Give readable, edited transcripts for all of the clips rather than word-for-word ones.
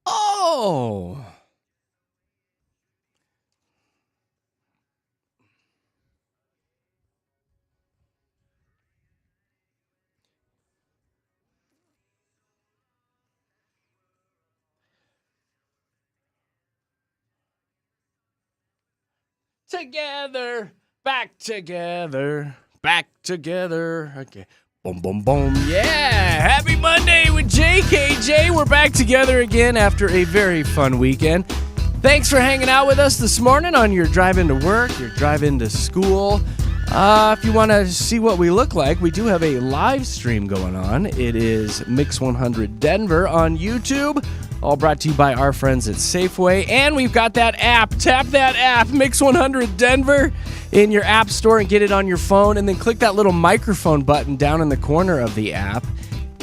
Oh. Together, back together, back together. Okay. Boom, boom, boom. Yeah. Happy Monday with JKJ. We're back together again after a very fun weekend. Thanks for hanging out with us this morning on your drive into work, your drive into school. If you want to see what we look like, we do have a live stream going on. It is Mix 100 Denver on YouTube. All brought to you by our friends at Safeway. And we've got that app. Tap that app, Mix 100 Denver, in your app store and get it on your phone. And then click that little microphone button down in the corner of the app.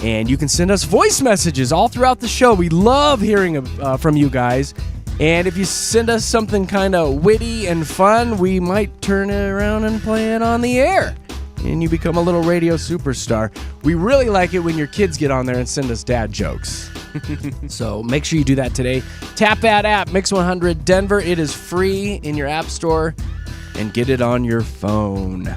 And you can send us voice messages all throughout the show. We love hearing from you guys. And if you send us something kind of witty and fun, we might turn it around and play it on the air. And you become a little radio superstar. We really like it when your kids get on there and send us dad jokes. So make sure you do that today. Tap that app, Mix 100 Denver. It is free in your app store. And get it on your phone.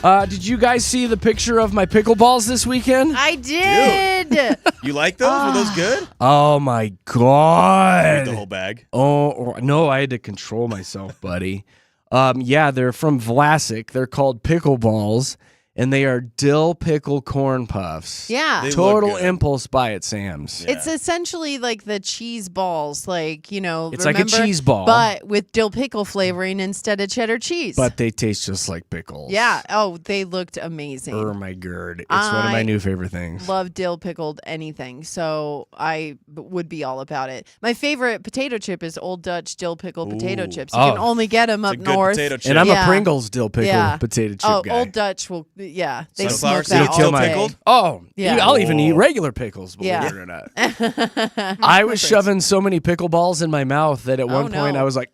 Did you guys see the picture of my pickleballs this weekend? I did. Dude. You like those? Were those good? Oh, my God. Eat the whole bag. Oh, no, I had to control myself, buddy. Yeah, they're from Vlasic. They're called pickleballs, and they are dill pickle corn puffs. Yeah. They Total look good. impulse buy at Sam's. Yeah. It's essentially like the cheese balls, like, you know, It's remember? like a cheese ball. But with dill pickle flavoring instead of cheddar cheese. But they taste just like pickles. yeah. Oh, they looked amazing. Oh, my God. It's one of my new favorite things. Love dill pickled anything, so I would be all about it. My favorite potato chip is Old Dutch dill pickled potato chips. You can only get them up It's a good north. potato chip. And I'm Yeah. a Pringles dill pickle Yeah. potato chip Oh, guy. Old Dutch will, yeah. They Sunflower smoke seeds that dill all day. pickled? Oh, Yeah. I'll even Whoa. eat regular pickles, believe Yeah. it or not. I was shoving so many pickleballs in my mouth that at one point no. I was like,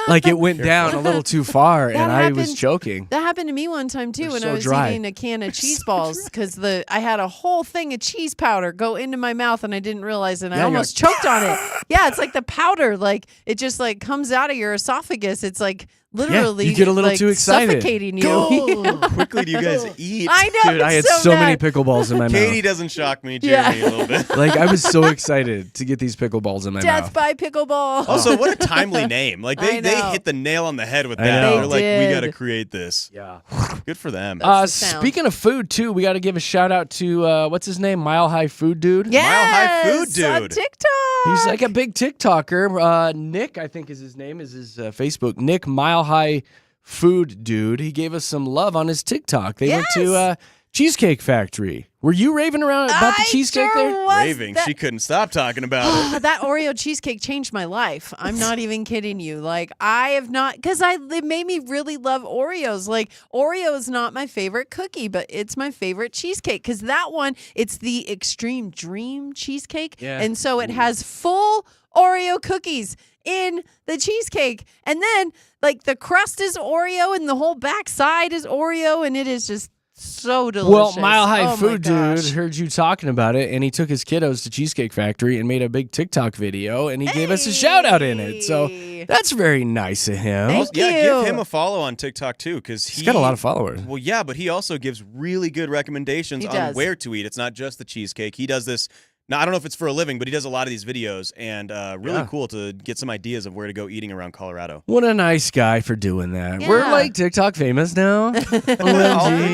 like it went down a little too far, and I was happened- choking. That happened to me one time too They're when so I was dry. eating a can of cheese balls because I had a whole thing of cheese powder go into my mouth and I didn't realize it. And I Yeah, you're almost choked on it. Yeah, it's like the powder, like it just like comes out of your esophagus. It's like literally you get a little like, too excited. suffocating you. How quickly do you guys eat? I know. Dude, I had it's so many bad. pickleballs in my Katie mouth. doesn't shock me, Yeah. Jeremy, a little bit. Like I was so excited to get these pickleballs in my Death mouth. by pickleball. Also, what a timely name. Like, I they know. hit the nail on the head with I that. know. They're like, we They got to did. create this. Yeah. Good for them. That's the sound. Speaking of food too, we got to give a shout out to what's his name, Mile High Food Dude. Yes, Mile High Food on Dude. TikTok. He's like a big TikToker. Nick, I think is his name, is his Facebook. Nick Mile High Food Dude. He gave us some love on his TikTok. They went to Cheesecake Factory. Were you raving around about the I cheesecake sure there? was. Raving. That- She couldn't stop talking about it. That Oreo cheesecake changed my life. I'm not even kidding you. Like I have not, because it made me really love Oreos. Like Oreo is not my favorite cookie, but it's my favorite cheesecake because that one, it's the Extreme Dream cheesecake, Yeah. and so it has full Oreo cookies in the cheesecake, and then like the crust is Oreo and the whole back side is Oreo, and it is just so delicious. Well, Mile High Oh my Food Dude gosh. heard you talking about it, and he took his kiddos to Cheesecake Factory and made a big TikTok video, and he gave us a shout out in it. So Hey. that's very nice of him. Thank Yeah, you. give him a follow on TikTok too, because He's got a lot of followers. Well, yeah, but he also gives really good recommendations He on does. where to eat. It's not just the cheesecake. He does this. Now, I don't know if it's for a living, but he does a lot of these videos, and really Yeah. cool to get some ideas of where to go eating around Colorado. What a nice guy for doing that. We're Yeah. like TikTok famous now. Thanks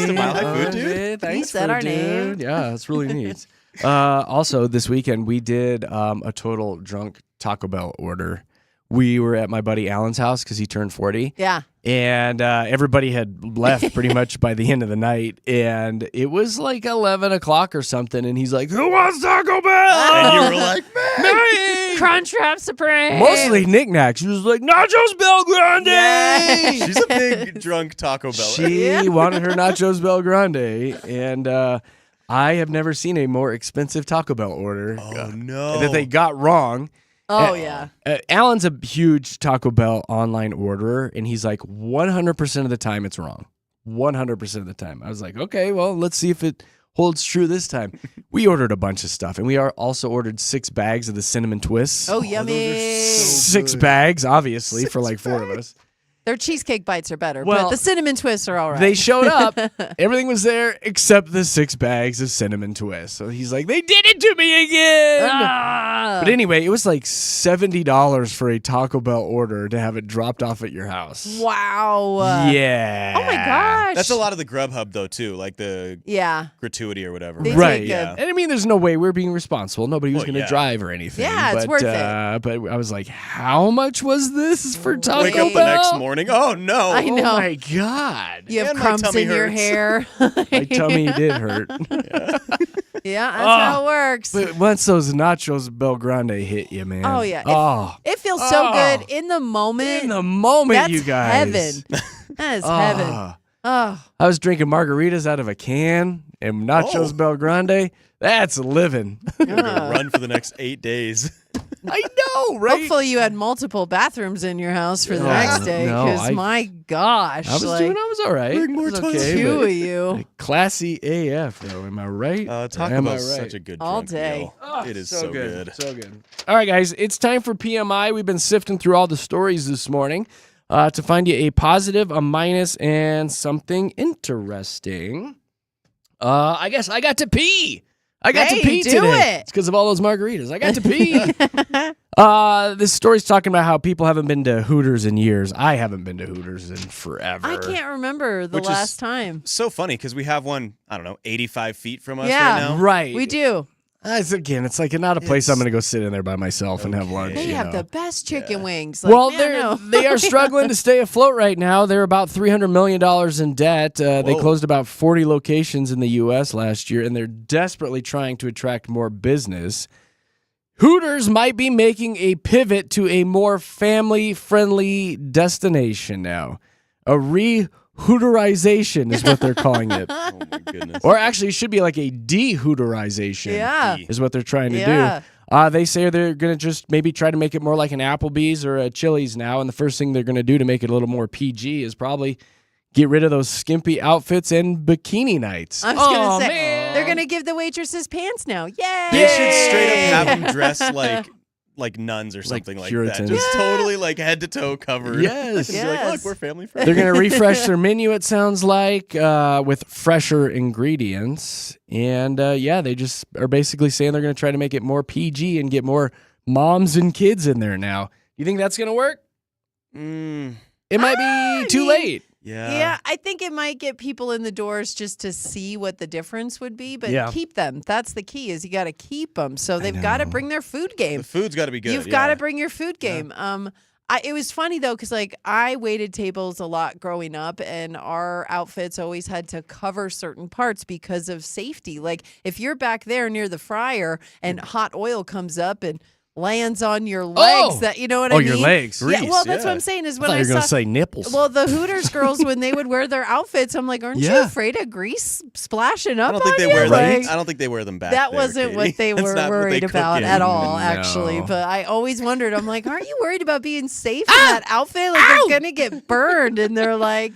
to Mile High Food Dude. OMG, Thanks said for our name. dude. Yeah, that's really neat. Also, this weekend we did a total drunk Taco Bell order. We were at my buddy Alan's house because he turned 40. Yeah. And everybody had left pretty much by the end of the night. And it was like 11 o'clock or something. And he's like, who wants Taco Bell? And you were like, me! Crunchwrap Supreme. Mostly knickknacks. She was like, Nachos Bel Grande! she's a big drunk Taco Bell. She wanted her Nachos Bel Grande. And I have never seen a more expensive Taco Bell order Oh no. that they got wrong. Oh, yeah. Alan's a huge Taco Bell online orderer, and he's like, 100% of the time it's wrong. 100% of the time. I was like, okay, well, let's see if it holds true this time. We ordered a bunch of stuff, and we also ordered 6 bags of the cinnamon twists. Oh, yummy. 6 bags, obviously, for like 4 of us. Their cheesecake bites are better, Well, but the cinnamon twists are all right. They showed up. Everything was there except the 6 bags of cinnamon twists. So he's like, they did it to me again. Ah. But anyway, it was like $70 for a Taco Bell order to have it dropped off at your house. Wow. Yeah. Oh, my gosh. That's a lot of the Grubhub though too, like the Yeah. gratuity or whatever. They Right. take Yeah. And I mean, there's no way we're being responsible. Nobody was Well, going to yeah. drive or anything. Yeah, it's but, worth it. But I was like, how much was this for Taco Wake up the Bell? next morning. Oh no. I know. Oh my God. You have And my crumbs tummy in your hurts. hair. My tummy did hurt. Yeah, that's how it works. But once those nachos Bel Grande hit you, man. Oh, yeah. Oh. It feels so Oh. good in the moment. In the moment, That's you guys. heaven. That is heaven. Ah. Oh, I was drinking margaritas out of a can and nachos Oh. Bel Grande. That's living. I'm gonna run for the next 8 days. I know, right? hopefully you had multiple bathrooms in your house for the Yeah. next day. No, Because I- my gosh, I was like, I was all right. Bring more It was time. okay, two but of you. classy AF, though. Am I right? Taco Am I Bell's right? such a good All drunk day. meal. Oh, It is so good. So good. All right, guys, it's time for PMI. We've been sifting through all the stories this morning to find you a positive, a minus, and something interesting. I guess I got to pee. I got Hey, to pee do today. it. It's because of all those margaritas. I got to pee. This story's talking about how people haven't been to Hooters in years. I haven't been to Hooters in forever. I can't remember the Which is- last time. So funny because we have one, I don't know, 85 feet from us Yeah. right now. Right. We do. It's like not a place I'm going to go sit in there by myself and have lunch. They you have know. the best chicken wings. Like, Well, man, no. they are struggling to stay afloat right now. They're about $300 million in debt. They Whoa. closed about 40 locations in the U.S. last year, and they're desperately trying to attract more business. Hooters might be making a pivot to a more family-friendly destination now. A re-Hooterization is what they're calling it. Oh my goodness. Or actually, it should be like a de-Hooterization Yeah. is what they're trying to Yeah. do. They say they're going to just maybe try to make it more like an Applebee's or a Chili's now. And the first thing they're going to do to make it a little more PG is probably get rid of those skimpy outfits and bikini nights. I was going Oh, to say, man. they're going to give the waitresses pants now. Yay! They should straight up have them dress like nuns or something like that. Puritans. Just totally like head to toe covered. Yes. Just be like, Yes. look, we're family friendly. They're going to refresh their menu, it sounds like, with fresher ingredients. And they just are basically saying they're going to try to make it more PG and get more moms and kids in there now. You think that's going to work? It might be too late. Yeah, I think it might get people in the doors just to see what the difference would be, but Yeah. keep them. That's the key is you got to keep them. So they've got to know. bring their food game. The food's got to be good. You've got to bring your food game. It was funny though, because like I waited tables a lot growing up, and our outfits always had to cover certain parts because of safety. Like if you're back there near the fryer and hot oil comes up and lands on your legs, that you know what I mean? your legs. Yeah, well, that's yeah. what I'm saying is I when thought I you were going saw. to say nipples. Well, the Hooters girls, when they would wear their outfits, I'm like, aren't you Yeah. afraid of grease splashing up I don't think on they you? wear Like, them. I don't think they wear them back. that there, wasn't Katie. what they That's were not what they worried cook about in. at all, No. actually. But I always wondered, I'm like, aren't you worried about being safe in that outfit? Like, you're going to get burned. And they're like,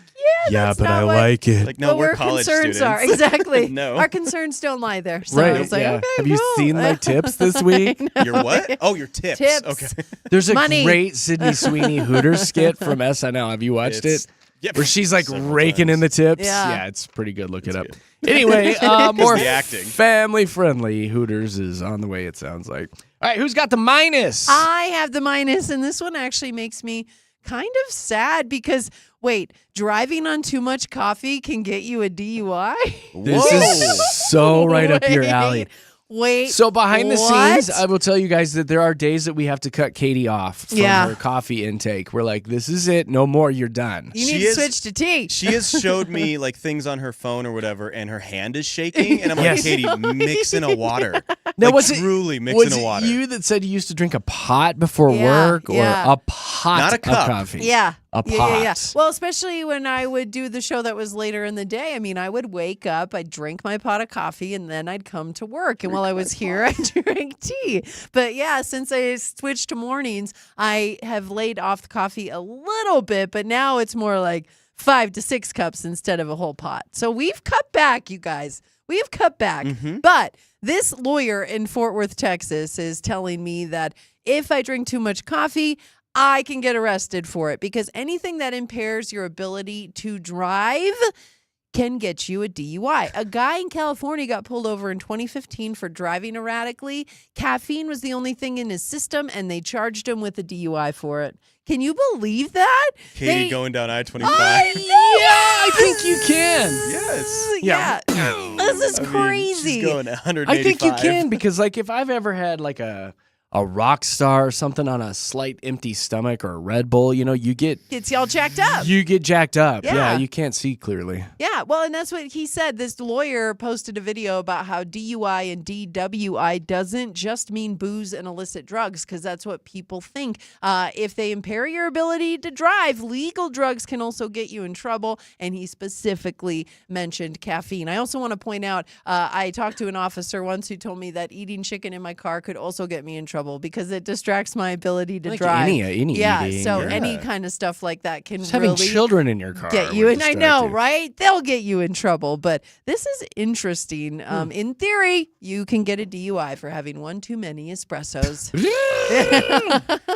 yeah, that's but not I what- like it. Like, no, what we're our college concerns students. are. Exactly. No. Our concerns don't lie there. So Right. I was like, yeah. okay, Have you cool. seen my tips this week? Your what? Oh, your tips. Tips. Okay. There's a Money. great Sydney Sweeney Hooters skit from SNL. Have you watched It's- it? Yep. Where she's like Several raking in times. the tips. Yeah. It's pretty good. Look it up. good. Anyway, more the acting. family friendly Hooters is on the way, it sounds like. All right, who's got the minus? I have the minus, and this one actually makes me kind of sad because, wait, driving on too much coffee can get you a DUI? This Whoa. is so right up your alley. Wait. So behind the what? scenes, I will tell you guys that there are days that we have to cut Katie off from Yeah. her coffee intake. We're like, this is it. No more. You're done. You She need to is- switch to tea. She has showed me like things on her phone or whatever, and her hand is shaking, and I'm Yes. like, Katie, mix in a water. Now, like, was it truly mix was in a water. it you that said you used to drink a pot before Yeah, work, or yeah. a pot? pot Not a of cup. coffee. Yeah. A pot. Yeah. Well, especially when I would do the show that was later in the day. I mean, I would wake up, I'd drink my pot of coffee, and then I'd come to work. And while I was here, I'd drink tea. But yeah, since I switched to mornings, I have laid off the coffee a little bit, but now it's more like 5 to 6 cups instead of a whole pot. So we've cut back, you guys. We've cut back. But this lawyer in Fort Worth, Texas is telling me that if I drink too much coffee, I can get arrested for it because anything that impairs your ability to drive can get you a DUI. A guy in California got pulled over in 2015 for driving erratically. Caffeine was the only thing in his system, and they charged him with a DUI for it. Can you believe that? Katie going down I-25. I think you can. Yes. Yeah. This is I mean, crazy. she's going 185. I think you can because, like, if I've ever had like a rock star or something on a slight empty stomach or a Red Bull, you get It's all jacked up. jacked up. Yeah. You can't see clearly. Yeah, well, and that's what he said. This lawyer posted a video about how DUI and DWI doesn't just mean booze and illicit drugs, because that's what people think. If they impair your ability to drive, legal drugs can also get you in trouble, and he specifically mentioned caffeine. I also want to point out, I talked to an officer once who told me that eating chicken in my car could also get me in trouble because it distracts my ability to drive. Any yeah, eating, so yeah. any kind of stuff like that can Just really having children in your car get you would in. I distract know, you. right? They'll get you in trouble. But this is interesting. In theory, you can get a DUI for having one too many espressos.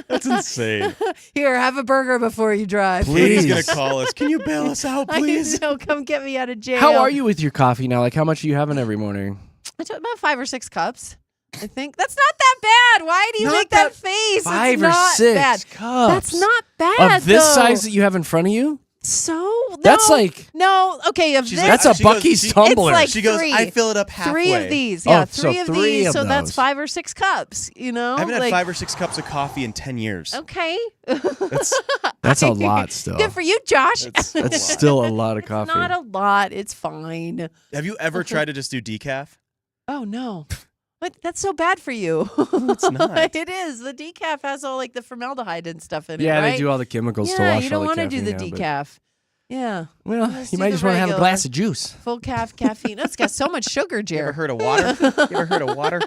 That's insane. Here, have a burger before you drive. Katie's Please. going to call us. Can you bail us out, please? I know, come get me out of jail. How are you with your coffee now? Like, how much are you having every morning? I took about 5 or 6 cups. I think that's not that bad. Why do you Not make that face? 5 it's or not 6 bad. cups. That's not bad. Of this though. size that you have in front of you? So no, That's like- no. Okay, of She's this, like, That's a she goes- Bucky's she- tumbler. It's like She goes, 3. I fill it up halfway. 3 of these, yeah, Oh, so 3 of three these. of So that's those. 5 or 6 cups. I haven't had 5 or 6 cups of coffee in 10 years. Okay, That's a lot still. good for you, Josh. That's a That's lot. still a lot of coffee. Not a lot. It's fine. Have you ever tried to just do decaf? Oh no. But that's so bad for you. it's not. It is. The decaf has all like the formaldehyde and stuff in it. Yeah, right? they do all the chemicals to Yeah, wash you don't all the want to do the caffeine out, but- decaf. Yeah, Well, Let's you do might the just want to have a regular. glass of juice. full caffeine. Oh, it's got so much sugar, You ever Jared. heard of water? You ever heard of water?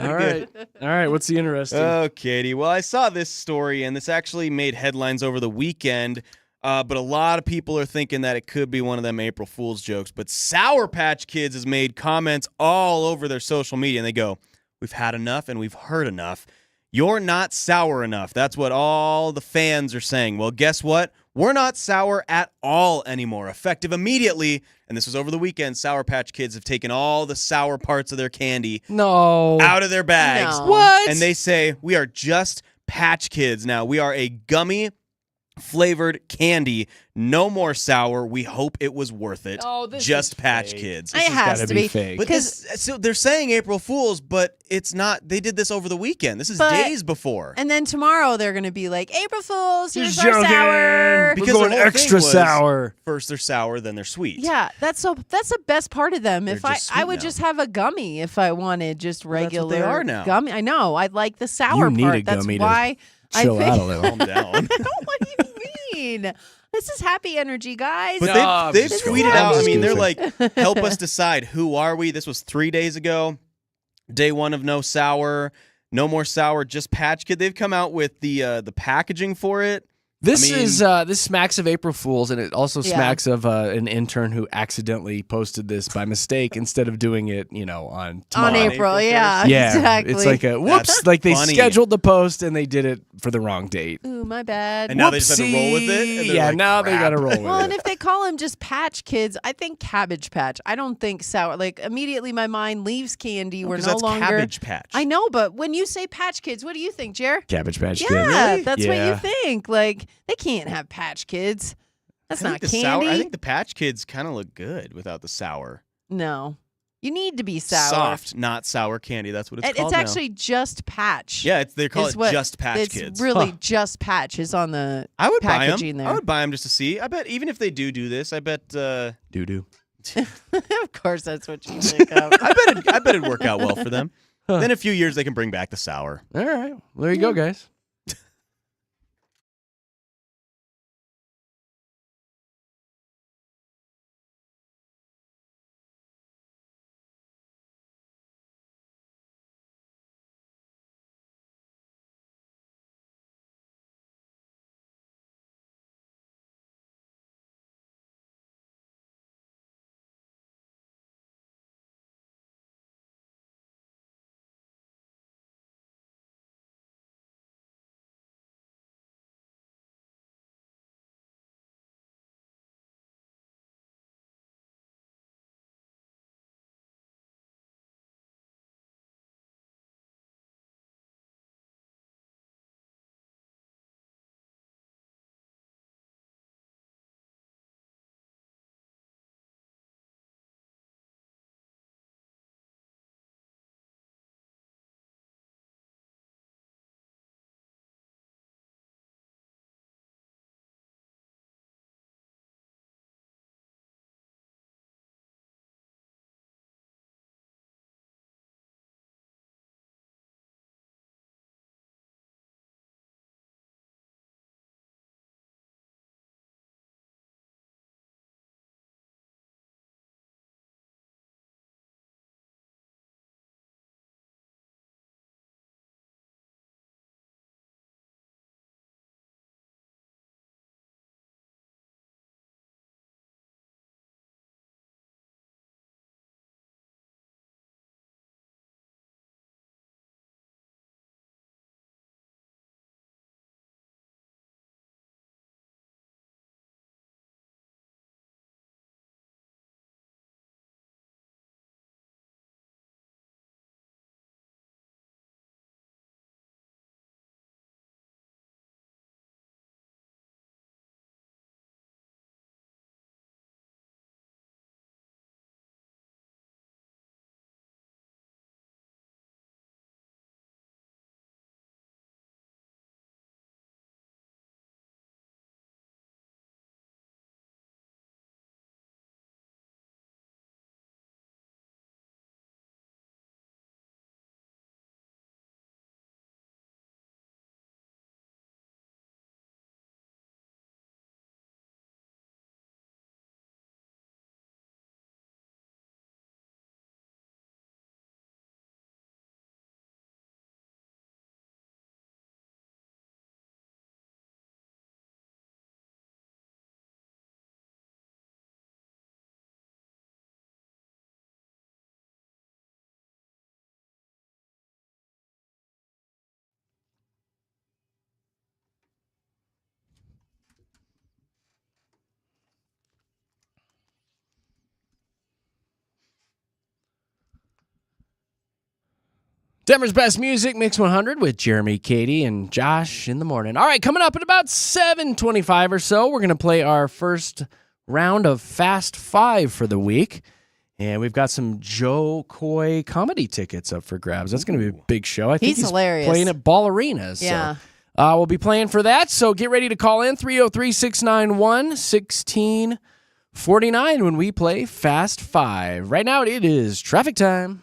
All right. All right. What's the interesting? Oh, Katie. Well, I saw this story, and this actually made headlines over the weekend. But a lot of people are thinking that it could be one of them April Fool's jokes. But Sour Patch Kids has made comments all over their social media, and they go, "We've had enough, and we've heard enough. You're not sour enough." That's what all the fans are saying. Well, guess what? We're not sour at all anymore. Effective immediately, and this was over the weekend, Sour Patch Kids have taken all the sour parts of their candy No. out of their bags. No. What? And they say, we are just Patch Kids now. We are a gummy flavored candy. No more sour. We hope it was worth it. Oh, this just is Patch fake. Kids. It This has gotta to be be. fake. But this, so they're saying April Fools, but it's not. They did this over the weekend. This is But- days before. And then tomorrow they're going to be like, April Fools, here's Just our joking. sour. Because We're going the whole extra thing was- sour. First they're sour, then they're sweet. Yeah, that's the best part of them. They're If I just sweet would now. just have a gummy if I wanted just Well, that's what regular they are now. gummy. I know. I like the sour You need part. a That's gummy to why Chill I out think a little. Calm down. what do you mean? This is happy energy, guys. But No, they've, I'm they've just tweeted going out. I happy. mean, they're like, help us decide who are we. This was 3 days ago. Day 1 of no sour, no more sour, just Patch Kid. They've come out with the packaging for it. This I mean- is this smacks of April Fools, and it also Yeah. smacks of an intern who accidentally posted this by mistake instead of doing it, on on tomorrow. April, April yeah, Yeah, exactly. it's like a whoops. That's Like they funny. scheduled the post and they did it for the wrong date. Ooh, my bad. And now they just have to roll with it. And they're Yeah, like, now they crap. got to roll with Well, and it. if they call him just Patch Kids, I think Cabbage Patch. I don't think sour. Like immediately, my mind leaves candy. We're 'Cause no that's longer. Cabbage Patch. I know, but when you say Patch Kids, what do you think, Jer? Cabbage Patch Yeah, Kid. Really? that's Yeah. what you think. Like they can't have Patch Kids. That's I not think the candy. sour. I think the Patch Kids kind of look good without the sour. No, you need to be sour. Soft, not sour candy. That's what it's And called it's now. actually just Patch. Yeah, they call is it what- just Patch it's Kids. really Huh. just Patch is on the I would buy packaging them. there. I would buy them just to see. I bet even if they do this, I bet. Doo doo. Of course, that's what you think of. I bet it'd work out well for them. Huh. Then in a few years they can bring back the sour. All right. Well, there you go, guys. Denver's best music, Mix 100 with Jeremy, Katy, and Josh in the morning. All right, coming up at about 7:25 or so, we're going to play our first round of Fast Five for the week. And we've got some Joe Coy comedy tickets up for grabs. That's going to be a big show. I think He's hilarious. Playing at Ball Arenas. Yeah. So, we'll be playing for that. So get ready to call in 303-691-1649 when we play Fast Five. Right now it is traffic time.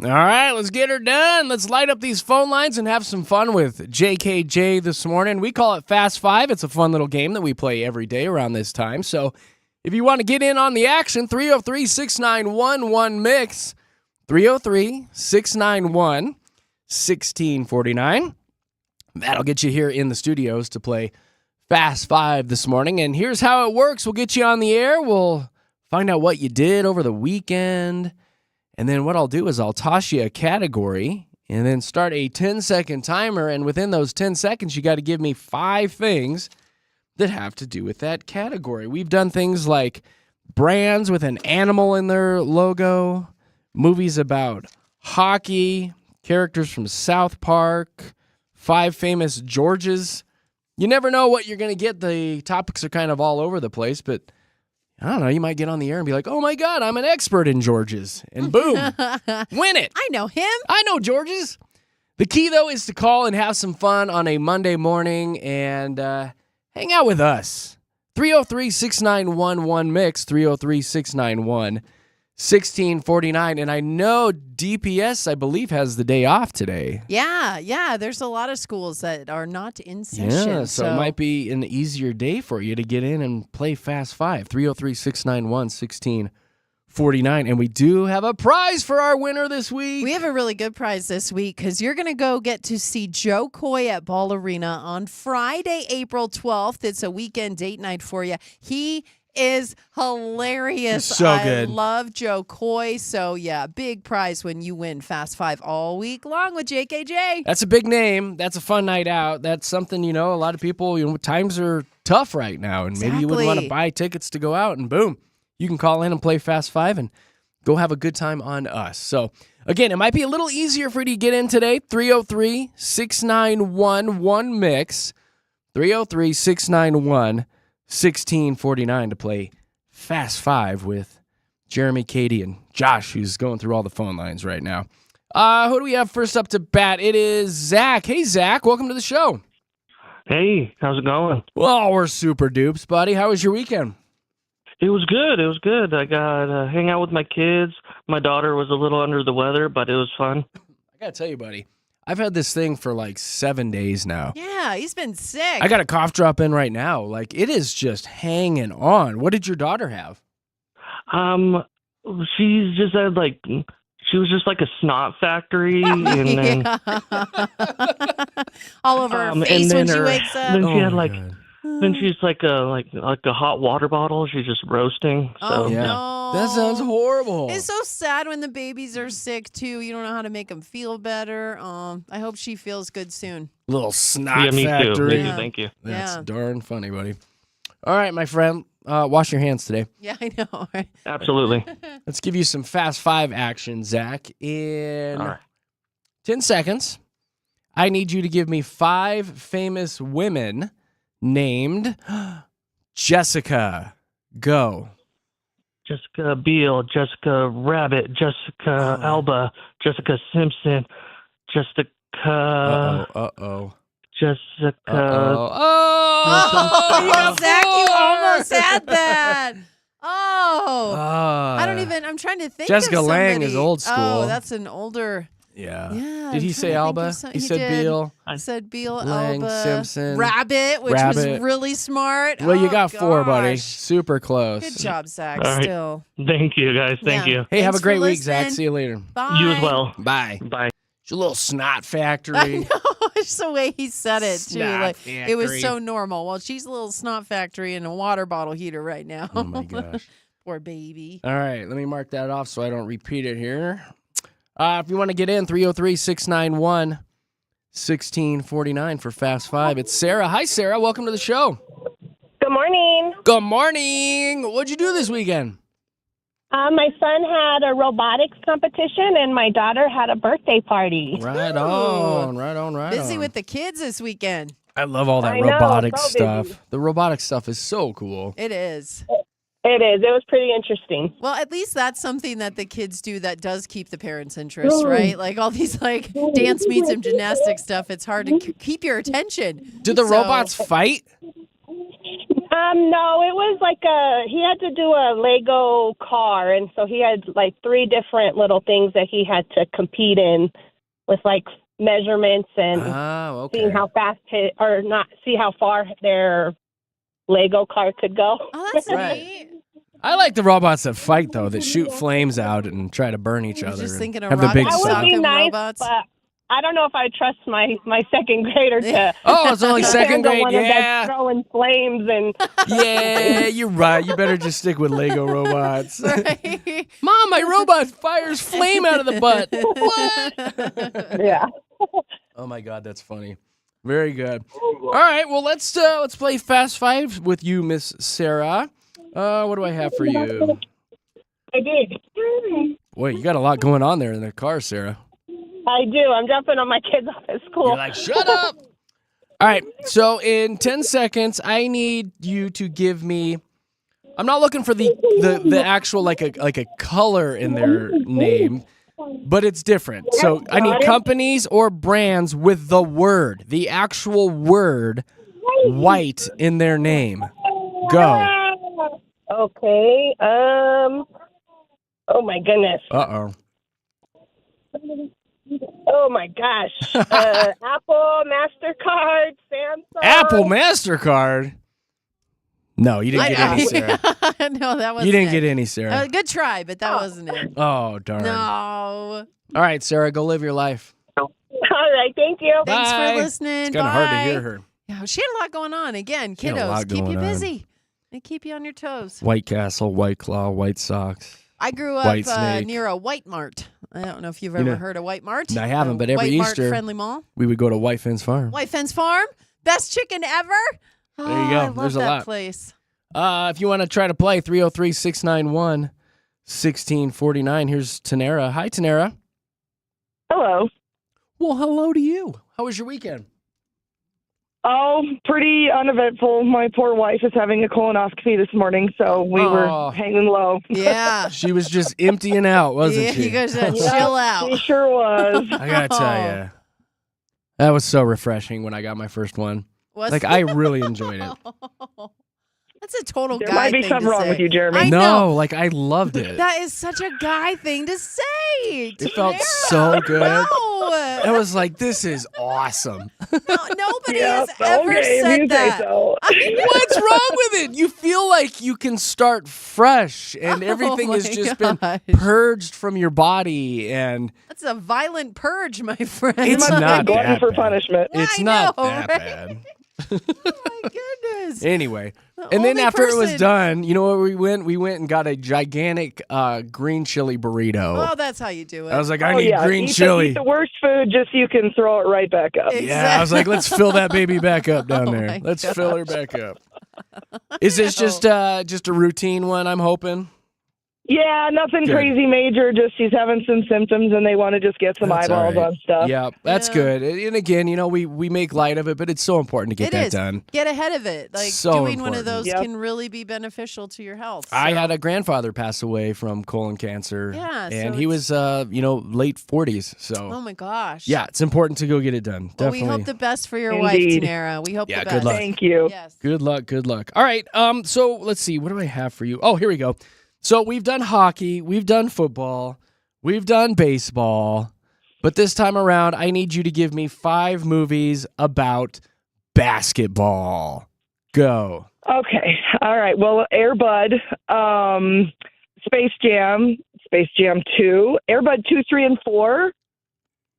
All right, let's get her done. Let's light up these phone lines and have some fun with JKJ this morning. We call it Fast Five. It's a fun little game that we play every day around this time. So if you want to get in on the action, 303-691-1MIX, 303-691-1649. That'll get you here in the studios to play Fast Five this morning. And here's how it works. We'll get you on the air. We'll find out what you did over the weekend. And then what I'll do is I'll toss you a category and then start a 10-second timer. And within those 10 seconds, you got to give me 5 things that have to do with that category. We've done things like brands with an animal in their logo, movies about hockey, characters from South Park, 5 famous Georges. You never know what you're going to get. The topics are kind of all over the place, but I don't know, you might get on the air and be like, oh my God, I'm an expert in Georges. And boom, win it. I know him. I know Georges. The key, though, is to call and have some fun on a Monday morning and hang out with us. 303-691-1MIX, 303-691-1649. And I know DPS, I believe, has the day off today. Yeah. There's a lot of schools that are not in session. Yeah, so it might be an easier day for you to get in and play Fast Five. 303-691-1649. And we do have a prize for our winner this week. We have a really good prize this week because you're going to go get to see Joe Coy at Ball Arena on Friday, April 12th. It's a weekend date night for you. He is hilarious. He's so good. I love Joe Coy. So, yeah, big prize when you win Fast Five all week long with JKJ. That's a big name. That's a fun night out. That's something, a lot of people, times are tough right now. And maybe you wouldn't want to buy tickets to go out and boom, you can call in and play Fast Five and go have a good time on us. So, again, it might be a little easier for you to get in today. 303-691-1MIX, 303-691-1649 to play Fast Five with Jeremy, Katy, and Josh, who's going through all the phone lines right now. Who do we have first up to bat? It is Zach. Hey, Zach, welcome to the show. Hey, how's it going? Well, we're super dupes, buddy. How was your weekend? It was good. I got to hang out with my kids. My daughter was a little under the weather, but it was fun. I got to tell you, buddy, I've had this thing for like 7 days now. Yeah, he's been sick. I got a cough drop in right now. Like, it is just hanging on. What did your daughter have? She's just had she was just like a snot factory, and then all over her face when she wakes up. Then she had then she's like a hot water bottle. She's just roasting. So. Oh, yeah. no. That sounds horrible. It's so sad when the babies are sick, too. You don't know how to make them feel better. I hope she feels good soon. Little snot me factory. Too. Thank you. That's darn funny, buddy. All right, my friend. Wash your hands today. Yeah, I know. Right? Absolutely. Let's give you some Fast Five action, Zach. In 10 seconds, I need you to give me 5 famous women named Jessica. Go. Jessica Biel, Jessica Rabbit, Jessica Alba, Jessica Simpson, Jessica. Jessica. Oh, Zach, you almost had that. I'm trying to think Jessica of Lange somebody. is old school. Oh, that's an older. Yeah. Did he say Alba? He said Beal. I said Beal, Lange, Alba. Simpson. Rabbit, which was really smart. Well, you got 4, buddy. Gosh. Super close. Good job, Zach, All right. still. Thank you, guys. Thank you. Hey, have Thanks a great for week, Zach. listening. See you later. Bye. You as well. Bye. Bye. It's a little snot factory. I know. It's the way he said it, too. Snot It was factory. so normal. Well, she's a little snot factory and a water bottle heater right now. Oh, my gosh. Poor baby. All right, let me mark that off so I don't repeat it here. If you want to get in, 303-691-1649 for Fast Five. It's Sarah. Hi, Sarah. Welcome to the show. Good morning. Good morning. What'd you do this weekend? My son had a robotics competition, and my daughter had a birthday party. Right on, right on, right Busy on. with the kids this weekend. I love all that I know, robotics so stuff. busy. The robotics stuff is so cool. It is. It is. It was pretty interesting. Well, at least that's something that the kids do that does keep the parents' interest, right? Like all these dance meets and gymnastics stuff. It's hard to keep your attention. Do the So- robots fight? No, it was like he had to do a Lego car, and so he had like 3 different little things that he had to compete in with like measurements and Oh, seeing okay. how fast see how far their Lego car could go. Oh, that's Right. neat. I like the robots that fight, though, that shoot flames out and try to burn each I was other. just and thinking of have the big That would sound. be Sock 'em nice, robots. but I don't know if I trust my second grader to. Oh, it's only second handle grade? one of those Yeah. throwing flames and. Yeah, you're right. You better just stick with Lego robots. Right. Mom, my robot fires flame out of the butt. What? Yeah. Oh my God, that's funny. Very good. All right, well let's play Fast Five with you, Miss Sarah. What do I have for you? I did. Boy, you got a lot going on there in the car, Sarah. I do. I'm dropping on my kids off at school. You're like, shut up. All right, so in 10 seconds, I need you to give me. I'm not looking for the actual like a color in their name, but it's different. So I need companies or brands with the actual word, white in their name. Go. Okay. Oh my goodness. Uh-oh. Oh my gosh. Apple, MasterCard, Samsung. Apple MasterCard. No, you didn't get any, Sarah. No, that wasn't You didn't it. get any, Sarah. Good try, but that wasn't it. Oh, darn. No. All right, Sarah, go live your life. All right. Thank you. Thanks Bye. for listening. It's kind of hard to Bye. hear her. Yeah, she had a lot going on. Again, She had a lot kiddos, keep you going on. busy. They keep you on your toes. White Castle, White Claw, White Sox. I grew White up Snake. near a White Mart. I don't know if you've You ever know- heard of White Mart. I haven't, but every White Mart Easter- Friendly Mall. We would go to White Fence Farm. White Fence Farm. Best chicken ever. There you Oh, go. I love There's a that lot. place. If you want to try to play, 303-691-1649. Here's Tanera. Hi, Tanera. Hello. Well, hello to you. How was your weekend? Oh, pretty uneventful. My poor wife is having a colonoscopy this morning, so we Oh. were hanging low. Yeah. She was just emptying out, wasn't Yeah, she? you guys gotta chill out. She sure was. I gotta tell you, that was so refreshing when I got my first one. Was Like, I really enjoyed it. That's a total There guy might be thing something to wrong say. with you, Jeremy. I No, know. like I loved it. That is such a guy thing to say. It felt Tanera. so good. No. I was like, this is awesome. Nobody Yeah, has ever okay, if said you that. say so. What's wrong with it? You feel like you can start fresh and everything has my just gosh. been purged from your body, and That's a violent purge, my friend. You It's must not be glutton that for bad. punishment. it's I not know, that right? bad. Oh my goodness. Anyway, The and then only after it was person- done, you know where we went? We went and got a gigantic green chili burrito. Oh, that's how you do it. I was like, I Oh, need yeah. green eat chili. The worst food just so you can throw it right back up. Yeah, I was like, let's fill that baby back up down Oh there. my Let's fill her back up. Is this just a routine one? I'm hoping. Yeah, nothing Good. crazy major. Just she's having some symptoms and they want to just get some That's all eyeballs right. on stuff. Yeah, that's Yeah. good. And again, you know, we make light of it, but it's so important to get It that is. done. Get ahead of it. Like So doing one of important. those Yep. can really be beneficial to your health. I So- had a grandfather pass away from colon cancer. Yeah, and so he it's- was, late 40s. So Oh my gosh. yeah, it's important to go get it done. Well, Definitely. we hope the best for your Indeed. wife, Tanera. We hope Yeah, the good best. luck. Thank you. Yes. Good luck. Good luck. All right. So let's see. What do I have for you? Oh, here we go. So we've done hockey, we've done football, we've done baseball, but this time around, I need you to give me 5 movies about basketball. Go. Okay. All right. Well, Air Bud, Space Jam 2, Air Bud 2, 3, and 4.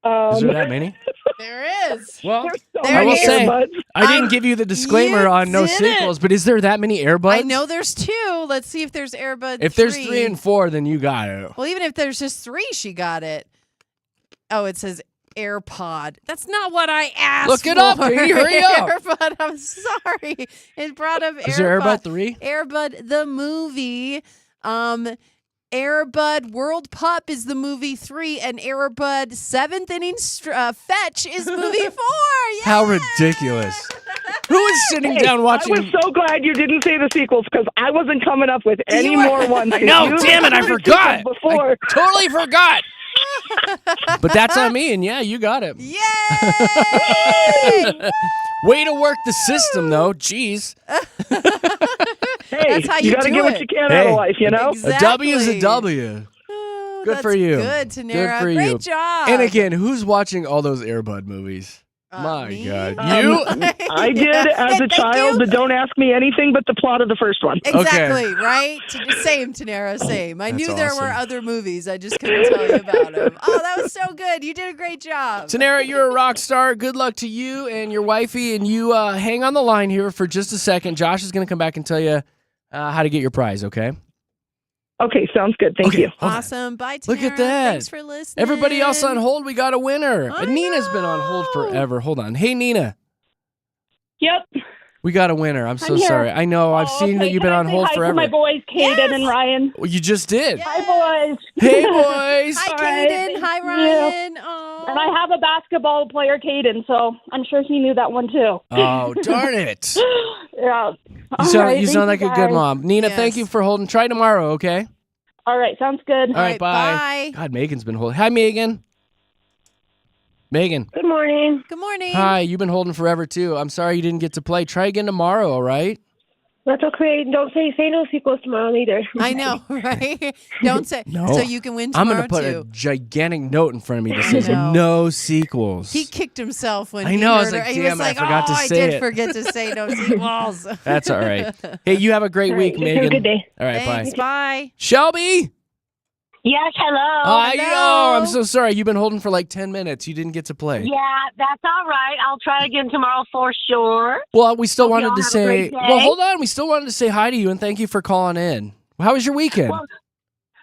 Is there that many? There is. Well, There's so There many will say- Air Buds. I didn't give you the disclaimer You on no didn't. sequels, but is there that many Airbuds? I know there's 2. Let's see if there's Airbud If there's 3 and 4, then you got it. Well, even if there's just 3, she got it. Oh, it says AirPod. That's not what I asked. Look it up, for. Katie, hurry up. AirBud. I'm sorry. It brought up AirPod. Is there Airbud 3? Airbud the movie. Airbud World Pup is the movie 3, and Airbud 7th Inning Fetch is movie 4. Yeah! How ridiculous. Who is sitting down watching? I was so glad you didn't say the sequels because I wasn't coming up with any You were- more ones. I know, You damn it, I said forgot. sequels Before. I totally forgot. But that's on me, and yeah, you got it. Yay! Way to work the system, though. Jeez. Hey, That's how you got to do get what it. you can out Hey. of life, you know? A W is a Exactly. W. Oh, Good that's for you. Good, Good Tanera. for you. Great job. And again, who's watching all those Air Bud movies? My me? God. Um, I did as a Thank child, you. but don't ask me anything but the plot of the first one. Exactly, right? Same, Tanera, same. I That's knew there were awesome. other movies. I just couldn't tell you about them. Oh, that was so good. You did a great job. Tanera, you're a rock star. Good luck to you and your wifey. And you hang on the line here for just a second. Josh is going to come back and tell you how to get your prize, okay? Okay, sounds good. Thank you. hold on. Awesome. Bye, Tanera. Look at that. Thanks for listening. Everybody else on hold, we got a winner. I Nina's been on hold know. forever. Hold on. Hey, Nina. Yep. We got a winner. I'm so I'm here. sorry. I know. I've seen that you've been on hold forever. My boys, Kaden and Ryan. Well, you just did. Yes. Hi, boys. Hey, boys. Hi, All right, Kaden. Hi, thank Ryan. Oh. And I have a basketball player, Caden, so I'm sure he knew that one too. Oh, darn it. Yeah. You sound like a good mom. Nina, Yes. thank you for holding. Try tomorrow, okay? All right, sounds good. All right, bye. God, Megan's been holding. Hi, Megan. Megan. Good morning. Good morning. Hi, you've been holding forever, too. I'm sorry you didn't get to play. Try again tomorrow, all right? That's okay. Don't say no sequels tomorrow either. I know, right? Don't say. No. So you can win I'm tomorrow, going to put too. a gigantic note in front of me that I says know. no sequels. He kicked himself when I he know, I was heard like, her. He damn was it, I like, forgot to I say did it." forget to say no sequels. That's all right. Hey, you have a great week, All right, Megan. have a good day. All right, Thanks, bye. bye. Shelby. Yes, hello. Hello. I'm so sorry. You've been holding for like 10 minutes. You didn't get to play. Yeah, that's all right. I'll try again tomorrow for sure. Well, we still Hope wanted y'all to have a say, great day. well, hold on. We still wanted to say hi to you and thank you for calling in. How was your weekend? Well,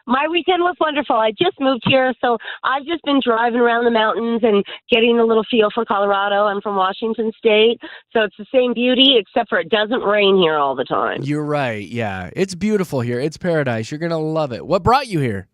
my weekend was wonderful. I just moved here, so I've just been driving around the mountains and getting a little feel for Colorado. I'm from Washington State, so it's the same beauty, except for it doesn't rain here all the time. You're right. Yeah. It's beautiful here. It's paradise. You're going to love it. What brought you here?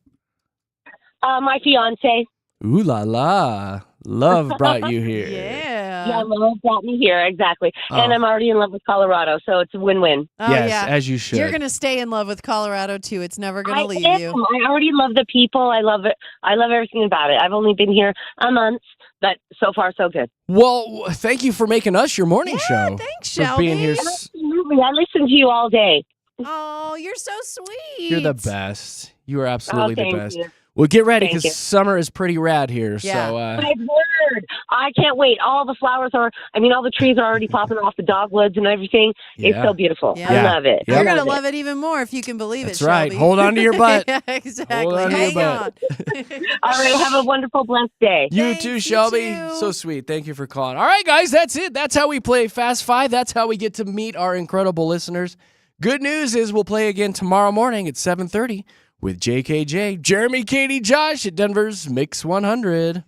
My fiance. Ooh la la. Love brought you here. Yeah, Yeah. love brought me here, exactly. Oh. And I'm already in love with Colorado, so it's a win-win. Oh, Yes, yeah. as you should. You're going to stay in love with Colorado, too. It's never going I to leave am. you. I already love the people. I love it. I love everything about it. I've only been here a month, but so far so good. Well, thank you for making us your morning Yeah, show. thanks, For being Shelby. here. Absolutely. I listen to you all day. Oh, you're so sweet. You're the best. You are absolutely the thank best. you. Well, get ready Thank because you. summer is pretty rad here. Yeah. So, I've heard. I can't wait. All the flowers are, all the trees are already popping off the dogwoods and everything. It's Yeah. so beautiful. Yeah. I love it. Yeah. You're I going to it. love it even more if you can believe That's it, right. Shelby. Hold on to your butt. Yeah, exactly. Hold on to your Hang butt. on. All right. Have a wonderful, blessed day. You Thanks, too, you Shelby. too. So sweet. Thank you for calling. All right, guys, that's it. That's how we play Fast Five. That's how we get to meet our incredible listeners. Good news is we'll play again tomorrow morning at 7:30 with JKJ, Jeremy, Katy, Josh at Denver's Mix 100.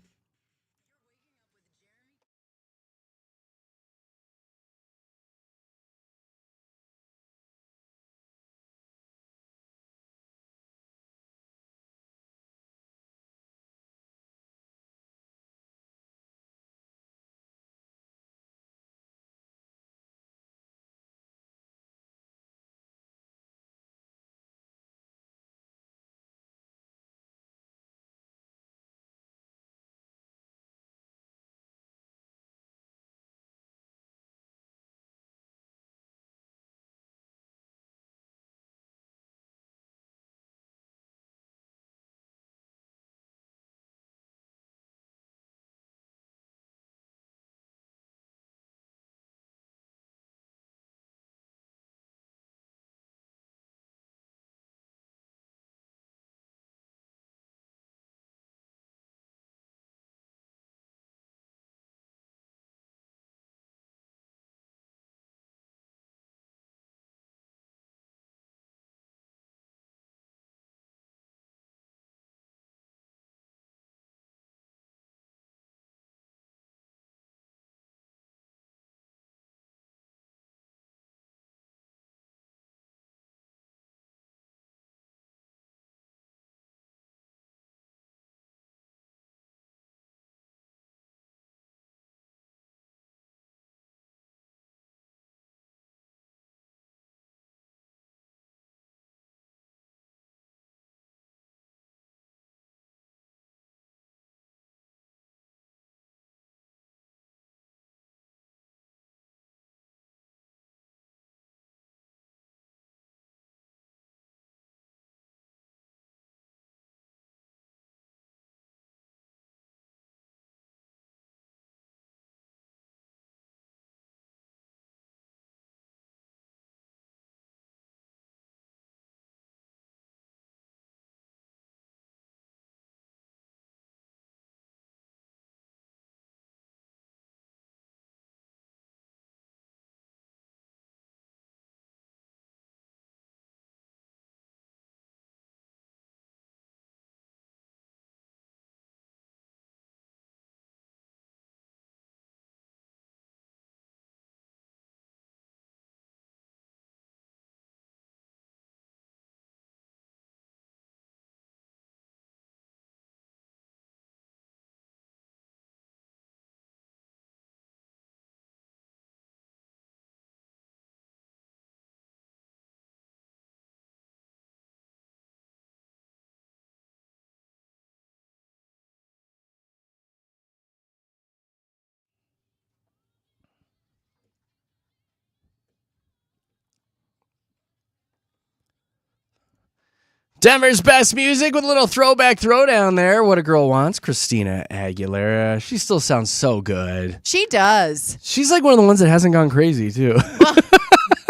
Denver's best music with a little throwback throwdown there. What a Girl Wants, Christina Aguilera. She still sounds so good. She does. She's like one of the ones that hasn't gone crazy, too.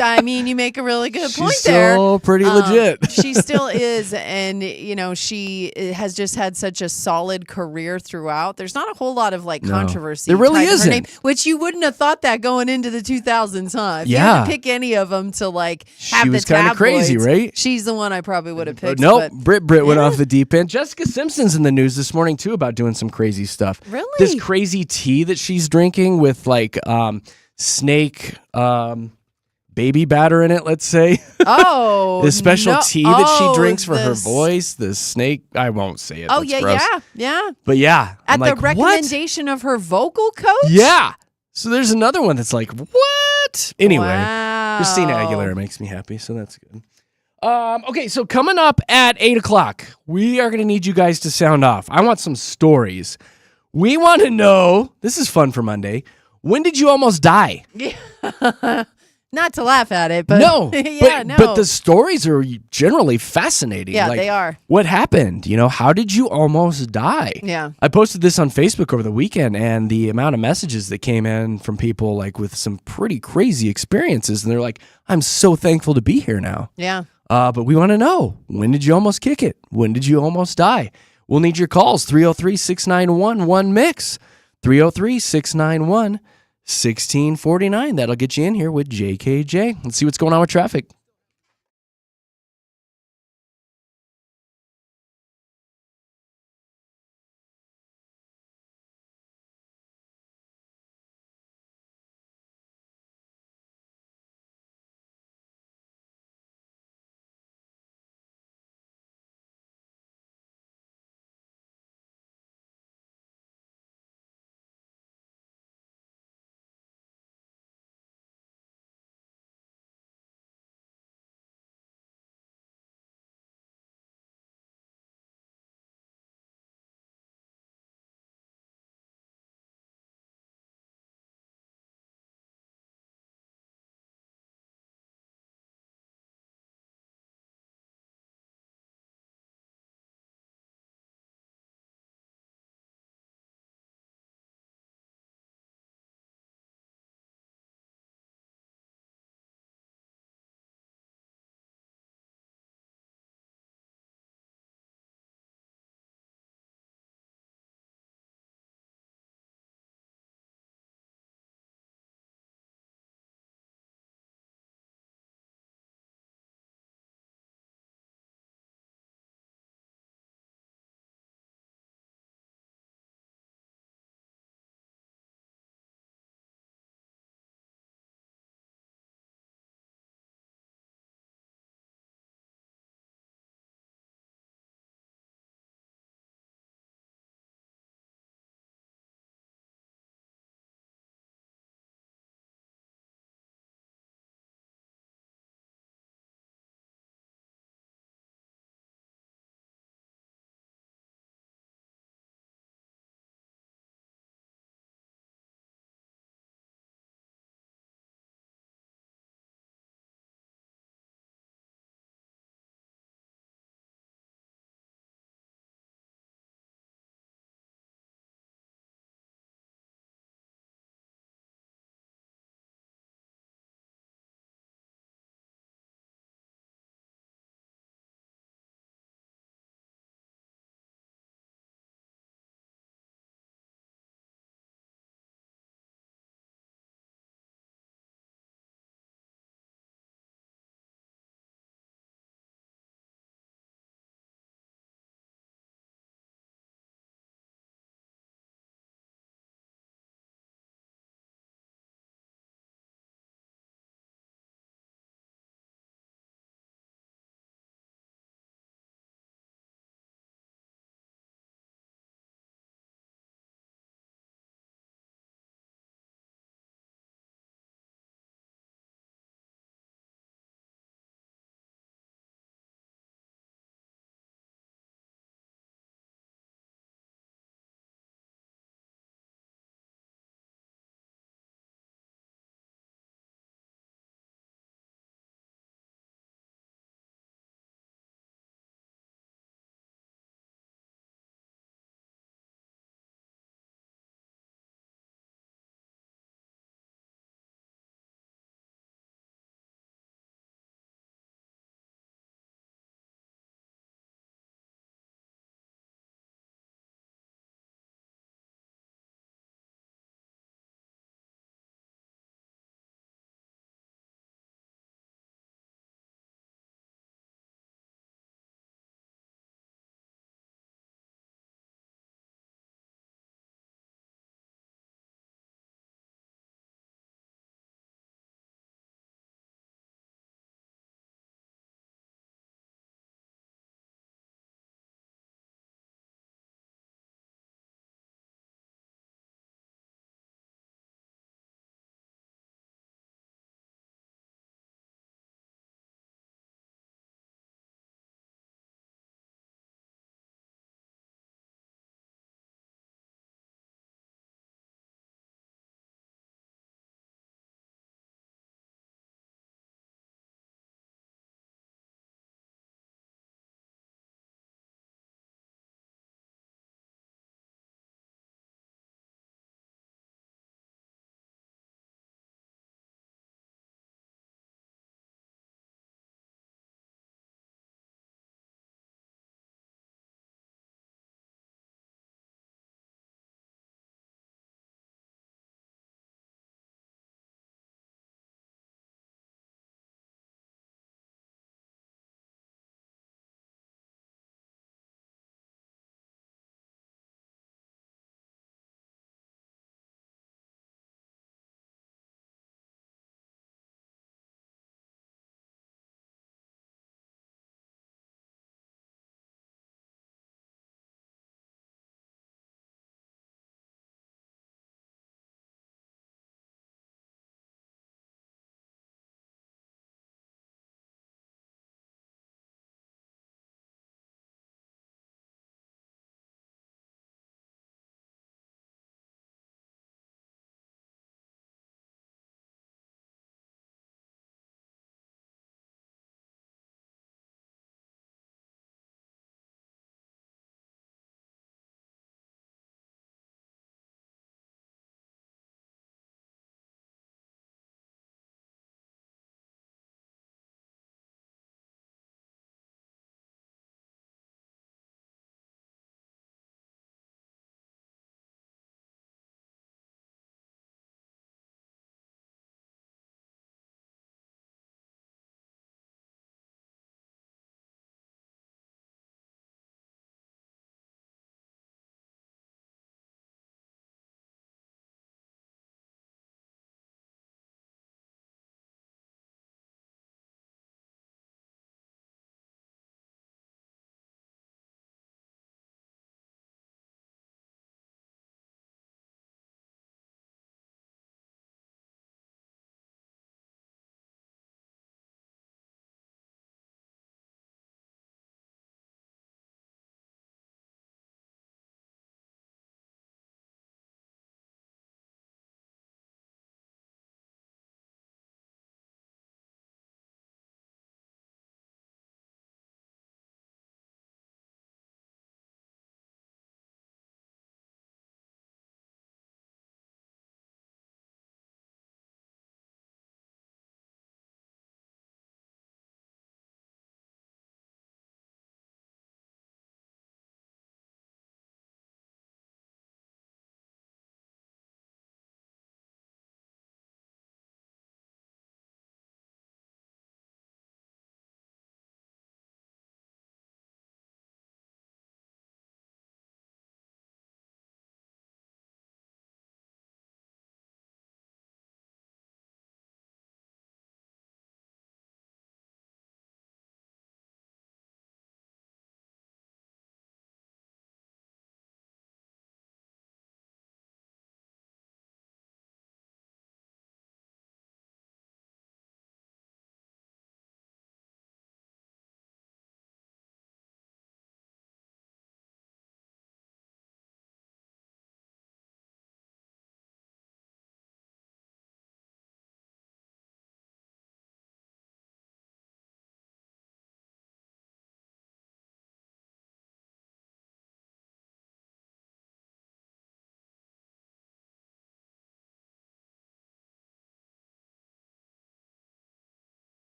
I mean, you make a really good point She's there. still pretty legit. She still is. And, she has just had such a solid career throughout. There's not a whole lot of controversy. There really tied to her isn't. name, which you wouldn't have thought that going into the 2000s, huh? If you Yeah. had to pick any of them to have She the was kinda crazy, tabloids, right? She's the one I probably would have picked. Nope, but- Brit went off the deep end. Jessica Simpson's in the news this morning, too, about doing some crazy stuff. Really? This crazy tea that she's drinking with, snake... baby batter in it, let's say. Oh, This special no. tea that she Oh, drinks for her this- voice. The snake, I won't say it. Oh, That's yeah, gross. yeah. But yeah. At I'm the like, what? recommendation of her vocal coach? Yeah. So there's another one that's like, what? Anyway, Wow. Christina Aguilera makes me happy, so that's good. Okay, so coming up at 8 o'clock, we are going to need you guys to sound off. I want some stories. We want to know, this is fun for Monday, when did you almost die? Not to laugh at it, but No, yeah, but the stories are generally fascinating. Yeah, they are. What happened? How did you almost die? Yeah. I posted this on Facebook over the weekend, and the amount of messages that came in from people with some pretty crazy experiences, and they're like, "I'm so thankful to be here now." Yeah. But we want to know, when did you almost kick it? When did you almost die? We'll need your calls, 303-691-1MIX, 303-691-1649. That'll get you in here with JKJ. Let's see what's going on with traffic.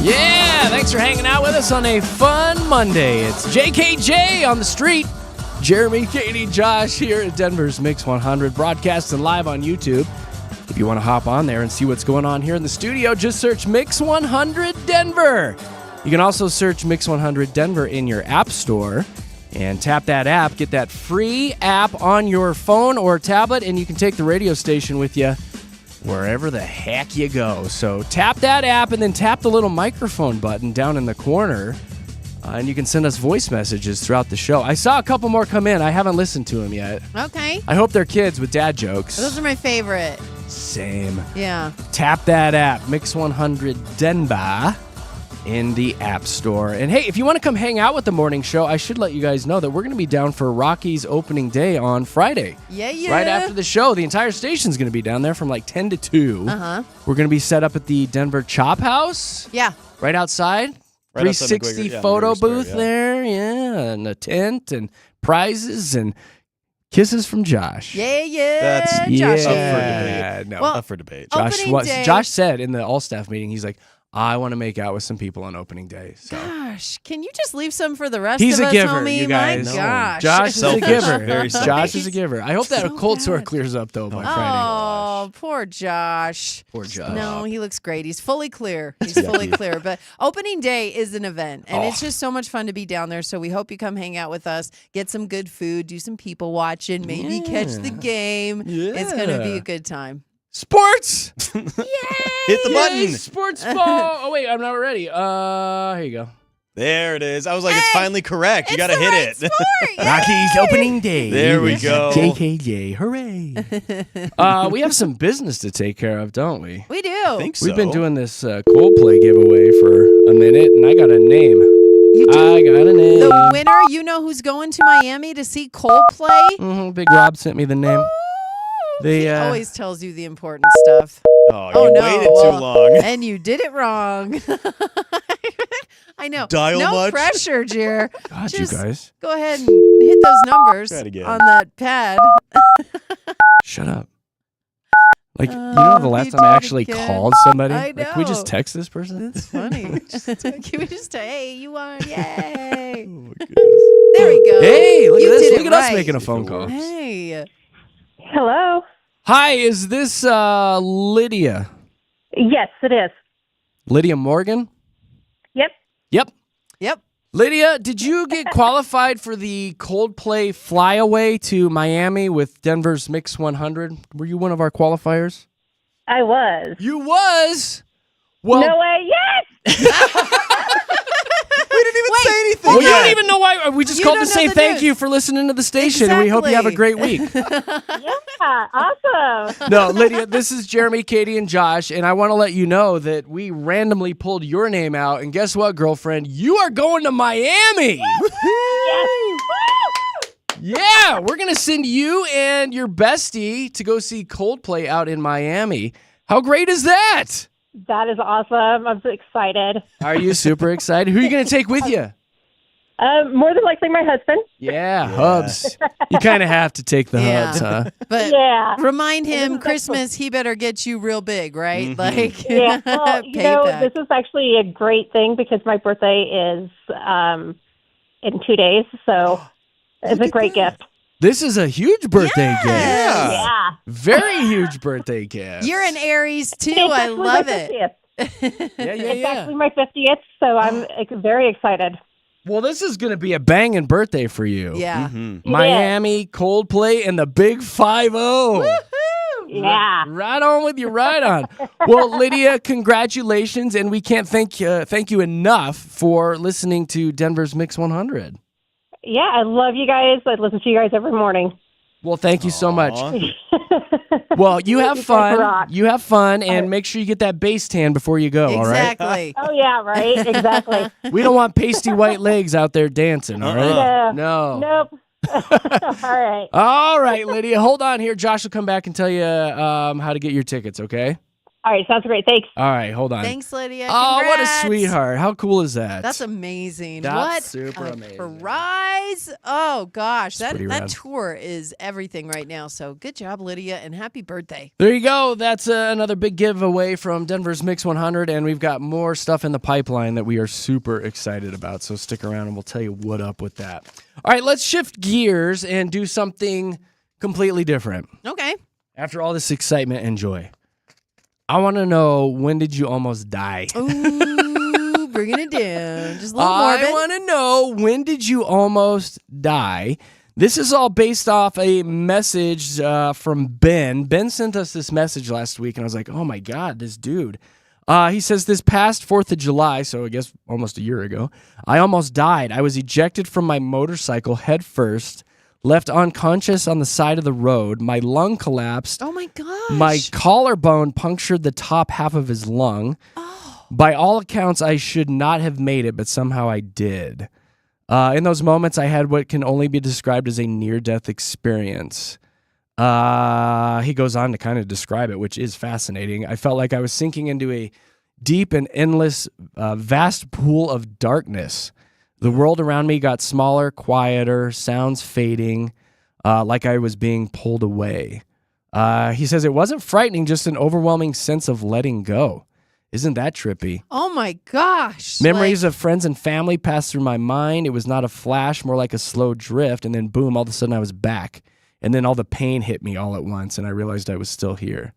Yeah, thanks for hanging out with us on a fun Monday. It's JKJ on the street. Jeremy, Katy, Josh here at Denver's Mix 100, broadcasting live on YouTube. If you want to hop on there and see what's going on here in the studio, just search Mix 100 Denver. You can also search Mix 100 Denver in your app store and tap that app. Get that free app on your phone or tablet, and you can take the radio station with you wherever the heck you go. So tap that app and then tap the little microphone button down in the corner, and you can send us voice messages throughout the show. I saw a couple more come in. I haven't listened to them yet. Okay. I hope they're kids with dad jokes. Those are my favorite. Same. Yeah. Tap that app, Mix 100 Denver, in the App Store. And hey, if you want to come hang out with the morning show, I should let you guys know that we're going to be down for Rocky's opening day on Friday. Yeah. Right after the show. The entire station's going to be down there from like 10 to 2. Uh-huh. We're going to be set up at the Denver Chop House. Yeah. Right outside. Right outside 360 McGregor- photo McGregor Square, booth there. Yeah. And a tent and prizes and kisses from Josh. Yeah. That's Josh. up for debate. No. Well, Up for debate. opening day. Josh said in the all-staff meeting, he's like, I want to make out with some people on opening day. So Gosh, can you just leave some for the rest he's of a us, giver, homie? you guys. My No. gosh. Josh is a Selfish. giver. Very selfish. Josh is a giver. I hope that So cold sore bad. clears up though by Friday. Oh, poor Josh. Poor Josh. No, he looks great. He's fully clear. He's fully clear. But opening day is an event, and it's just so much fun to be down there. So we hope you come hang out with us, get some good food, do some people watching, maybe catch the game. It's going to be Yeah. a good time. Sports. Yay! Hit the button. Yay, sports ball. Oh wait, I'm not ready. Here you go. There it is. I was like, it's finally correct. You got to It's the hit right it. sport. Yay! Rocky's opening day. There we go. JKJ, hooray. We have some business to take care of, don't we? We do. I think so. We've been doing this Coldplay giveaway for a minute, and I got a name. You do. I got a name. The winner, you know who's going to Miami to see Coldplay? Big Rob sent me the name. He always tells you the important stuff. Oh, you no. waited Well, too long. And you did it wrong. I know. Dial no much? pressure, Jer. God, Just you guys. go ahead and hit those numbers Try it again. on that pad. Shut up. Like, you know the last you time I did actually again. called somebody? I Like, can we just know. text this person? That's funny. Can we just say, hey, you won, yay. Oh, my goodness. There we go. Hey, look You at this. did Look it at us right. making a phone call. Hey. Hello. Hi, is this Lydia? Yes, it is. Lydia Morgan? Yep. Yep. Yep. Lydia, did you get qualified for the Coldplay flyaway to Miami with Denver's Mix 100? Were you one of our qualifiers? I was. You was? Well, No way. Yes. We didn't even say anything. well, you yet. don't even know why. We just You called to don't say know the thank news. you for listening to the station, and we hope you have a Exactly. great week. Yeah. Awesome. No, Lydia, this is Jeremy, Katy, and Josh, and I want to let you know that we randomly pulled your name out, and guess what, girlfriend? You are going to Miami. Yes. Yeah, we're going to send you and your bestie to go see Coldplay out in Miami. How great is that? That is awesome. I'm so excited. Are you super excited? Who are you going to take with you? More than likely my husband. Yeah, Hubs. You kind of have to take the Yeah. Hubs, huh? But Yeah. remind This him is Christmas, he better get you real big, right? Mhm. Like, Yeah. Well, you know, payback. this is actually a great thing because my birthday is in 2 days, so it's a great gift. This is a huge birthday gift. Yes. Yeah. Very huge birthday gift. You're an Aries too. It's I actually love my it. 50th. Yeah, It's actually my 50th, so I'm very excited. Well, this is going to be a banging birthday for you. Yeah. Mhm. Miami, Coldplay, and the Big 5-0. Yeah. Right on with you, right on. Well, Lydia, congratulations, and we can't thank you enough for listening to Denver's Mix 100. Yeah, I love you guys. I listen to you guys every morning. Well, thank you so much. Aw. Well, you have You guys fun. rock. You have fun, and make sure you get that base tan before you go, all right? Exactly. Oh, yeah, right. Exactly. We don't want pasty white legs out there dancing, all right? No. No. Nope. All right. All right, Lydia, hold on here. Josh will come back and tell you how to get your tickets, okay? All right, sounds great. Thanks. All right, hold on. Thanks, Lydia. Oh, what a Congrats. sweetheart. How cool is that? That's amazing. That's what super a amazing. prize. Oh, gosh. That pretty rad. tour is everything right now. So good job, Lydia, and happy birthday. There you go. That's another big giveaway from Denver's Mix 100, and we've got more stuff in the pipeline that we are super excited about. So stick around, and we'll tell you what up with that. All right, let's shift gears and do something completely different. Okay. After all this excitement and joy, I want to know, when did you almost die? Ooh, bringing it down. Just a little morbid. I want to know, when did you almost die? This is all based off a message from Ben. Ben sent us this message last week, and I was like, oh, my God, this dude. He says, this past 4th of July, so I guess almost a year ago, I almost died. I was ejected from my motorcycle head first, left unconscious on the side of the road. My lung collapsed. Oh, my gosh. My collarbone punctured the top half of his lung. Oh. By all accounts, I should not have made it, but somehow I did. In those moments, I had what can only be described as a near-death experience. He goes on to kind of describe it, which is fascinating. I felt like I was sinking into a deep and endless, vast pool of darkness. The world around me got smaller, quieter, sounds fading, like I was being pulled away. He says it wasn't frightening, just an overwhelming sense of letting go. Isn't that trippy? Oh, my gosh. Memories of friends and family passed through my mind. It was not a flash, more like a slow drift, and then boom, all of a sudden I was back. And then all the pain hit me all at once, and I realized I was still here.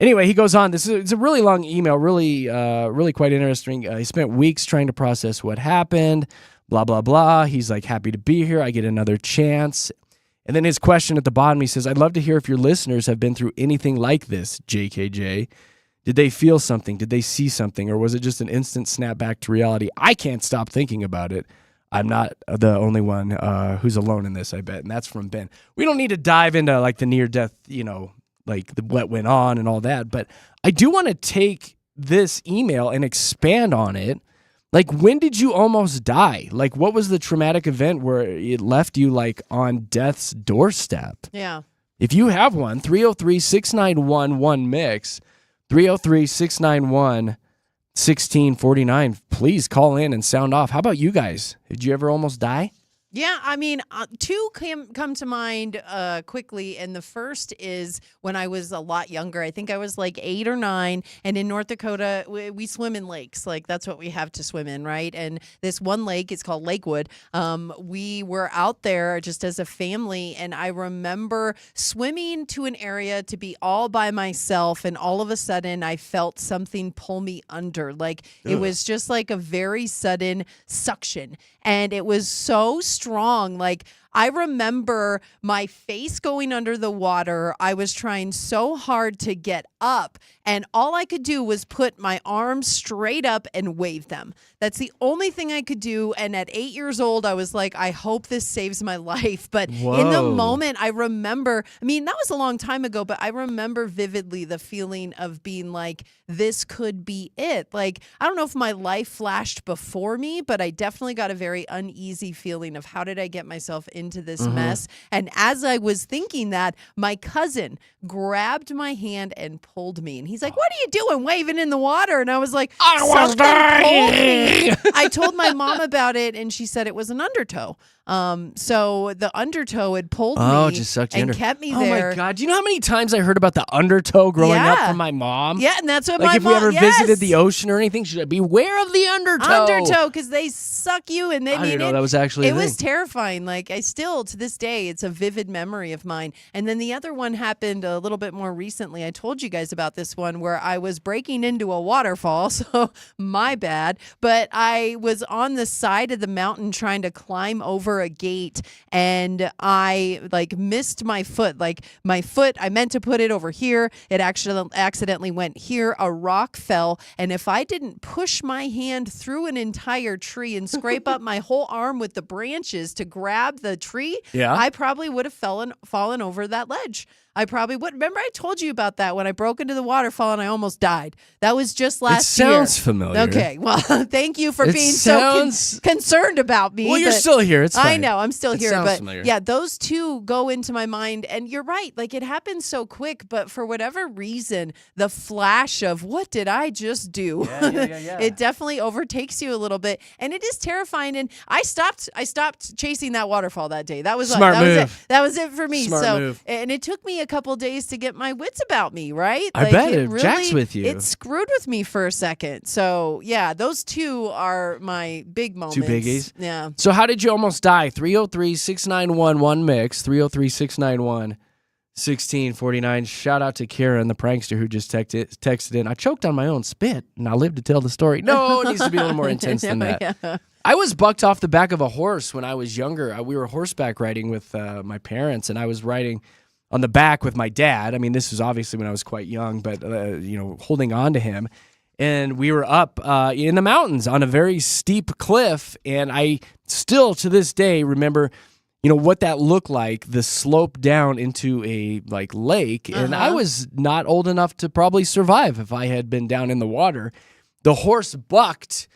Anyway, he goes on. It's a really long email, really quite interesting. He spent weeks trying to process what happened, blah, blah, blah. He's like, happy to be here. I get another chance. And then his question at the bottom, he says, I'd love to hear if your listeners have been through anything like this, JKJ. Did they feel something? Did they see something? Or was it just an instant snap back to reality? I can't stop thinking about it. I'm not the only one who's alone in this, I bet. And that's from Ben. We don't need to dive into like the near death, like what went on and all that. But I do want to take this email and expand on it. Like, when did you almost die? Like, what was the traumatic event where it left you like on death's doorstep? Yeah. If you have one, 303-691-1MIX, 303-691-1649. Please call in and sound off. How about you guys? Did you ever almost die? Yeah, I mean, two come to mind quickly, and the first is when I was a lot younger. I think I was like 8 or 9, and in North Dakota, we swim in lakes. Like, that's what we have to swim in, right? And this one lake, it's called Lakewood. We were out there just as a family, and I remember swimming to an area to be all by myself, and all of a sudden, I felt something pull me under. Like, it was just like a very sudden suction, and it was so strong. Like, I remember my face going under the water. I was trying so hard to get up, and all I could do was put my arms straight up and wave them. That's the only thing I could do. And at 8 years old, I was like, I hope this saves my life. But in the moment, I remember, I mean, that was a long time ago, but I remember vividly the feeling of being like, this could be it. Like, I don't know if my life flashed before me, but I definitely got a very uneasy feeling of how did I get myself into this mess. And as I was thinking that, my cousin grabbed my hand and pulled me. And he's like, what are you doing waving in the water? And I was like, something pulled me. I told my mom about it, and she said it was an undertow. So the undertow had pulled me just sucked you and under. kept me Oh there. my God. Do you know how many times I heard about the undertow growing up from my mom? Yeah, and that's what Like, my if mom, we ever visited the ocean or anything, she'd be, beware of the undertow. Undertow, because they suck you, and they I didn't know that was actually it a was thing. terrifying. Like, I still, to this day, it's a vivid memory of mine. And then the other one happened a little bit more recently. I told you guys about this one where I was breaking into a waterfall, so my bad. But I was on the side of the mountain trying to climb over a gate, and I like missed my foot. Like, my foot, I meant to put it over here. It actually accidentally went here. A rock fell, and if I didn't push my hand through an entire tree and scrape up my whole arm with the branches to grab the tree, Yeah. I probably would have fallen over that ledge. I probably would. Remember I told you about that when I broke into the waterfall and I almost died. That was just last year. It sounds familiar. Okay, well, thank you for It being sounds- so concerned about me. Well, you're but still here. It's fine. I know, I'm still It here. sounds But familiar. yeah, those two go into my mind. And you're right. Like, it happens so quick. But for whatever reason, the flash of what did I just do? Yeah. It definitely overtakes you a little bit. And it is terrifying. And I stopped chasing that waterfall that day. That was Smart that was move. it. That was it for me. Smart so move. and it took me a couple days to get my wits about me, right? I bet it jacks with you. It screwed with me for a second. So yeah, those two are my big moments. Two biggies? Yeah. So how did you almost die? 303-691-1MIX, 303-691-1649. Shout out to Karen, the prankster, who just texted in. I choked on my own spit, and I live to tell the story. No, it needs to be a little more intense than that. Yeah. I was bucked off the back of a horse when I was younger. We were horseback riding with my parents, and I was riding on the back with my dad. I mean, this was obviously when I was quite young, but, holding on to him. And we were up in the mountains on a very steep cliff, and I still, to this day, remember what that looked like, the slope down into a lake. And I was not old enough to probably survive if I had been down in the water. The horse bucked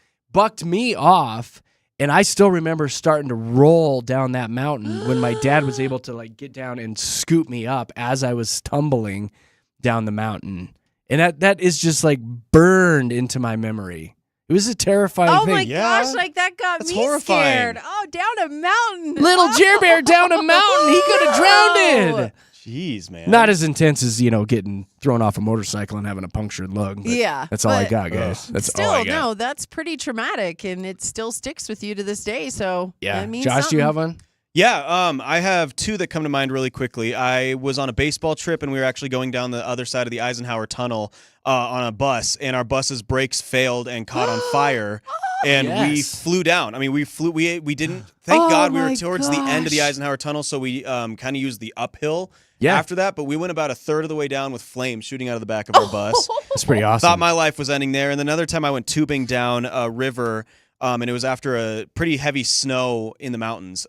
me off, and I still remember starting to roll down that mountain when my dad was able to get down and scoop me up as I was tumbling down the mountain. And that is just burned into my memory. It was a terrifying thing. Oh my gosh, that got That's me horrifying. scared. Oh, down a mountain. Little Jer Bear down a mountain. He could have drowned. Jeez, man. Not as intense as, getting thrown off a motorcycle and having a punctured lug. But Yeah, that's all I but got, guys. That's Still, all I got. no, that's pretty traumatic, and it still sticks with you to this day. So Yeah. that means Josh, do you something. have one? Yeah, I have two that come to mind really quickly. I was on a baseball trip, and we were actually going down the other side of the Eisenhower Tunnel on a bus, and our bus's brakes failed and caught on fire, and we Yes. flew down. I mean, we flew. We didn't. Thank God we were my towards the end of the gosh. Eisenhower Tunnel, so we kind of used the uphill Yeah. after that. But we went about a third of the way down with flames shooting out of the back of our bus. That's pretty awesome. Thought my life was ending there. And then another time I went tubing down a river, and it was after a pretty heavy snow in the mountains.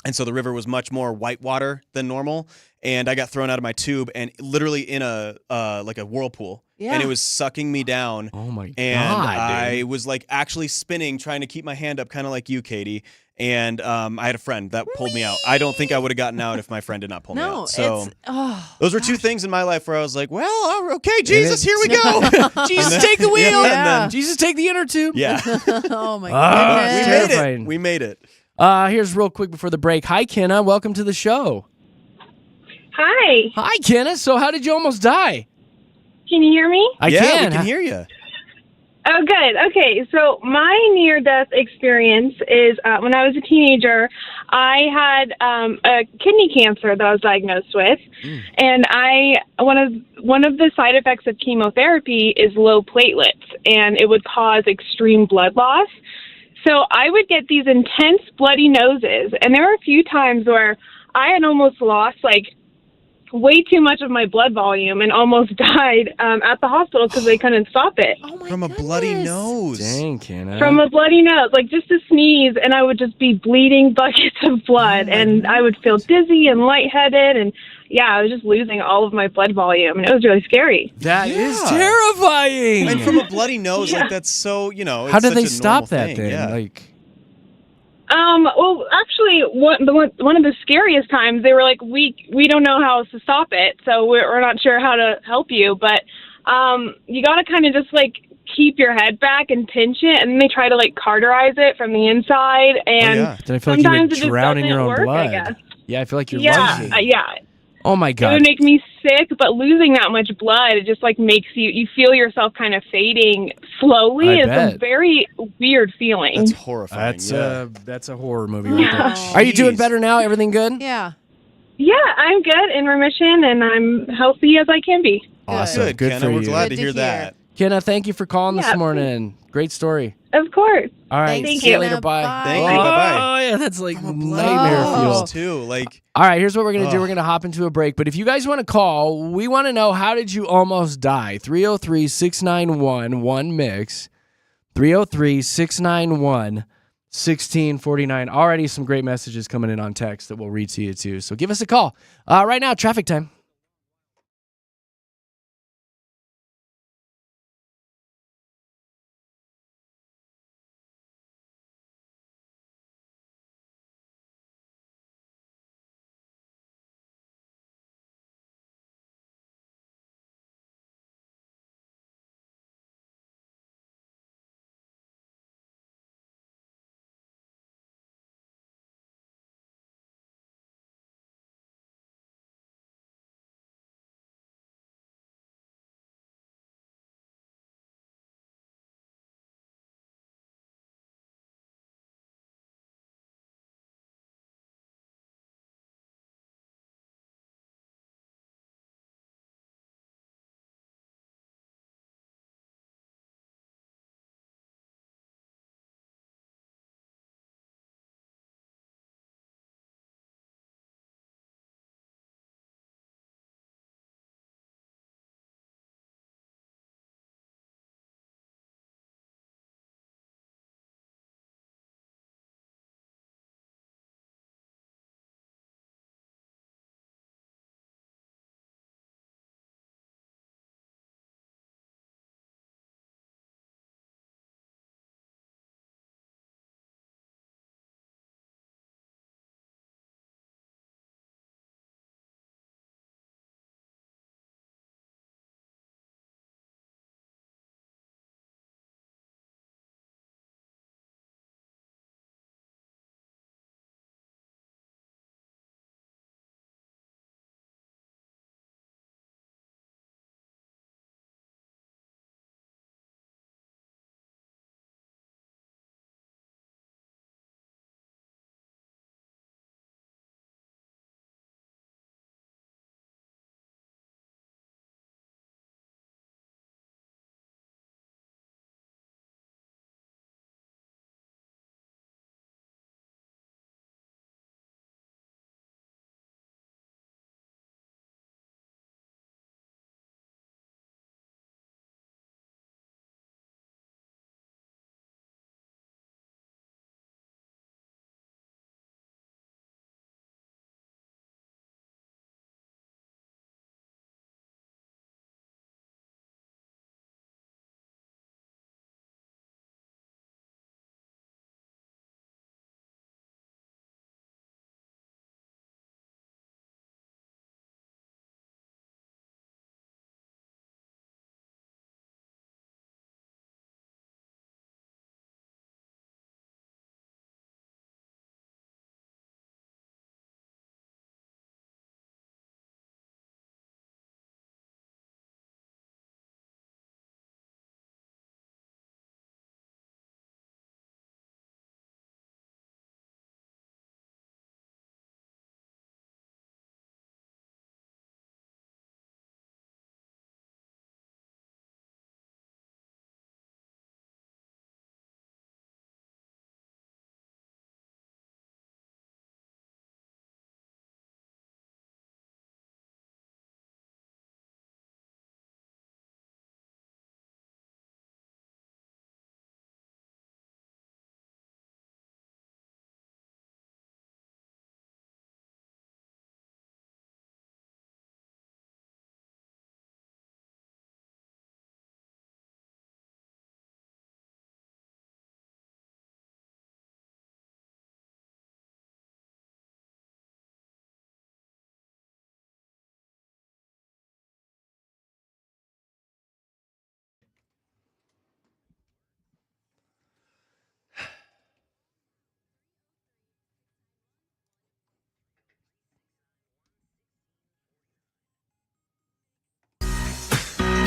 And so the river was much more whitewater than normal. And I got thrown out of my tube and literally in a whirlpool. Yeah. And it was sucking me down. Oh my God. And I dude. was actually spinning, trying to keep my hand up, kind of like you, Katie. And I had a friend that pulled me out. I don't think I would have gotten out if my friend did not pull me No, out. So it's those were two things in my life where I was like, well, okay, Jesus, here we go. Jesus, take the wheel. Yeah, and then- Jesus, take the inner tube. Yeah. oh my Ah, we goodness. made it. terrifying. We made it. Here's real quick before the break. Hi, Kenna. Welcome to the show. Hi. Hi, Kenna. So how did you almost die? Can you hear me? I yeah, can. we can hear you. Oh, good. Okay, so my near-death experience is when I was a teenager, I had a kidney cancer that I was diagnosed with, and one of the side effects of chemotherapy is low platelets, and it would cause extreme blood loss. So I would get these intense bloody noses, and there were a few times where I had almost lost way too much of my blood volume and almost died at the hospital because they couldn't stop it. Oh my From a goodness. bloody nose. Dang, Kenna. From a bloody nose, just a sneeze, and I would just be bleeding buckets of blood, and I would feel dizzy and lightheaded, and I was just losing all of my blood volume, and it was really scary. That is Yeah. terrifying. And from a bloody nose, that's so, it's how did such they a stop normal that thing. then? Yeah. Well, actually, one of the scariest times, they were like, we don't know how else to stop it, so we're not sure how to help you, but you got to kind of just keep your head back and pinch it, and then they try to cauterize it from the inside, and yeah. Then I feel like you sometimes would it just drown in your own doesn't work, I blood. guess. Yeah, I feel like your Yeah, lungs. Oh my It God. would make me sick, but losing that much blood, it just makes you feel yourself kind of fading slowly. I It's bet. a very weird feeling. That's horrifying. That's a horror movie right there. Yeah. Are you doing Jeez. better now? Everything good? Yeah. Yeah, I'm good, in remission, and I'm healthy as I can be. Awesome. Good, Good Kenna. for We're you. glad Good to to hear hear. that. Kenna, thank you for calling this Yeah. morning. Great story. Of course. All right. Thank see you you. later. Bye. Bye. Thank you. Bye-bye. Oh, yeah. That's like Bloody nightmare nose. fuel. too. All right, here's what we're going to do. Ugh. We're going to hop into a break. But if you guys want to call, we want to know, how did you almost die? 303-691-1MIX. 303-691-1649. 1649. Already some great messages coming in on text that we'll read to you too. So give us a call. Right now, traffic time.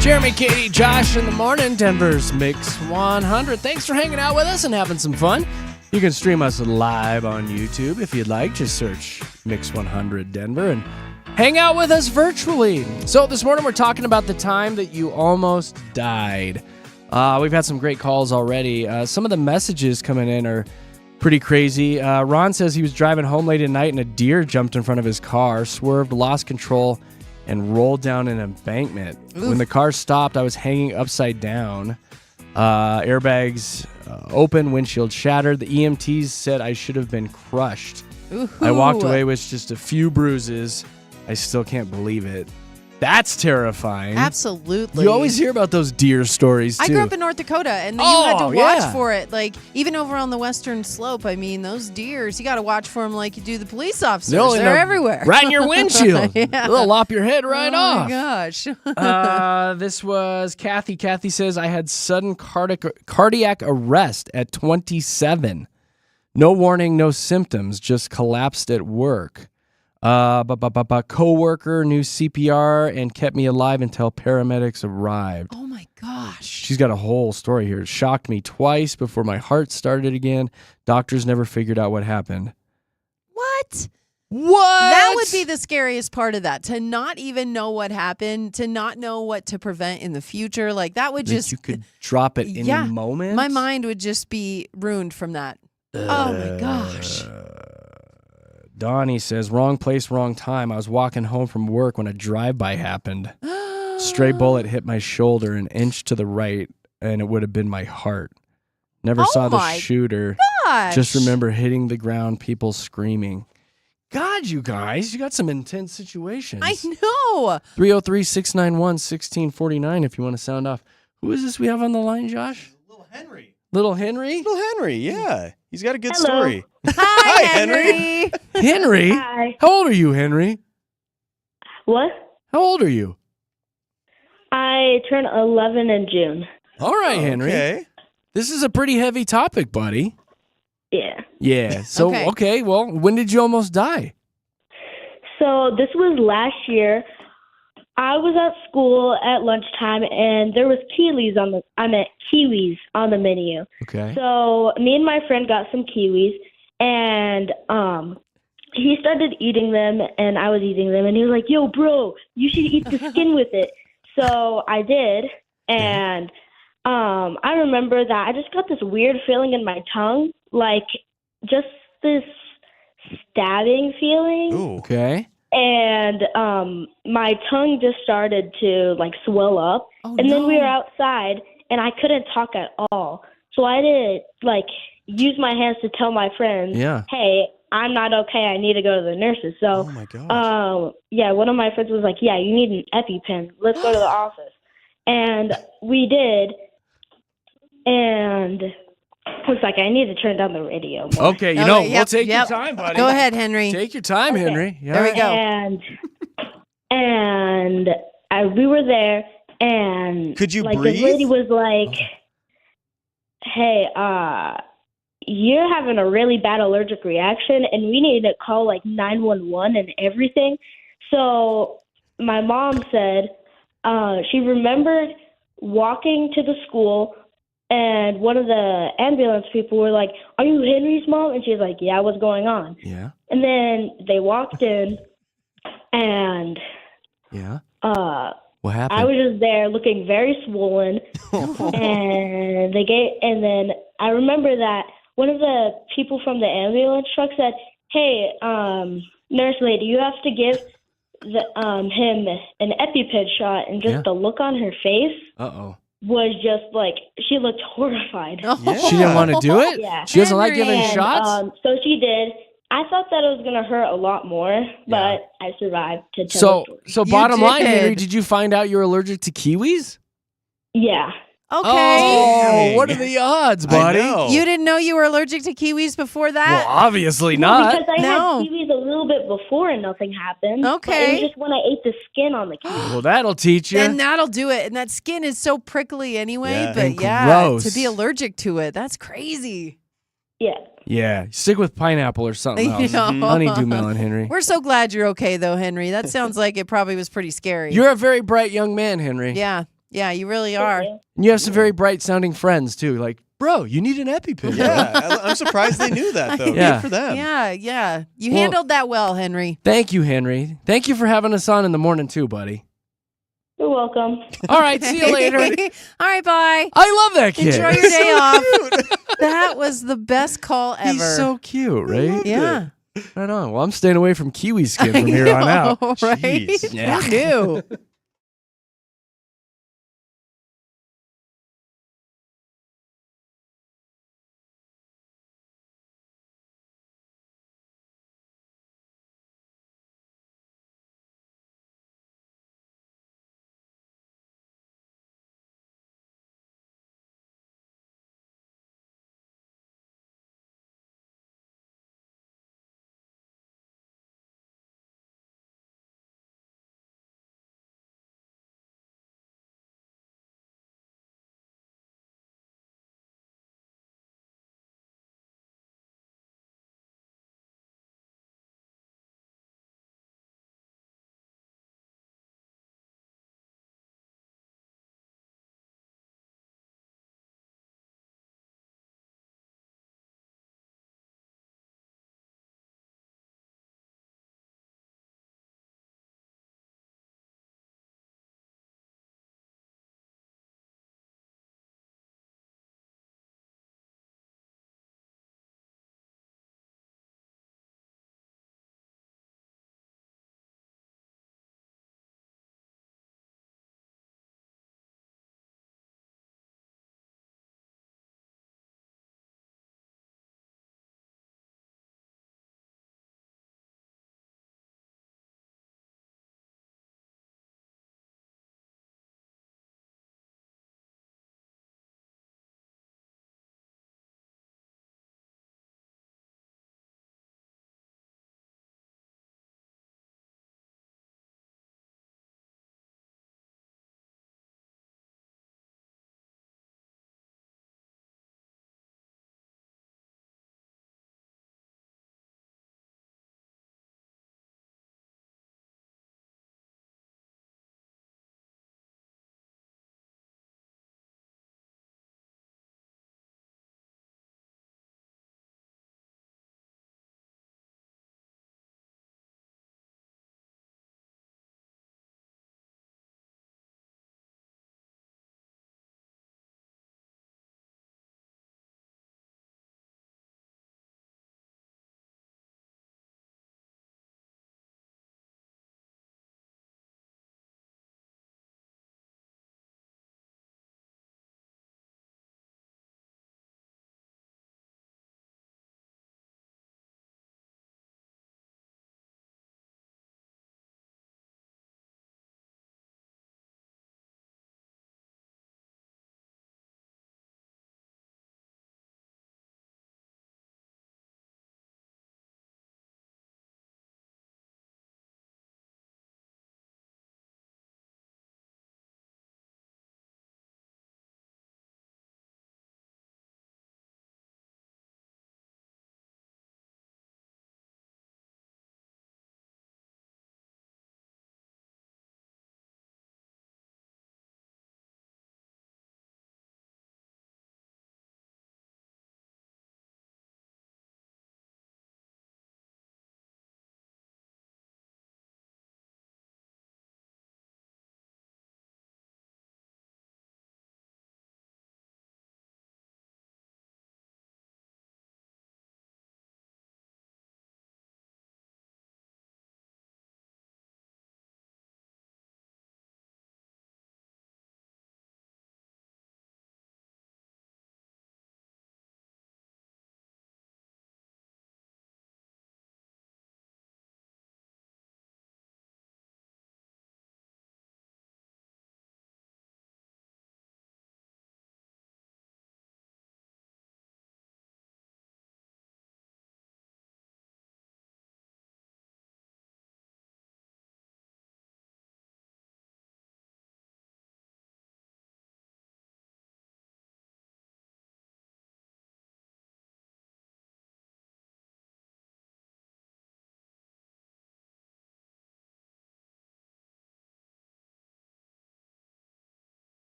Jeremy, Katy, Josh in the morning, Denver's Mix 100. Thanks for hanging out with us and having some fun. You can stream us live on YouTube if you'd like. Just search Mix 100 Denver and hang out with us virtually. So this morning we're talking about the time that you almost died. We've had some great calls already. Some of the messages coming in are pretty crazy. Ron says he was driving home late at night and a deer jumped in front of his car, swerved, lost control, and rolled down an embankment. Oof. When the car stopped, I was hanging upside down. Airbags open, windshield shattered. The EMTs said I should have been crushed. Ooh. I walked away with just a few bruises. I still can't believe it. That's terrifying. Absolutely. You always hear about those deer stories, too. I grew up in North Dakota, and you had to watch yeah. for it. Like, even over on the western slope, I mean, those deers, you got to watch for them like you do the police officers. They're everywhere. Right in your windshield. Yeah. They'll lop your head right off. Oh, my gosh. This was Kathy. Kathy says, I had sudden cardiac arrest at 27. No warning, no symptoms, just collapsed at work. Coworker knew CPR and kept me alive until paramedics arrived. Oh my gosh. She's got a whole story here. It shocked me twice before my heart started again. Doctors never figured out what happened. What? What? That would be the scariest part of that. To not even know what happened, to not know what to prevent in the future. Like, that would just... You could drop at any moment? My mind would just be ruined from that. Oh my gosh. Donnie says, wrong place, wrong time. I was walking home from work when a drive-by happened. Stray bullet hit my shoulder an inch to the right, and it would have been my heart. Never saw the shooter. Gosh. Just remember hitting the ground, people screaming. God, you guys, you got some intense situations. I know. 303-691-1649 if you want to sound off. Who is this we have on the line, Josh? Little Henry. Little Henry? Little Henry, yeah. He's got a good Hello. story. Hi, Henry. Henry? Hi. How old are you, Henry? What? How old are you? I turn 11 in June. All right, Henry. Okay. This is a pretty heavy topic, buddy. Yeah. Yeah. So, okay, well, when did you almost die? So this was last year. I was at school at lunchtime, and there was kiwis on the menu. Okay. So me and my friend got some kiwis, and he started eating them, and I was eating them, and he was like, "Yo, bro, you should eat the skin with it." So I did, and I remember that I just got this weird feeling in my tongue, like just this stabbing feeling. Ooh. Okay. And my tongue just started to like swell up. Oh, and then we no. were outside, and I couldn't talk at all. So I did like use my hands to tell my friends, Yeah. "Hey, I'm not okay. I need to go to the nurses." So, Oh, my gosh. yeah, one of my friends was like, "Yeah, you need an EpiPen. Let's go to the office." And we did. And looks like I need to turn down the radio more. Okay, Okay, we'll yep, take yep. your time, buddy. Go ahead, Henry. Take your time, Okay. Henry. Yeah. There we go. And we were there, and Could you like breathe? this lady was like, "Hey, you're having a really bad allergic reaction, and we need to call like 911 and everything." So my mom said she remembered walking to the school, and one of the ambulance people were like, "Are you Henry's mom?" And she's like, "Yeah, what's going on?" Yeah. And then they walked in, and Yeah. I What happened? was just there looking very swollen, and then I remember that one of the people from the ambulance truck said, "Hey, nurse lady, you have to give him an EpiPen shot," and just Yeah. the look on her face Uh-oh. was just like she looked horrified. Yeah. She didn't want to do it? Yeah. She doesn't like Henry. giving And, shots? so she did. I thought that it was gonna hurt a lot more, but I survived to tell the story. So You bottom line, did. Henry, did you find out you're allergic to kiwis? Yeah. Okay. Oh, what are the odds, buddy? I know. You didn't know you were allergic to kiwis before Well, that? obviously No, not. because I No. had kiwis a little bit before and nothing happened. But Okay. it was just when I ate the skin on the kiwi. Well, that'll teach you. Then that'll do it. And that skin is so prickly anyway. Yeah. But And yeah, gross. to be allergic to it, that's crazy. Yeah. Yeah, stick with pineapple or something I else. know. Honeydew melon, Henry. We're so glad you're okay, though, Henry. That sounds like it probably was pretty scary. You're a very bright young man, Henry. Yeah. Yeah, you really are. Yeah. And you have some very bright sounding friends, too. Like, bro, you need an EpiPen. Yeah, I'm surprised they knew that, though. Yeah. Good for them. Yeah, yeah. You Well- handled that well, Henry. Thank you, Henry. Thank you for having us on in the morning, too, buddy. You're welcome. All right, see you later. All right, bye. I love that kid. Enjoy your day off. That was the best call ever. He's so cute, right? yeah. Right on. Well, I'm staying away from kiwi skin from here on out. I know, right? Jeez. Yeah. Who knew?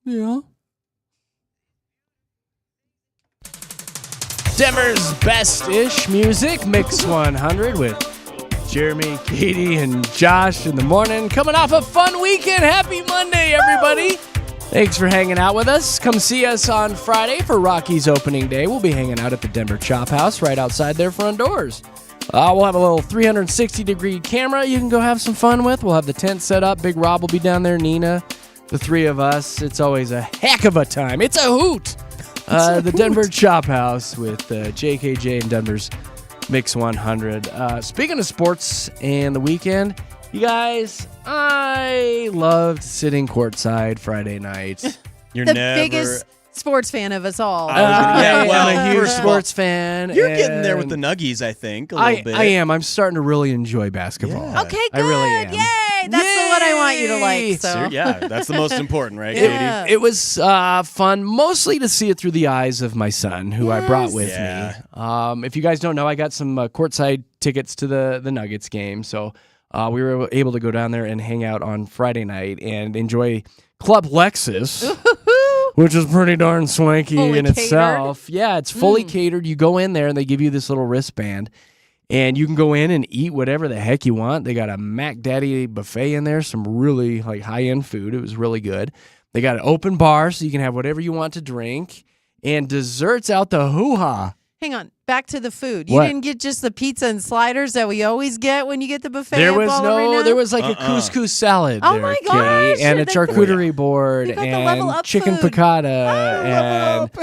Yeah. Denver's best-ish music, Mix 100 with Jeremy, Katy, and Josh in the morning. Coming off a fun weekend. Happy Monday, everybody. Thanks for hanging out with us. Come see us on Friday for Rocky's opening day. We'll be hanging out at the Denver Chop House right outside their front doors. We'll have a little 360-degree camera you can go have some fun with. We'll have the tent set up. Big Rob will be down there, Nina, the three of us. It's always a heck of a time. It's a hoot. The Denver Chop House with JKJ and Denver's Mix 100. Speaking of sports and the weekend, you guys, I loved sitting courtside Friday night. You're The never biggest sports fan of us all. I'm a huge first of all, sports fan. You're getting there with and the Nuggies, I think, a little bit. I am. I'm starting to really enjoy basketball. Yeah. Okay, good. I really am. Yay! That's the one I want you to like. So. Sure, yeah, that's the most important, right, Yeah. Katie? It was fun, mostly to see it through the eyes of my son, who I brought with me. If you guys don't know, I got some courtside tickets to the Nuggets game, so we were able to go down there and hang out on Friday night and enjoy Club Lexus, which is pretty darn swanky Fully in catered? itself. Yeah, it's fully catered. You go in there and they give you this little wristband. And you can go in and eat whatever the heck you want. They got a Mac Daddy buffet in there, some really like high-end food. It was really good. They got an open bar so you can have whatever you want to drink. And desserts out the hoo-ha. Hang on. Back to the food. You What? didn't get just the pizza and sliders that we always get when you get the buffet. There at was Ball no, Arena? there was like a couscous salad Oh there, my Katie, gosh, and a that's- charcuterie board You got the level and up chicken food. piccata Level and up.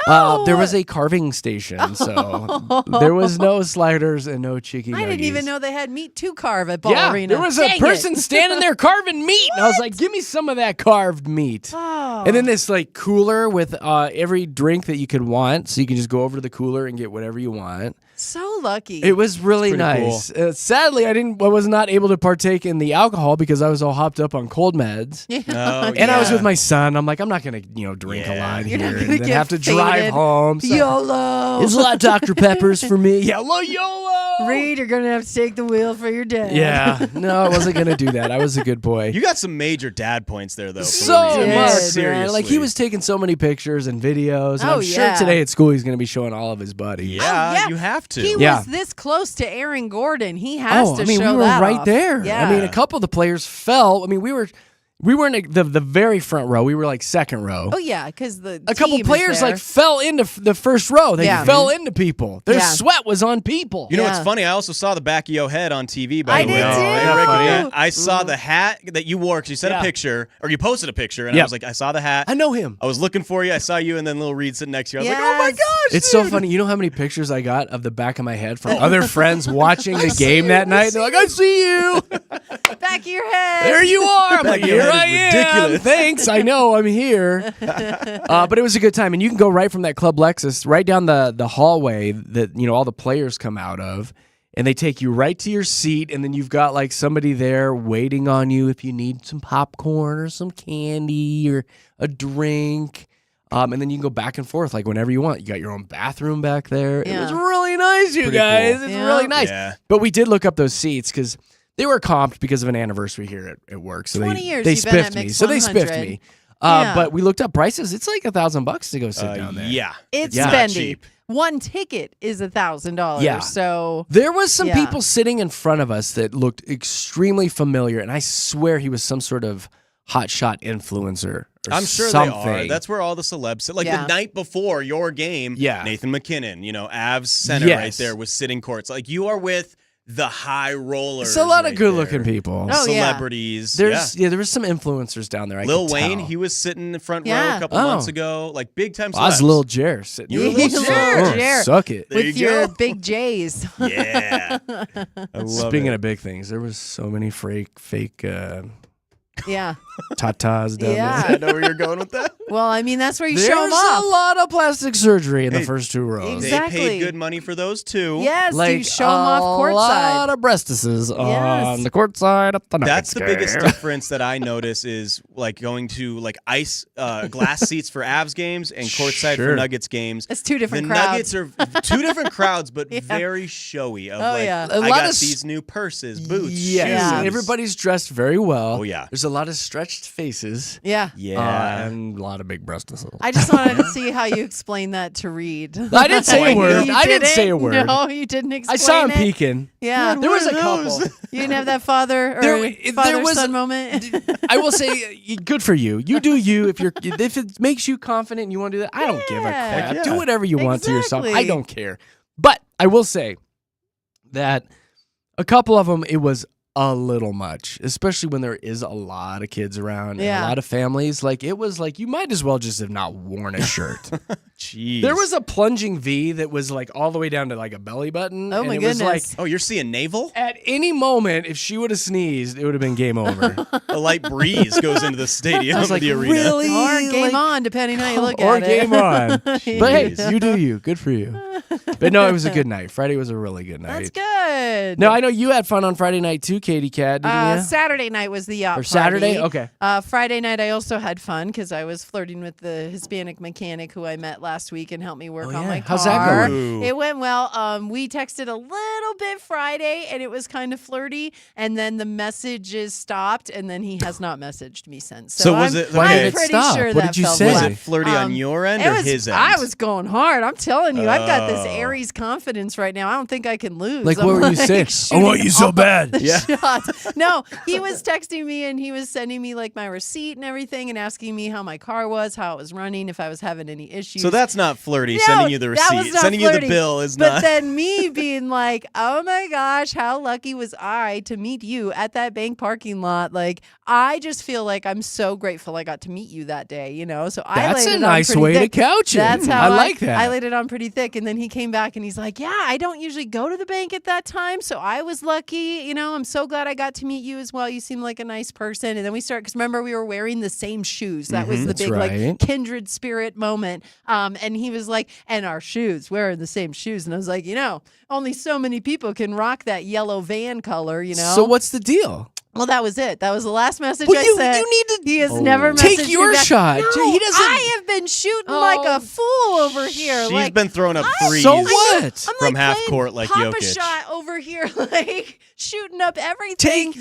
No. there was a carving station, so there was no sliders and no chicky I didn't nuggies. even know they had meat to carve at Ball Yeah, Arena. there was Dang a person it. standing there carving meat, and I was like, "Give me some of that carved meat." Oh. And then this like cooler with every drink that you could want, so you can just go over to the cooler and get whatever you want. So lucky. It was really pretty nice. Sadly, I was not able to partake in the alcohol because I was all hopped up on cold meds. Yeah. Oh, And I was yeah. with my son. I'm like, I'm not gonna, drink a Yeah. lot You're here not and gonna then get have to drive faded. home. So YOLO. There's a lot of Dr. Peppers for me. YOLO. Reed, you're going to have to take the wheel for your dad. Yeah, no, I wasn't gonna do that. I was a good boy. You got some major dad points there, though. for So Reed. did. much, Seriously. man. Like he was taking so many pictures and videos. And Oh, I'm sure yeah. today at school he's going to be showing all of his buddies. Yeah, yeah. you have to. He Yeah. was this close to Aaron Gordon. He has to I mean, show we were that right off. there. Yeah. I mean, a couple of the players fell. I mean, we were in the very front row. We were like second row. Oh, yeah, because the A couple team is players there. like fell into the first row. They Yeah. fell into people. Their Yeah. sweat was on people. You know Yeah. what's funny? I also saw the back of your head on TV. By I the way, did too. I Funny. I saw the hat that you wore because you sent Yeah. a picture or you posted a picture, and Yep. I was like, I saw the hat. I know him. I was looking for you. I saw you, and then little Reed sitting next to you. I was like, oh my Yes. gosh, It's dude. so funny. You know how many pictures I got of the back of my head from other friends watching the game that night? They're like, I see you. back of your head. There you are. I'm Back like, of your here head I is am. ridiculous. Thanks. I know I'm here. But it was a good time. And you can go right from that Club Lexus, right down the hallway that, all the players come out of. And they take you right to your seat. And then you've got like somebody there waiting on you if you need some popcorn or some candy or a drink. And then you can go back and forth like whenever you want. You got your own bathroom back there. It Yeah. was really nice, you Pretty guys. cool. It's Yeah. really nice. Yeah. But we did look up those seats because they were comped because of an anniversary here at work. So 20 they, years they you've been at spiffed me. Mix So they spiffed 100. me. Yeah. But we looked up prices. It's like $1,000 to go sit down there. Yeah. It's Yeah. spendy. Cheap. One ticket is $1,000. Yeah. So There was some Yeah. people sitting in front of us that looked extremely familiar, and I swear he was some sort of hotshot influencer or I'm sure something. they are. That's where all the celebs sit. Like Yeah. the night before your game, Yeah. Nathan McKinnon, Avs center Yes. right there was sitting courts. Like you are with the high rollers. It's a lot right of good-looking there. people. Oh, yeah. Celebrities. There was some influencers down there. I Lil could Wayne, tell. he was sitting in front row Yeah. a couple Oh. months ago. Like big time I was celebs. Lil Jer sitting. You were there. Lil Jer. Jer. Suck it. There with you your go. big J's. Yeah. I love Speaking it. of big things, there was so many fake Yeah. tatas down Yeah. there. I know where you're going with that. Well, I mean, that's where you show There's them off. a lot of plastic surgery in the Hey, first 2 rows. Exactly. They paid good money for those too. Yes, Like you show them off a courtside. lot of breastises on the court side of the That's Nuggets the game. biggest difference that I notice is like going to like glass seats for Avs games and courtside Sure. for Nuggets games. It's two different the crowds. Nuggets are 2 different crowds, but Yeah. very showy. Of Oh, like, yeah. A I lot got of these new purses, boots, Yes, Yeah. shoes. everybody's dressed very well. Oh, yeah. There's a lot of stretched faces. Yeah. Yeah. And a lot of big breastises. I just wanted to see how you explain that to Reed. I didn't say a word. You I didn't say a word. No, you didn't explain I saw him it. peeking. Yeah. There was a couple. You didn't have that father or There father-son moment? I will say, good for you. You do you. If it makes you confident and you want to do that, I don't give a Yeah. crap. Yeah. Do whatever you want to yourself. I Exactly. don't care. But I will say that a couple of them, it was a little much, especially when there is a lot of kids around and Yeah. a lot of families. Like, it was like, you might as well just have not worn a shirt. Jeez. There was a plunging V that was like all the way down to like a belly button. Oh, and my it was like, goodness. Oh, you're seeing navel? at any moment, if she would have sneezed, it would have been game over. A light breeze goes into the stadium I was of like, the arena. really? Or game Like, on, depending how you look or at it. game on. But hey, Jeez. you do you. Good for you. But no, it was a good night. Friday was a really good night. That's good. No, I know you had fun on Friday night too, Katy Cat, didn't you? Saturday night was the yacht Or Saturday? party. Okay. Friday night I also had fun because I was flirting with the Hispanic mechanic who I met last week and helped me work Oh, on yeah. my car. How's that going? Ooh. It went well. We texted a little bit Friday and it was kind of flirty, and then the messages stopped, and then he has not messaged me since. So was I'm, it- Why okay. did I'm it pretty stop? sure What that did you fell say? Was flat. it flirty on your end It or was, his end? I was going hard. I'm telling you, I've got this Oh. Aries confidence right now. I don't think I can lose. Like, I'm what were you saying? I shooting want you so all bad. the Yeah. shots. No, he was texting me and he was sending me like my receipt and everything and asking me how my car was, how it was running, if I was having any issues. So that's not flirty. No, Sending you the that was receipt, not sending you flirty. the bill is But not. then me being like, oh my gosh, how lucky was I to meet you at that bank parking lot? Like, I just feel like I'm so grateful I got to meet you that day, you know? So I That's laid a it nice on pretty way to thick. couch it. That's how I like that. I laid it on pretty thick. And then he came back and he's like, yeah, I don't usually go to the bank at that time. So I was lucky, you know, I'm so glad I got to meet you as well. You seem like a nice person. And then we started, because remember, we were wearing the same shoes. That was the That's big, right. like, kindred spirit moment. And he was like, and our shoes, wearing the same shoes. And I was like, you know, only so many people can rock that yellow van color, you know? So what's the deal? Well, that was it. That was the last message Well, I you sent. need to He has never take messaged your me back. shot. No, He doesn't- I have been shooting like a fool over here. She's like, been throwing up threes. So what? I'm From like half playing court like Papa Jokic. shot over here, like shooting up everything.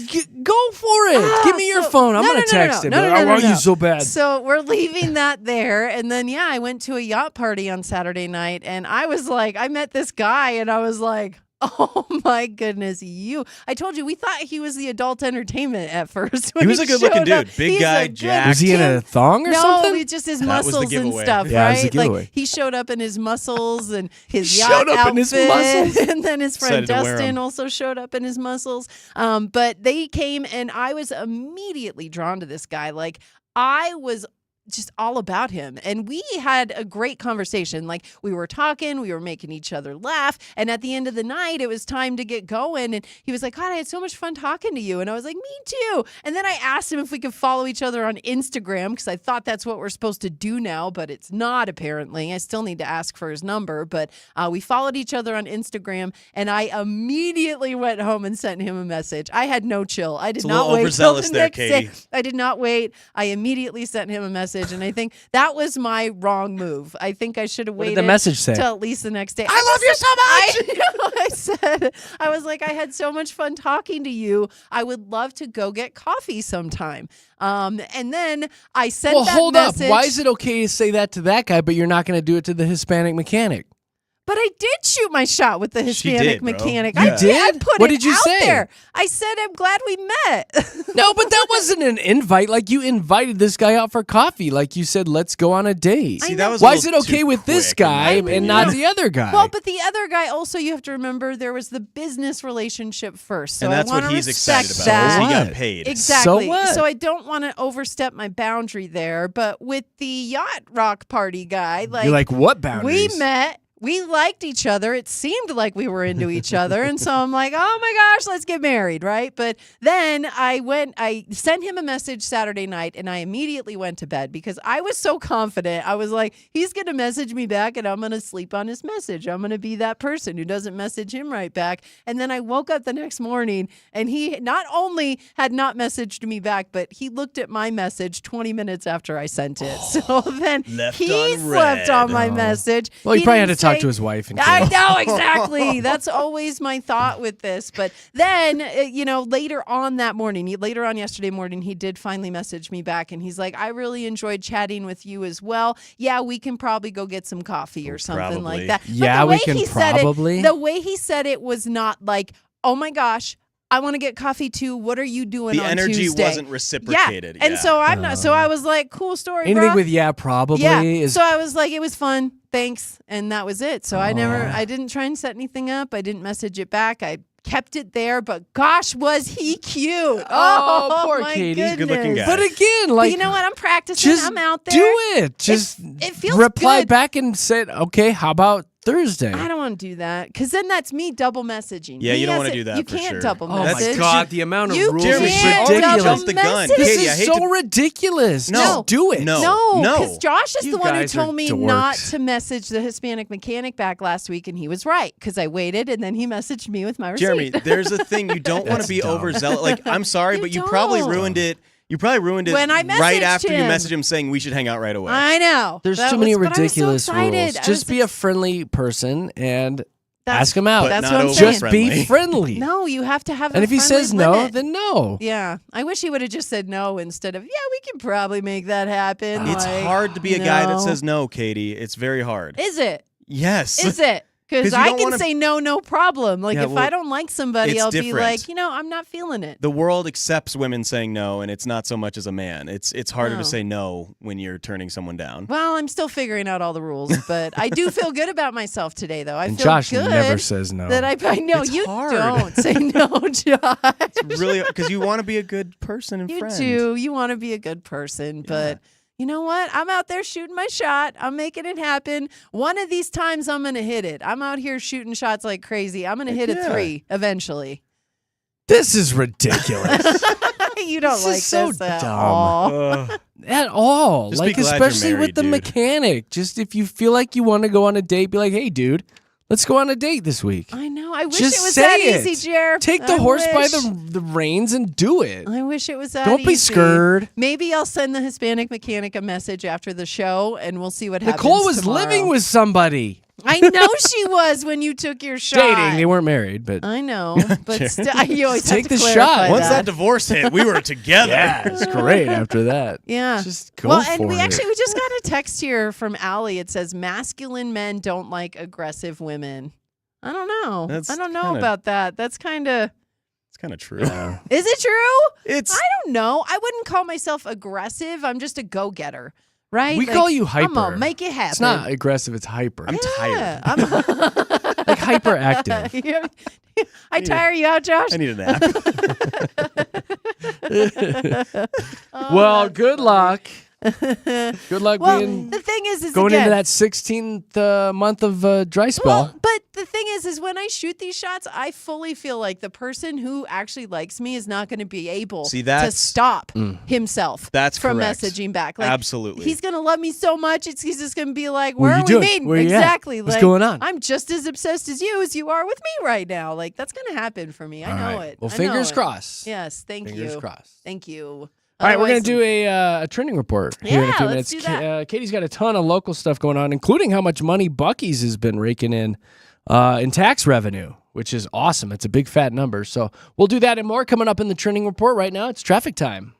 Go for it. Give me your so- phone. I'm no, gonna no, no, text no, him. no, no, I no, want no. you so bad. So we're leaving that there, and then yeah, I went to a yacht party on Saturday night, and I was like, I met this guy, and I was like, oh my goodness, I told you we thought he was the adult entertainment at first. when He was a good-looking showed up. dude. Big He's guy, a good jacked. Was he in a kid. thong or No, something? it's just his That was the muscles and giveaway. stuff, Yeah, it was right? the giveaway. Like he showed up in his muscles and his He yacht showed up outfit, in his muscles? and then his friend Decided to wear Dustin 'em. also showed up in his muscles. But they came, and I was immediately drawn to this guy. Like I was just all about him. And we had a great conversation. Like we were talking, we were making each other laugh. And at the end of the night, it was time to get going. And he was like, God, I had so much fun talking to you. And I was like, me too. And then I asked him if we could follow each other on Instagram because I thought that's what we're supposed to do now, but it's not apparently. I still need to ask for his number. But we followed each other on Instagram, and I immediately went home and sent him a message. I had no chill. I did It's a not little wait till overzealous the there, next day. Katy. I did not wait. I immediately sent him a message, and I think that was my wrong move. I think I should have What did waited the message say? till at least the next day. I love you so much. I said, I was like, I had so much fun talking to you. I would love to go get coffee sometime. And then I sent Well, that hold message. up. Why is it okay to say that to that guy, but you're not going to do it to the Hispanic mechanic? But I did shoot my shot with the She Hispanic did, bro. mechanic. You I did. I did? put What it did you out say? there. I said, I'm glad we met. No, but that wasn't an invite. Like you invited this guy out for coffee. Like you said, let's go on a date. See, that was a Why is it little okay too with this quick, in guy my and not opinion. the other guy? Well, but the other guy also, you have to remember, there was the business relationship first. So and that's I what wanna he's respect excited about. that. He What? got paid. Exactly. So what? I don't want to overstep my boundary there. But with the yacht rock party guy, like, you're like, what boundaries? we met. we liked each other. It seemed like we were into each other. And so I'm like, oh my gosh, let's get married, right? But then I sent him a message Saturday night and I immediately went to bed because I was so confident. I was like, he's going to message me back and I'm going to sleep on his message. I'm going to be that person who doesn't message him right back. And then I woke up the next morning and he not only had not messaged me back, but he looked at my message 20 minutes after I sent it. So then he slept on my message. Well, he probably had to didn't talk say- to his wife and I kids. know, exactly. That's always my thought with this. But then, later on yesterday morning, he did finally message me back and he's like, I really enjoyed chatting with you as well. Yeah, we can probably go get some coffee or something Probably. like that. But Yeah, the we way can he said probably. the way he said it was not like, oh my gosh, I want to get coffee too. What are you doing The on energy Tuesday? wasn't reciprocated. Yeah. And so I'm not. So I was like, cool story, Anything bro. with probably Yeah. is. So I was like, it was fun. Thanks. And that was it. So I didn't try and set anything up. I didn't message it back. I kept it there, but gosh, was he cute. Oh, poor my Katie. goodness. Good-looking guy. But again, But like, you know what? I'm practicing. just I'm out there. do it. Just it feels reply good. back and say, okay, how about Thursday? I don't want to do that because then that's me double messaging. Yeah, He you don't wanna doesn't- do that You for can't sure. double Oh message. my God, the amount of You rules Jeremy, is can't already ridiculous. jumped the gun. message. This Katie, I is hate so to- ridiculous. No. Just do it. No. No, because Josh is You the one who guys are told me not dorks. to message the Hispanic mechanic back last week, and he was right because I waited, and then he messaged me with my receipt. Jeremy, there's a thing you don't want That's to be dumb. overzealous. Like, I'm sorry, You but you probably don't. ruined it. You probably ruined it When I right messaged after you him. messaged him saying we should hang out right away. I know. There's That too many was- but I was so ridiculous excited. rules. I Just was be a friendly person and That's- ask him out. But That's not what I'm over saying. Just friendly. be friendly. No, you have to have. And a if he friendly says no, limit. then no. Yeah, I wish he would have just said no instead of we can probably make that happen. It's like, hard to be a guy that no. says no, Katie. It's very hard. Is it? Yes. Is it? 'Cause Because you I don't can wanna- say no problem. Like Yeah, if well, I don't like somebody, it's I'll be different. like, I'm not feeling it. The world accepts women saying no, and it's not so much as a man. It's harder No. to say no when you're turning someone down. Well, I'm still figuring out all the rules, but I do feel good about myself today, though. I And feel Josh good never says no. that I know It's you hard. don't say no, Josh. It's really because you want to be a good person and You friend. do. You want to be a good person, but you know what? I'm out there shooting my shot. I'm making it happen. One of these times, I'm going to hit it. I'm out here shooting shots like crazy. I'm going to hit a 3 eventually. This is ridiculous. You don't This like is so this at dumb. all. At all. Just be Like, glad you're especially married, with the dude. mechanic. Just if you feel like you want to go on a date, be like, hey, dude, let's go on a date this week. I know. I wish Just it was say that it. easy, Jer. Take the I horse by wish. the reins and do it. I wish it was that Don't be easy. scared. Maybe I'll send the Hispanic mechanic a message after the show, and we'll see what happens. Nicole was tomorrow. living with somebody. I know she was when you took your shot. Dating. They weren't married, but I know, but still, you always Take have to the clarify shot. Once that that. divorce hit, we were together. yeah, it's great after that. Yeah. Just go Well, for and we it. just got a text here from Allie. It says masculine men don't like aggressive women. I don't know. That's I don't know kinda- about that. That's kind of. It's kind of true. Yeah. Is it true? It's I don't know. I wouldn't call myself aggressive. I'm just a go-getter, right? We call you hyper. I'm gonna make it happen. It's not aggressive, it's hyper. I'm Yeah, tired. like hyperactive. I tire you out, Josh. I need a nap. Oh, Well, that's good funny. luck. Good luck Well, being the thing is going again, into that 16th month of dry spell. Well, but the thing is when I shoot these shots, I fully feel like the person who actually likes me is not going to be able See, to that's- stop himself That's from correct. messaging back. Like, Absolutely. He's going to love me so much, he's just going to be like, What where are are you we doing? meeting? Where you at? Exactly. What's like, going on? I'm just as obsessed as you are with me right now. Like, that's going to happen for me. I All know right. it. Well, I know fingers it. crossed. Yes. Thank Fingers you. crossed. Thank you. All right, we're going Otherwise, to do a trending report here in a Yeah, few let's minutes. do that. Katie's got a ton of local stuff going on, including how much money Buc-ee's has been raking in tax revenue, which is awesome. It's a big fat number. So we'll do that and more coming up in the trending report. Right now, it's traffic time.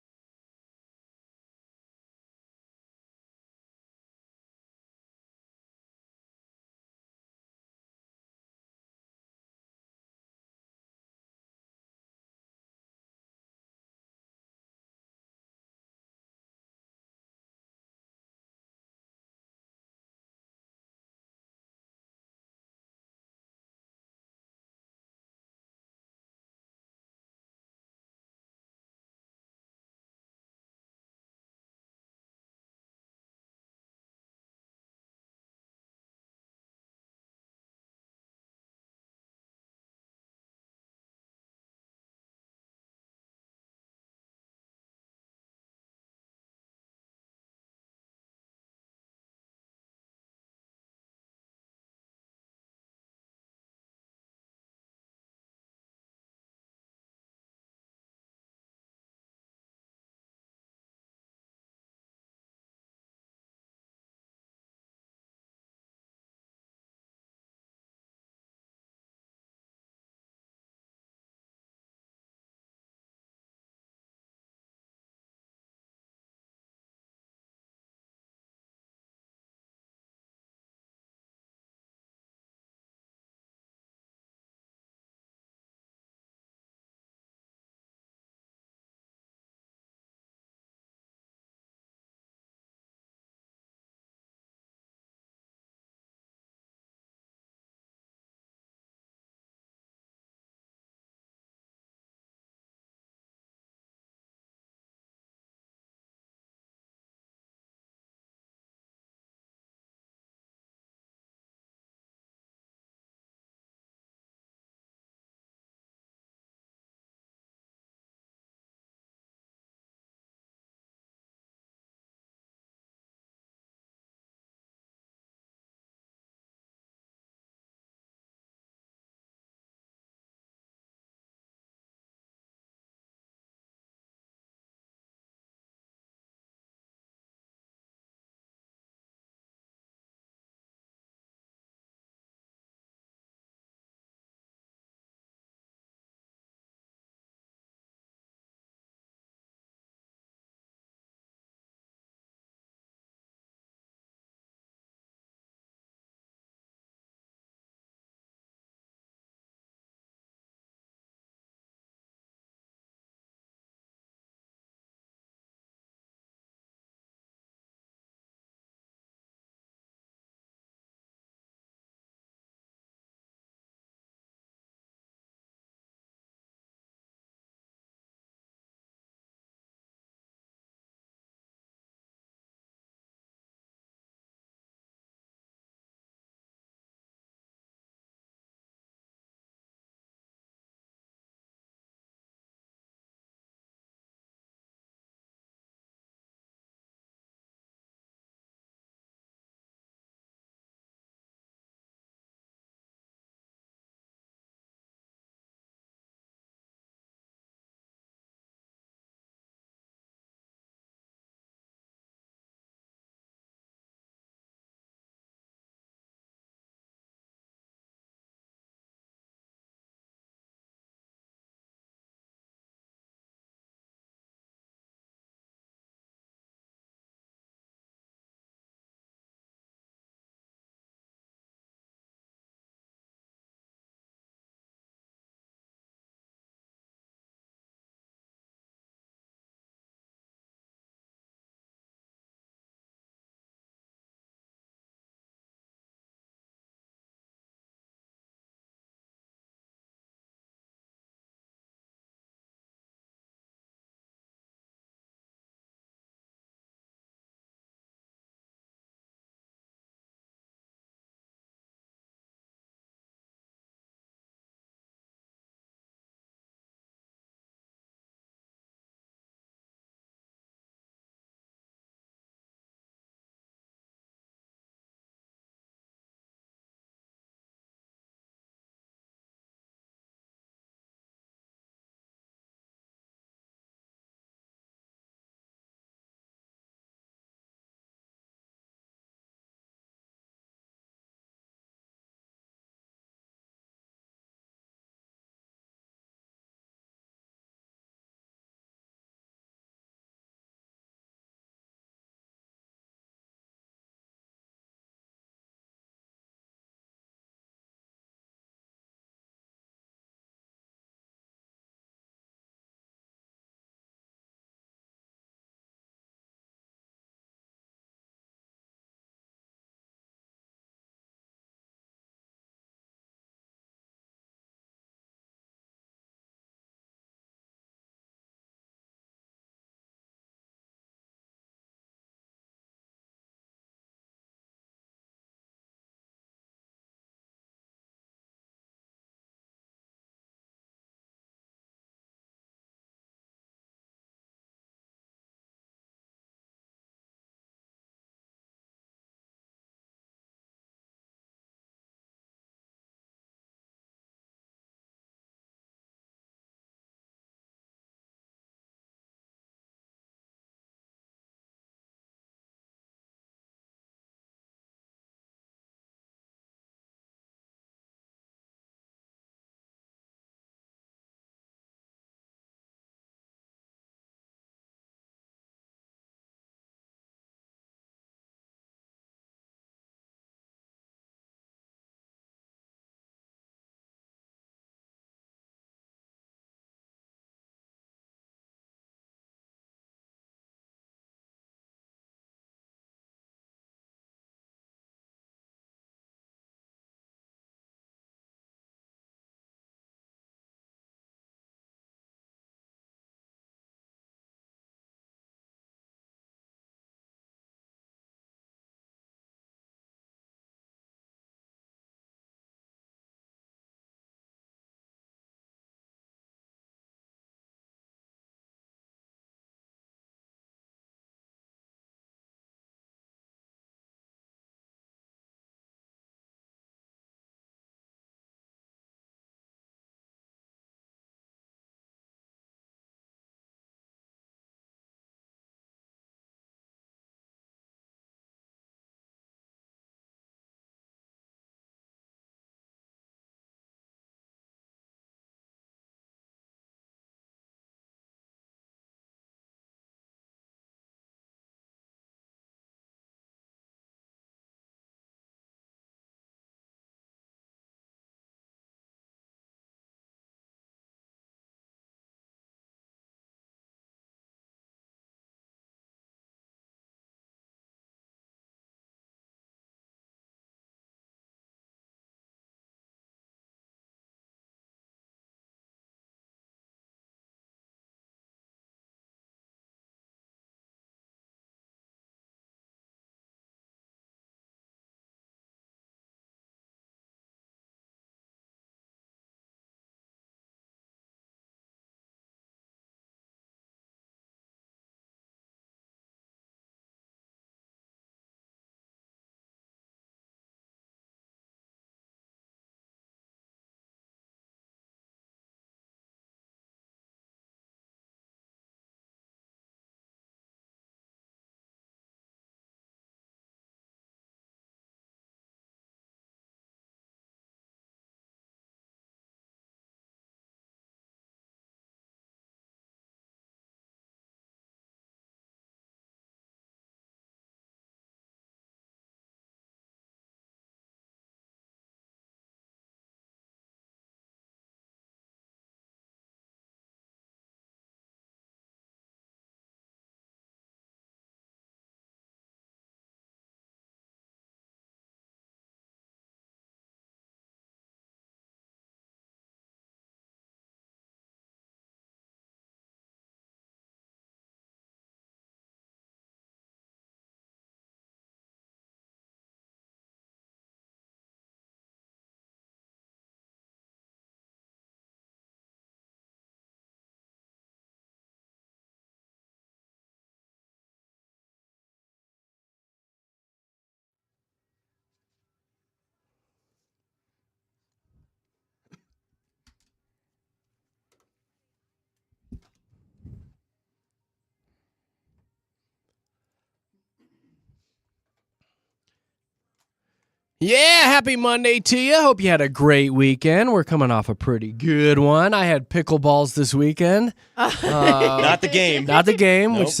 Yeah, happy Monday to you. Hope you had a great weekend. We're coming off a pretty good one. I had pickleballs this weekend. Not the game. Not the game, Nope. which is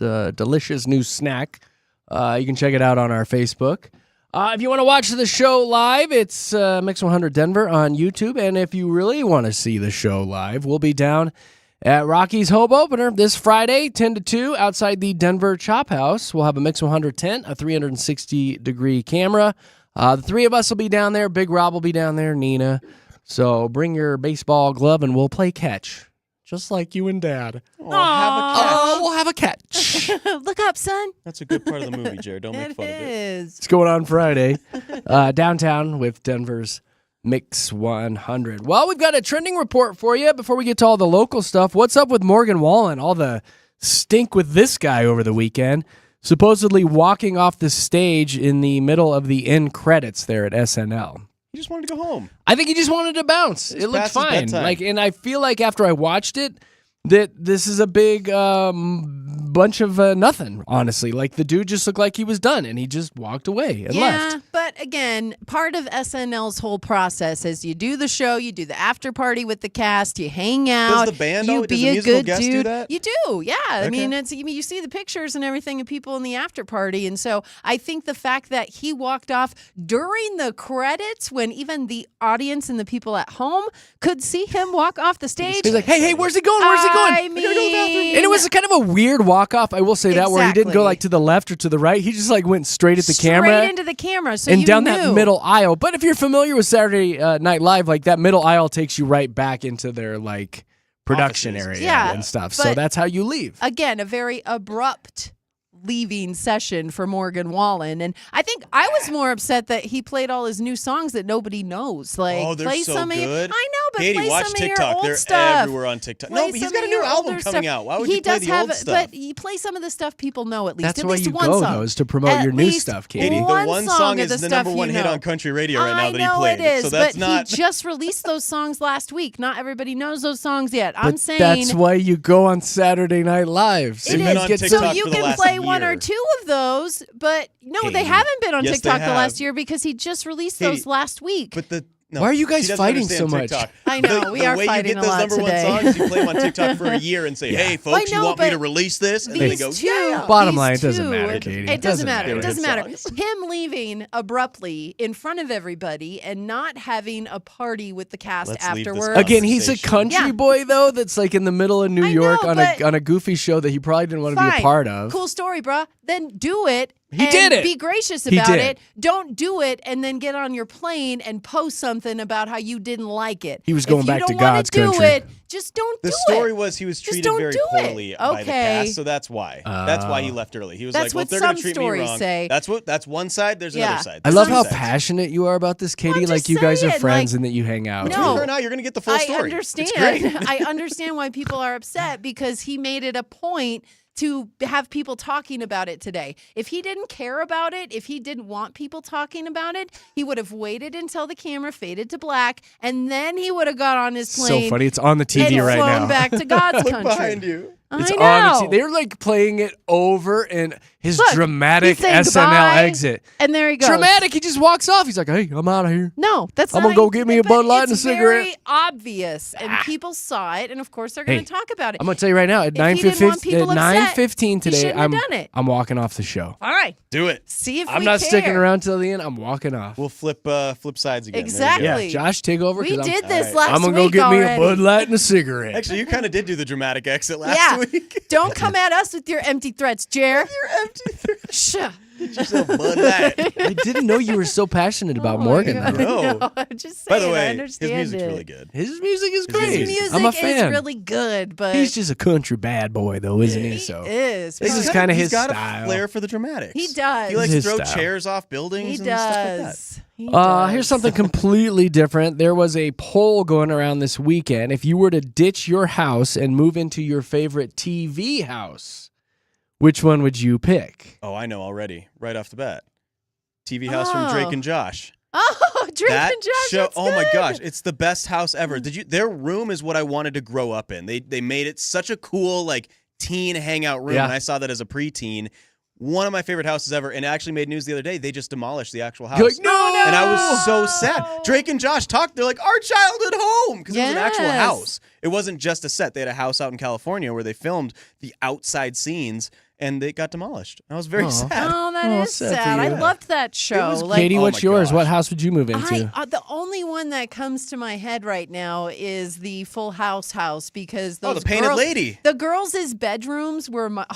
a delicious new snack. You can check it out on our Facebook. If you want to watch the show live, it's Mix 100 Denver on YouTube. And if you really want to see the show live, we'll be down at Rocky's Home Opener this Friday, 10 to 2, outside the Denver Chop House. We'll have a Mix 100 tent, a 360-degree camera. The three of us will be down there. Big Rob will be down there, Nina. So bring your baseball glove, and we'll play catch, just like you and Dad. Oh, have a catch. We'll have a catch. Look up, son. That's a good part of the movie, Jared. Don't make It fun of it. is. It's going on Friday, downtown with Denver's Mix 100. Well, we've got a trending report for you before we get to all the local stuff. What's up with Morgan Wallen? All the stink with this guy over the weekend. Supposedly walking off the stage in the middle of the end credits there at SNL. He just wanted to go home. I think he just wanted to bounce. It was It looked past his fine. bedtime. And I feel like after I watched it, that this is a big bunch of nothing, honestly. Like, the dude just looked like he was done, and he just walked away and left. But again, part of SNL's whole process is you do the show, you do the after party with the cast, you hang out. Does the band you does be the a musical good guest do dude. that? You do, yeah. I Okay. mean, you see the pictures and everything of people in the after party, and so I think the fact that he walked off during the credits, when even the audience and the people at home could see him walk off the stage. He's like, hey, where's he going? Where's he going? I mean, And it was kind of a weird walk-off, I will say that, where he didn't go Exactly. like to the left or to the right. He just like went straight at the camera straight into the camera, so and you down knew. that middle aisle. But if you're familiar with Saturday Night Live, like that middle aisle takes you right back into their like production Offices. area Yeah, and stuff. So but- that's how you leave. Again, a very abrupt leaving session for Morgan Wallen. And I think I was more upset that he played all his new songs that nobody knows. Like, Oh, they're play so some of your, good. I know, but Katie, play watch some of your TikTok. old They're stuff. everywhere on TikTok. Play No, but he's some got a of new your album older coming stuff. out. Why would he you play does the have, old stuff? But you play some of the stuff people know at least. That's at why least you one go, song. though, is to promote At your new least stuff, Katie. The one one song song of is the the stuff number one you hit know. on country radio right now I that know he played. it is, So that's but not. he just released those songs last week. Not everybody knows those songs yet. But I'm saying that's why you go on Saturday Night Live. So it They've been is. on get TikTok So you for the can last play one or year. two of those, but no, they Katie. haven't been on Yes, they TikTok the have. last year because he just released Katie, those last week. But no, Why are you guys she doesn't fighting understand so much? TikTok. I know, The we are way fighting you a get those lot number today. one songs, you play them on TikTok for a year and say, "Hey, folks, I know, you want me but to release this?" And then they These go, two, "Yeah." Bottom these line, it doesn't two- matter, Katie. It doesn't matter. They It were doesn't good matter. songs. Him leaving abruptly in front of everybody and not having a party with the cast Let's leave this afterwards. Again, he's a conversation. country Yeah. boy though. That's like in the middle of New I York know, on but- a goofy show that he probably didn't want to be a Fine. part of. Cool story, bruh. Then do it. He and did it. Be gracious He about did. it. Don't do it and then get on your plane and post something about how you didn't like it. He was going if back you to don't wanna God's do country. It, just don't do The it. story was he was Just treated don't very do it. poorly by the Okay. cast, so that's why. That's why he left early. He was That's like, "Well, what if they're going some to treat me stories wrong, say. that's one side. There's Yeah. another side. I There's love two how sides. passionate you are about this, Katie. I'm Like just you guys are saying, friends like- and that you hang out. Between No. her and I, you're going to get the full I story. understand. It's great. I understand why people are upset because he made it a point to have people talking about it today. If he didn't care about it, if he didn't want people talking about it, he would have waited until the camera faded to black, and then he would have got on his plane. So funny. It's on the TV and right flown now. back to God's Look country. behind you. It's I on know. the TV. They're like playing it over and his Look, dramatic he's saying SNL goodbye, exit. And there he goes. Dramatic. He just walks off. He's like, "Hey, I'm out of here." No, that's I'm not gonna go get me a but Bud Light and a it's cigarette. Very obvious, and people saw it, and of course they're going Hey, to talk about it. I'm gonna tell you right now. At If he didn't want 9:15 people upset, he today, shouldn't have done it. I'm walking off the show. All right, Do it. see if I'm we not care. sticking around till the end. I'm walking off. We'll flip sides again. There we go. Exactly. Yeah, Josh, take over. We 'cause did I'm, this All right. last I'm gonna go week get me a already. Bud Light and a cigarette. Actually, you kind of did do the dramatic exit last Yeah. week. Don't come at us with your empty threats, Jer. You're empty. Shh. Yourself Bud Light. I didn't know you were so passionate about Oh my Morgan. God. though. No. I'm just By saying, the I way, his understand music's it. really good. His music is His great. His music I'm a fan. is really good, but He's just a country bad boy, though, isn't he? he So is. This is He's kinda he's his got style. a flair for the dramatics. He does. He likes His to throw style. chairs off buildings He and stuff like that. does. He does. Here's something completely different. There was a poll going around this weekend. If you were to ditch your house and move into your favorite TV house, which one would you pick? Oh, I know already, right off the bat. TV house from Oh. Drake and Josh. Oh, Drake That and Josh. show, that's oh my good. gosh, it's the best house ever. Their room is what I wanted to grow up in. They made it such a cool like teen hangout room, Yeah. and I saw that as a preteen. One of my favorite houses ever, and it actually made news the other day. They just demolished the actual house. You're like, no! And I was so sad. Drake and Josh talked. They're like, our childhood home. Because it was an actual Yes. house. It wasn't just a set. They had a house out in California where they filmed the outside scenes, and it got demolished. I was very sad. Oh, that Oh, is sad for sad. I you. loved that show. was Like, Katie, Oh what's my yours? gosh. What house would you move into? the only one that comes to my head right now is the Full House because Oh, those the Painted girls, Lady. The girls' bedrooms were my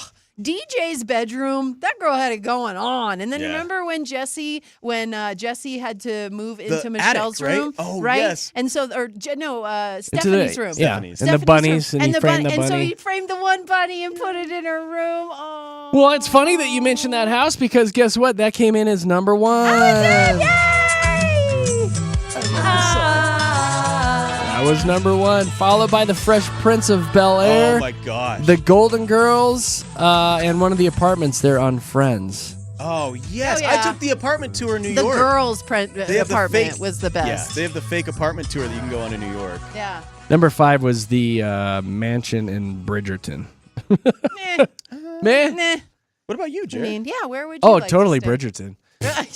DJ's bedroom. That girl had it going on. And then Yeah. remember when Jesse had to move into attic, Michelle's right? room, Oh, right? yes. And so, Stephanie's room. Yeah, Stephanie's. and the bunnies, and he framed the and so bunny. he framed the one bunny and put it in her room. Oh. Well, it's funny that you mentioned that house because guess what? That came in as number one. That was number one, followed by the Fresh Prince of Bel-Air, Oh my gosh. the Golden Girls, and one of the apartments there on Friends. Oh, yes. Oh, yeah. I took the apartment tour in New The York. girls' They have the apartment fake- was the Yeah, best. they have the fake apartment tour that you can go on in New York. Yeah. Number 5 was the mansion in Bridgerton. Man. Nah. What about you, I Jared? mean, yeah, where would you Oh, like to totally stay? Bridgerton.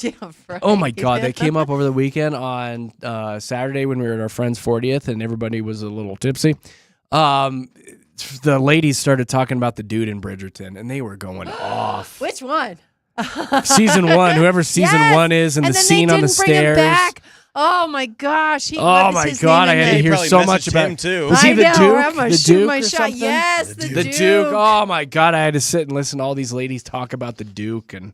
Yeah, right. Oh my God, they came up over the weekend on Saturday when we were at our friend's 40th and everybody was a little tipsy. The ladies started talking about the dude in Bridgerton and they were going off. Which one? Season 1, whoever season Yes! 1 is, and the then scene they on the didn't bring him stairs. back. Oh my gosh. He, Oh what was my his God, name I in had to the- hear probably so much messaged about him, too. Was he I the know, Duke? I'm gonna The shoot Duke my or shot. something? Yes, The The Duke. Oh my God, I had to sit and listen to all these ladies talk about the Duke and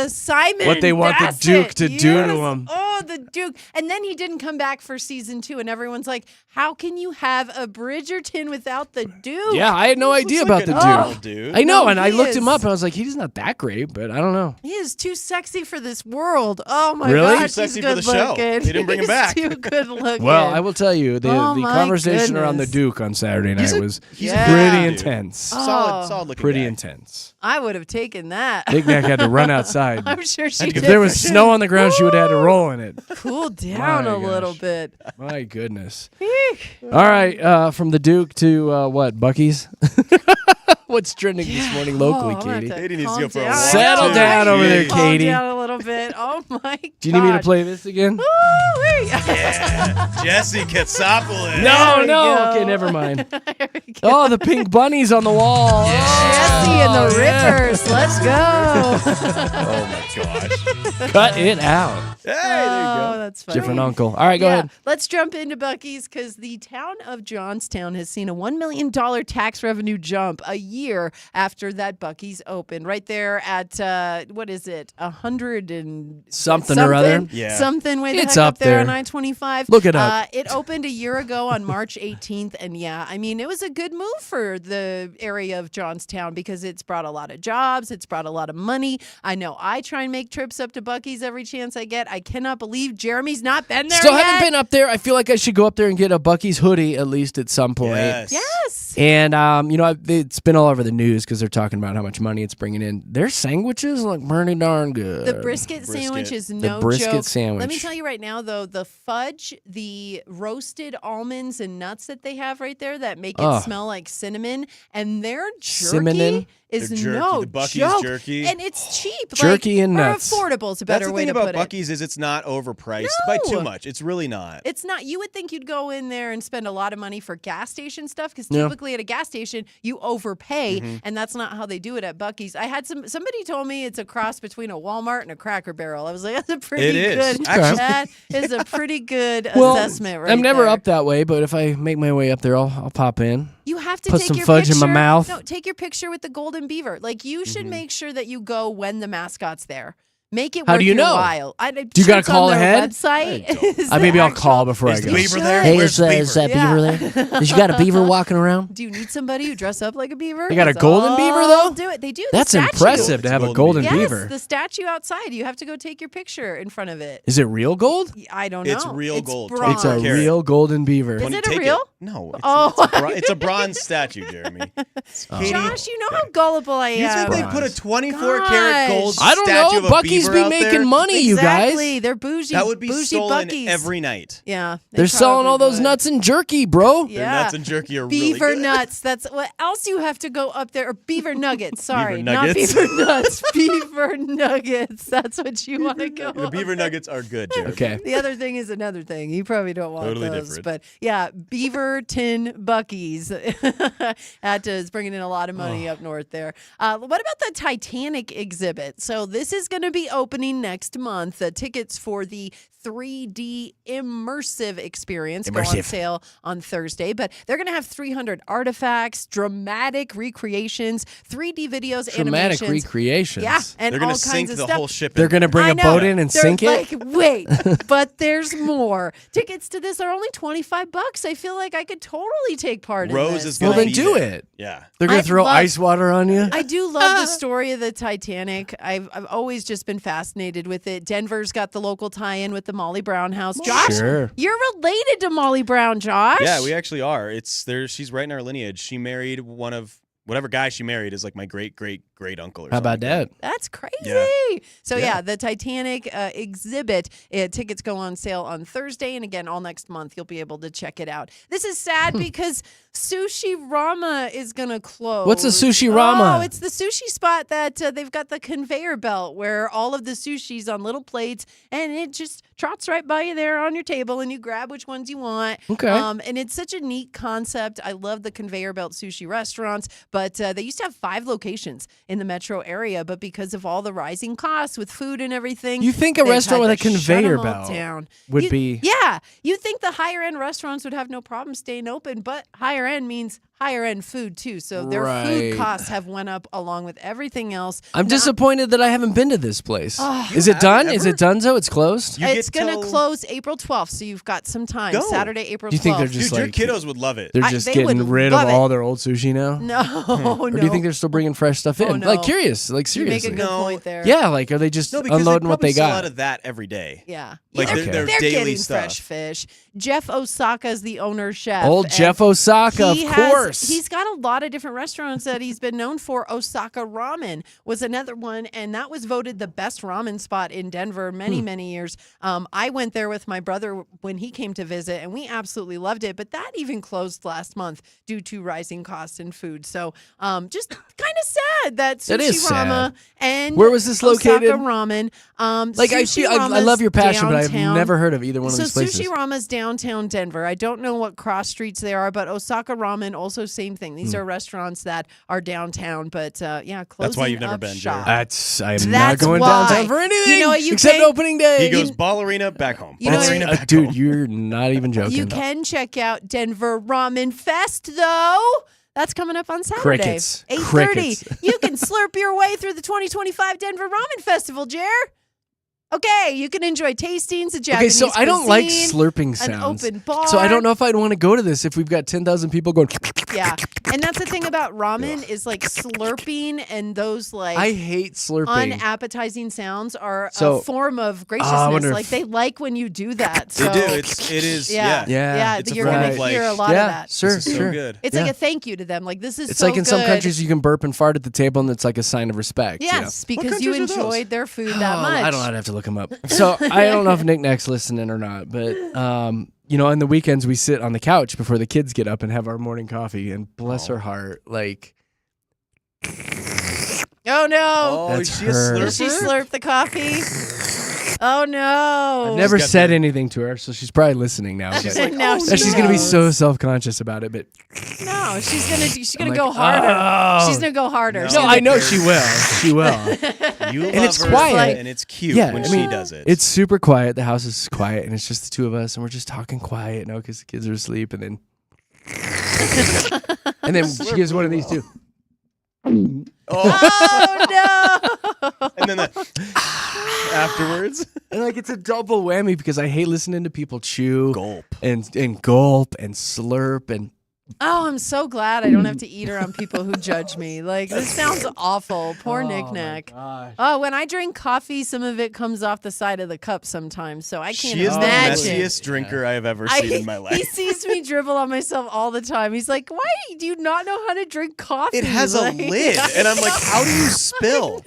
Simon. what they want the that's Duke it. to do to Yes. him. Oh, the Duke. And then he didn't come back for season 2, and everyone's like, how can you have a Bridgerton without the Duke? Yeah, I had no idea Looks about like the a Duke. normal dude. I know, No, and I he looked him is. up and I was like, he's not that great, but I don't know. He is too sexy for this world. Oh my Really? gosh, Too sexy he's for good the show. looking. They didn't bring him He's back. Too good looking. Well, I will tell you, the Oh, my conversation around the goodness. Duke on Saturday night was He's Yeah. pretty dude. intense. Solid looking Pretty guy. intense. I would have taken that. Big Mac had to run outside. I'm sure she If did. there was snow on the ground, she would have had to roll in it. Cool down My a little gosh. bit. My goodness. All right, from the Duke to what? Buc-ee's? What's trending this morning locally, Oh, I'm gonna Katie? have to Katie needs to calm go for a down. walk, Settle too. down over there, Calm Katie. down a little bit. Oh my god. Do you need me to play this again? Woo-wee. Jesse Katsopoulos. No, we no. go. Okay, never mind. There we go. Oh, the pink bunnies on the wall. Jesse and the Rippers. Let's go. Oh my gosh. Cut it out. Hey, there you Oh, go. that's funny. Different uncle. All right, go ahead. Let's jump into Buc-ee's because the town of Johnstown has seen a $1 million tax revenue jump a year after that Buc-ee's opened. Right there at, what is it, 100 and Something or other. Yeah. Something way the It's heck up up there on there. I-25. Look it up. It opened a year ago on March 18th. And yeah, I mean, it was a good move for the area of Johnstown because it's brought a lot of jobs. It's brought a lot of money. I know I try and make trips up to Buc-ee's every chance I get. I cannot believe Jeremy's not been there Still yet. haven't been up there. I feel like I should go up there and get a Buc-ee's hoodie at least at some point. Yes. Yes. And it's been all over the news because they're talking about how much money it's bringing in. Their sandwiches look pretty darn good. The brisket sandwich is no brisket joke. sandwich. Let me tell you right now, though, the fudge, the roasted almonds and nuts that they have right there that make it Oh. smell like cinnamon, and their jerky Cinnamon? is Their jerky, no the Buc-ee's joke. jerky. And it's cheap. Jerky and or nuts. affordable is a That's better the way thing to about put it. Buc-ee's is it's not overpriced by No. too much. It's really not. It's not. You would think you'd go in there and spend a lot of money for gas station stuff because Yeah. typically at a gas station you overpay, Mm-hmm. and that's not how they do it at Buc-ee's. I had somebody told me it's a cross between a Walmart and a Cracker Barrel. I was like, that's a pretty It is. good. Actually- That is a pretty good Well, assessment. Right I'm never there. up that way, but if I make my way up there, I'll pop in. You have to Put take some your fudge in my picture- mouth. No, take your picture with the golden beaver. Like you Mm-hmm. should make sure that you go when the mascot's there. Make it How worth do you your know? while. Do you gotta call ahead? Website. Maybe I'll call before I Is go. the beaver there? Hey, Where's is the beaver? that beaver there? Is you got a beaver walking around? Do you need somebody who dress up like a beaver? They got a That's golden beaver, all though? Do it. They do. The That's statue. impressive to It's have a golden golden Yes, beaver. the statue outside. You have to go take your picture in front of it. Is it real gold? I don't know. It's real gold, Bronze. It's a Carat. real golden beaver. Is When you it a take real? No. It's, Oh. it's a bronze statue, Jeremy. Katie, Josh, you know how gullible I you am. think they put a 24 Gosh. karat gold I don't statue know. of a Buc-ee's Buc-ee's beaver be out there, making money, you Exactly. guys. They're bougie. that would be bougie stolen Buc-ee's. every night. Yeah. they They're selling all probably those would. nuts and jerky, bro. Yeah. Their nuts and jerky are really Beaver good. nuts. That's what else you have to go up there. Or beaver nuggets. Sorry, nuggets. not beaver nuts. Beaver nuggets. That's what you want to go. The up beaver there. nuggets are good, Jared. Okay. The other thing is another thing. You probably don't want Totally those, different. but yeah, Beaverton Buc-ee's is bringing in a lot of money up north there. What about the Titanic exhibit? So this is going to be opening next month. The tickets for the 3D immersive experience go on Immersive. sale on Thursday, but they're going to have 300 artifacts, dramatic recreations, 3D videos, Dramatic animations. recreations. Yeah, and They're all going to kinds sink of the stuff. whole ship. They're going to bring I a know. boat in and They're sink like, it? wait, but there's more. Tickets to this are only $25. I feel like I could totally take part in Rose this. is Well, going to then be do there. it. Yeah. They're going I to throw love- ice water on you? I do love the story of the Titanic. I've always just been fascinated with it. Denver's got the local tie-in with the Molly Brown house. Josh, Sure. you're related to Molly Brown, Josh. Yeah, we actually are. It's there. She's right in our lineage. She married one of whatever guy she married is like my great uncle. Or How about something like that? That's crazy. Yeah. So Yeah. the Titanic exhibit tickets go on sale on Thursday, and again all next month you'll be able to check it out. This is sad because Sushi Rama is gonna close. What's a Sushi Rama? Oh, it's the sushi spot that they've got the conveyor belt where all of the sushi's on little plates, and it just trots right by you there on your table, and you grab which ones you want. Okay. And it's such a neat concept. I love the conveyor belt sushi restaurants, but they used to have 5 locations in the metro area, but because of all the rising costs with food and everything, You think a they've restaurant had with a to shut conveyor them all belt down. would be- Yeah, you think the higher end restaurants would have no problem staying open, but higher end means higher end food too. So their Right. food costs have went up along with everything else. I'm disappointed that I haven't been to this place. Oh. Is it done? haven't Is it done, so it's closed? You It's get going to till- close April 12th, so you've got some time. Go. Saturday, April 12th. Do you think they're just Dude, like your kiddos would love it. they're I- just they would getting rid of love it. all their old sushi now? No, Or do you think they're still bringing fresh stuff in? Oh, no. Like curious, like You make seriously. a good No. point there. Yeah, like are they just No, because unloading they what they sell out got? of that every day. Yeah. Like they're, their they're daily getting stuff. fresh fish. Jeff Osaka's the owner chef. Old and Jeff Osaka, of he course. He's got a lot of different restaurants that he's been known for. Osaka Ramen was another one, and that was voted the best ramen spot in Denver many years. I went there with my brother when he came to visit, and we absolutely loved it. But that even closed last month due to rising costs in food. So just kind of sad that That is Sushi Rama sad. and Where was this located? Osaka Ramen. Like I Sushi feel, I Rama's love your passion, but I've downtown. never heard of either one of So these places. Sushi Rama's downtown Denver. I don't know what cross streets they are, but Osaka Ramen also same thing. These are restaurants that are downtown, but yeah, closing That's why you've never up been, shop. Jared. I'm not That's going why. downtown for anything. You know what, you except can- opening day. He goes ballerina back home. You know, Ballerina back dude, home. you're not even joking. You can check out Denver Ramen Fest though. That's coming up on Saturday. Crickets. 8:30. Crickets. You can slurp your way through the 2025 Denver Ramen Festival, Jer. Okay, you can enjoy tastings of Okay, Japanese so I don't like cuisine, slurping an sounds. open bar. So I don't know if I'd want to go to this if we've got 10,000 people going. Yeah, and that's the thing about ramen is like slurping and those like I hate slurping. unappetizing sounds are So- a form of I graciousness. wonder Like if- they like when you do that. They So do. It is. yeah, Yeah. It's a you're form gonna of, like- hear a lot yeah, of that. sure, This is sure. so good. It's Yeah. like a thank you to them. Like this is It's so like in some good. countries you can burp and fart at the table and it's like a sign of respect. you know? Yes, because you countries are those? enjoyed their food that Oh, much. I don't know. I'd have to look him up. So I don't know if Nick Nack's listening or not, but you know, on the weekends we sit on the couch before the kids get up and have our morning coffee. And bless her heart, like Oh no! Oh, That's is she a her. Did she slurper? slurp the coffee? Oh no! I've never got said the- anything to her, so she's probably listening now. She's but- like, Now oh, she and she's gonna be knows. so self-conscious about it, but No, she's gonna I'm go like, harder. oh. She's gonna go harder. No. She's no, gonna- I know she will. She will. You love it's her, quiet. and it's cute Yeah, when I mean, she does it. It's super quiet. The house is quiet, and it's just the two of us, and we're just talking quiet, because the kids are asleep, and then she gives one of these too. oh, Oh no! and then the afterwards, And like it's a double whammy because I hate listening to people chew gulp. and gulp and slurp and Oh, I'm so glad I don't have to eat around people who judge me. Like, this sounds awful. Poor Knick-Knack. Oh, when I drink coffee, some of it comes off the side of the cup sometimes, so I can't She is the imagine. messiest drinker I have ever seen in my life. He sees me dribble on myself all the time. He's like, why do you not know how to drink coffee? It has a Like, lid, and I'm like, how do you spill?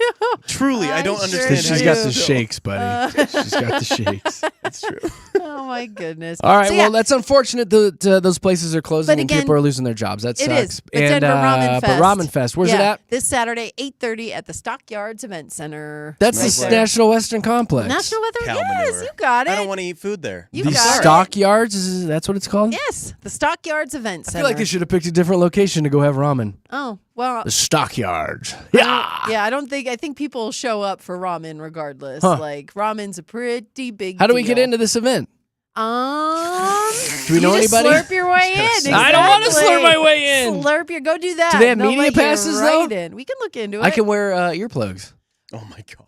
Truly, I don't I sure understand. She's how got you the spill. shakes, buddy. She's got the shakes. It's true. Oh, my goodness. All right, So, well, yeah, that's unfortunate that those places are closing But and again, people are losing their jobs. That it sucks. is. But Denver Ramen Fest. But Ramen Fest, where's it at? This Saturday, 8:30 at the Stockyards Event Center. That's Right the there. National Western Complex. National Weather. Cow Yes, manure. you got it. I don't want to eat food there. You the got it. Stockyards, that's what it's called? Yes, the Stockyards Event I Center. feel like they should have picked a different location to go have ramen. Oh, well. The Stockyards. Yeah. Yeah, I think people will show up for ramen regardless. Huh. Like, ramen's a pretty big How do we deal. get into this event? Do we know you just anybody? Slurp your way in. I don't want to Exactly. slurp my way in. Slurp your. Go do that. Do they have They'll media let you passes, right though? in. We can look into it. I can wear earplugs. Oh my gosh.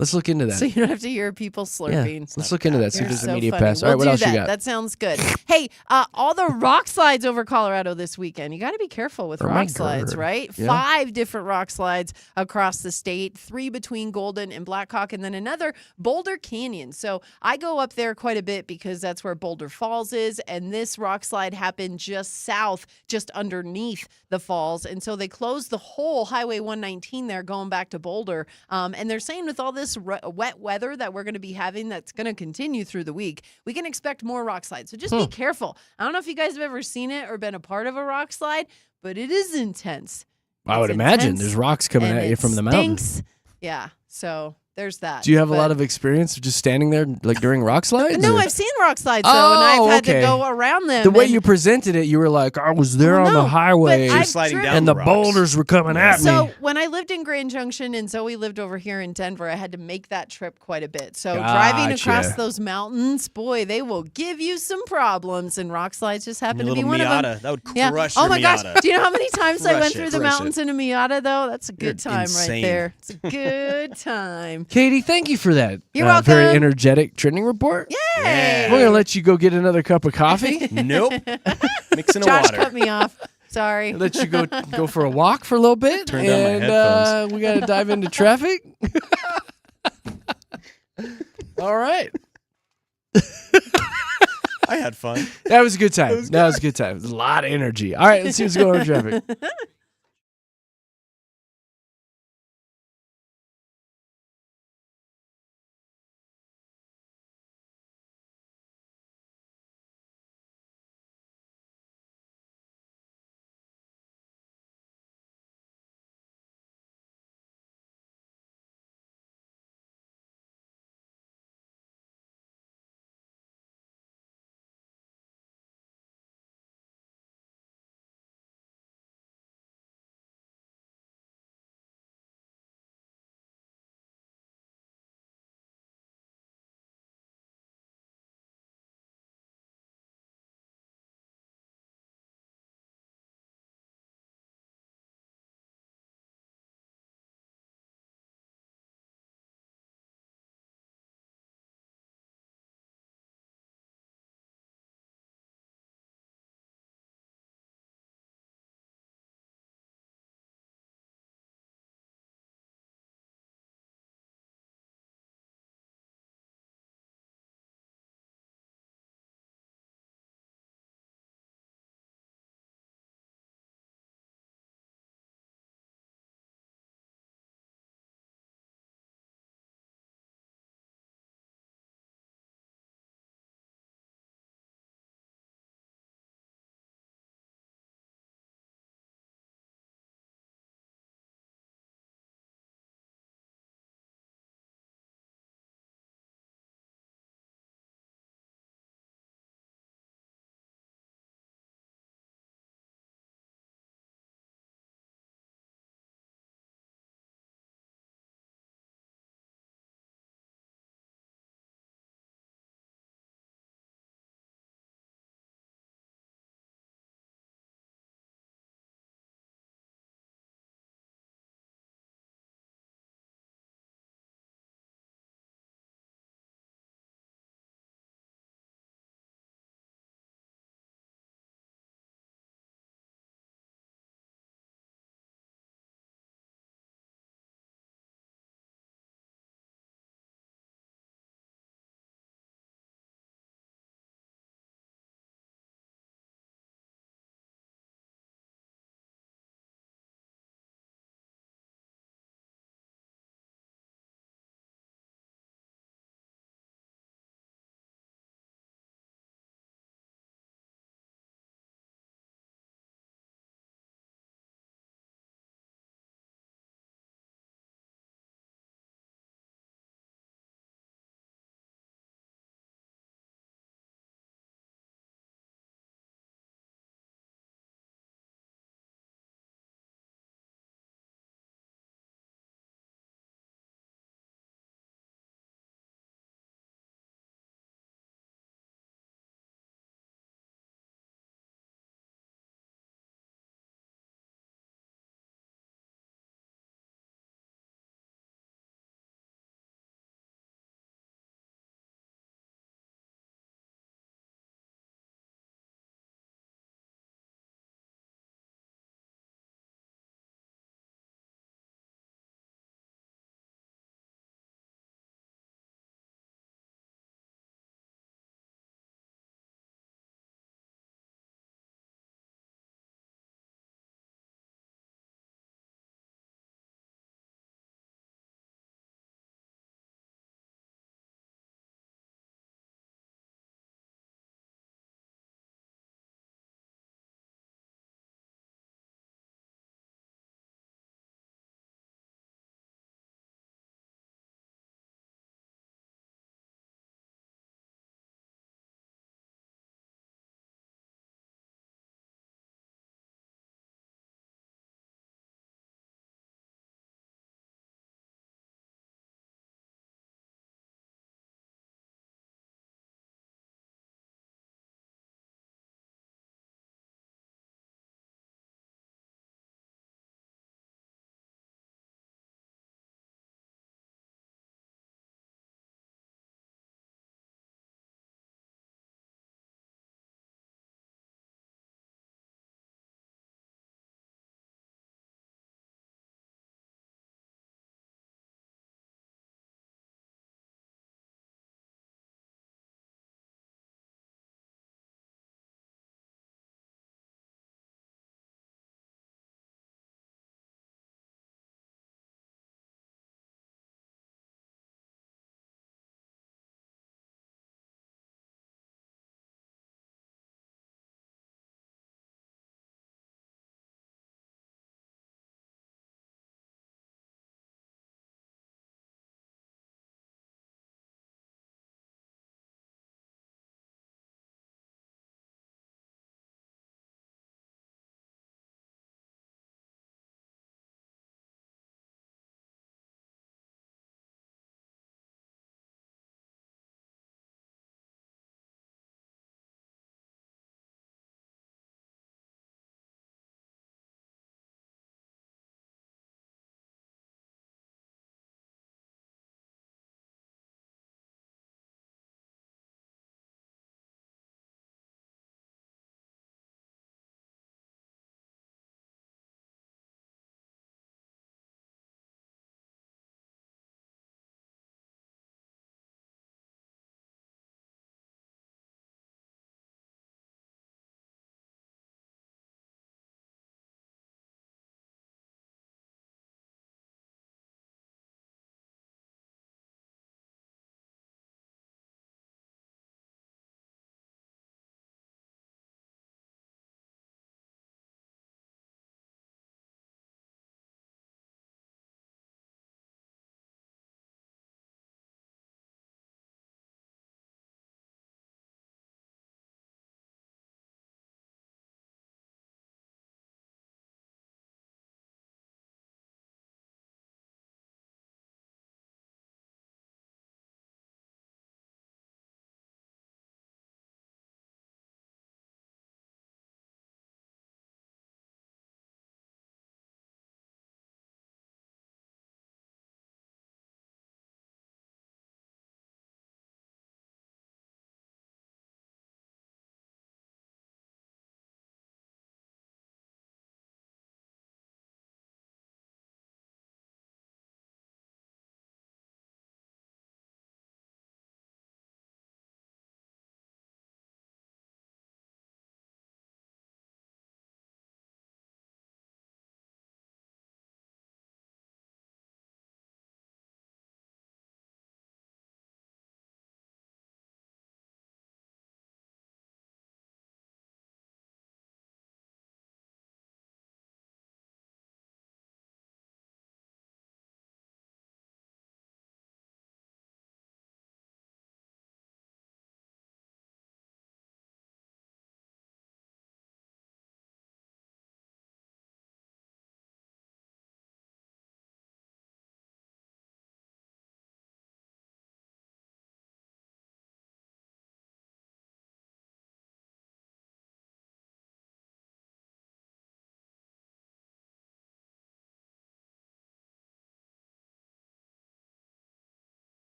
Let's look into that. So you don't have to hear people Yeah, slurping. let's look into that. See if You're there's a so media funny. pass. All We'll right, what do else that. you got? That sounds good. Hey, all the rock slides over Colorado this weekend. You got to be careful with Oh my rock slides, God. right? Yeah. 5 different rock slides across the state, 3 between Golden and Blackhawk, and then another Boulder Canyon. So I go up there quite a bit because that's where Boulder Falls is, and this rock slide happened just south, just underneath the falls, and so they closed the whole Highway 119 there going back to Boulder. And they're saying with all this wet weather that we're going to be having that's going to continue through the week, we can expect more rock slides. So just be careful. I don't know if you guys have ever seen it or been a part of a rock slide, but it is intense. I would It's imagine intense, there's rocks coming and at you it from the mountain. stinks. Yeah, so there's that. Do you have a But- lot of experience of just standing there like during rock slides? No, or- I've seen rock slides though, and I've had okay. to go around them. The way and- you presented it, you were like, I was there Well, on no, the highway, but I've sliding driven- down and the rocks. boulders were coming at So me. when I lived in Grand Junction and Zoe lived over here in Denver, I had to make that trip quite a bit. So driving across Gotcha. those mountains, boy, they will give you some problems, and rock slides just happen Your to be little one of them. Miata. That would Yeah. crush Oh your my gosh! Miata. Do you know how many times I went Crush through it, the crush mountains in a Miata? Though that's a good You're time insane. right there. It's a good time. Katie, thank you for that. You're welcome. Very energetic trending report. Yay! We're going to let you go get another cup of coffee. Nope. Mixing a Josh water. cut me off. Sorry. Let you go for a walk for a little bit. Turn down my and headphones. we got to dive into traffic. All right. I had fun. That was a good time. That was a good time. It was a lot of energy. All right, let's see what's going on with traffic.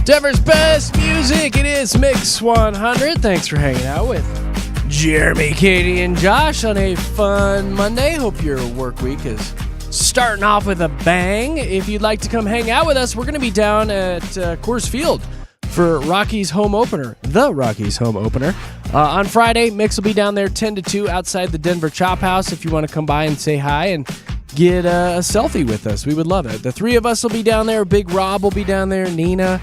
Denver's best music. It is Mix 100. Thanks for hanging out with Jeremy, Katy, and Josh on a fun Monday. Hope your work week is starting off with a bang. If you'd like to come hang out with us, we're going to be down at Coors Field for Rockies home opener, the Rockies home opener. On Friday, Mix will be down there 10 to 2 outside the Denver Chop House if you want to come by and say hi and get a selfie with us. We would love it. The three of us will be down there. Big Rob will be down there. Nina.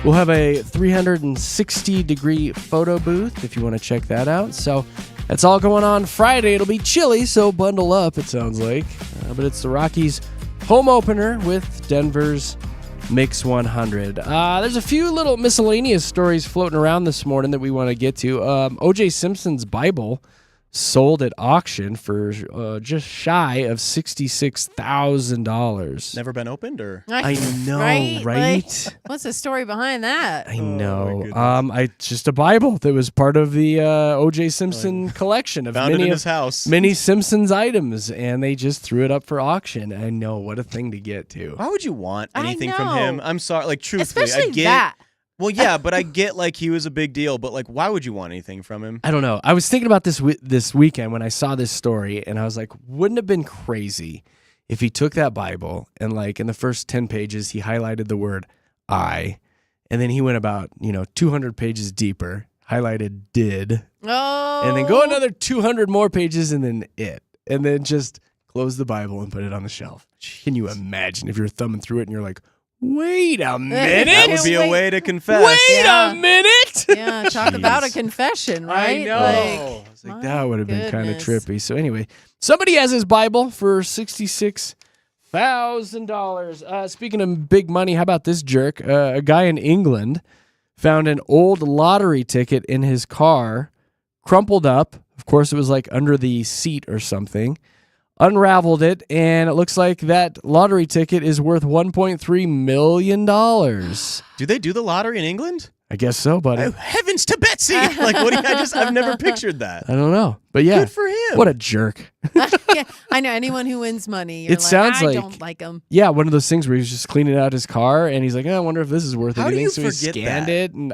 We'll have a 360-degree photo booth if you want to check that out. So that's all going on Friday. It'll be chilly, so bundle up, it sounds like. But it's the Rockies home opener with Denver's Mix 100. There's a few little miscellaneous stories floating around this morning that we want to get to. O.J. Simpson's Bible sold at auction for just shy of $66,000. Never been opened, or I know, right? Like, what's the story behind that? I know. Just a Bible that was part of the O.J. Simpson collection of found it in his house. Many Simpsons items, and they just threw it up for auction. I know, what a thing to get to. Why would you want anything from him? I'm sorry, like truthfully, Especially I get that. Well, yeah, but I get like he was a big deal, but like, why would you want anything from him? I don't know. I was thinking about this this weekend when I saw this story, and I was like, wouldn't it have been crazy if he took that Bible and like in the first 10 pages he highlighted the word I, and then he went about 200 pages deeper, highlighted did, and then go another 200 more pages and then it, and then just close the Bible and put it on the shelf. Can you imagine if you're thumbing through it and you're like, wait a minute? That would be a way to confess. Wait a minute? Yeah, talk about a confession, right? I know. I was like, that would have been kind of goodness. trippy. So anyway, somebody has his Bible for $66,000. Speaking of big money, how about this jerk? A guy in England found an old lottery ticket in his car, crumpled up. Of course, it was like under the seat or something. Unraveled it, and it looks like that lottery ticket is worth $1.3 million. Do they do the lottery in England? I guess so, buddy. Oh, heavens to Betsy! Like, what? I've never pictured that. I don't know, but yeah, Good for him. What a jerk! Yeah, I know anyone who wins money. You're It sounds I like- don't like them. Yeah, one of those things where he's just cleaning out his car, and he's like, I wonder if this is worth How do anything. you So he forget scanned that? it, and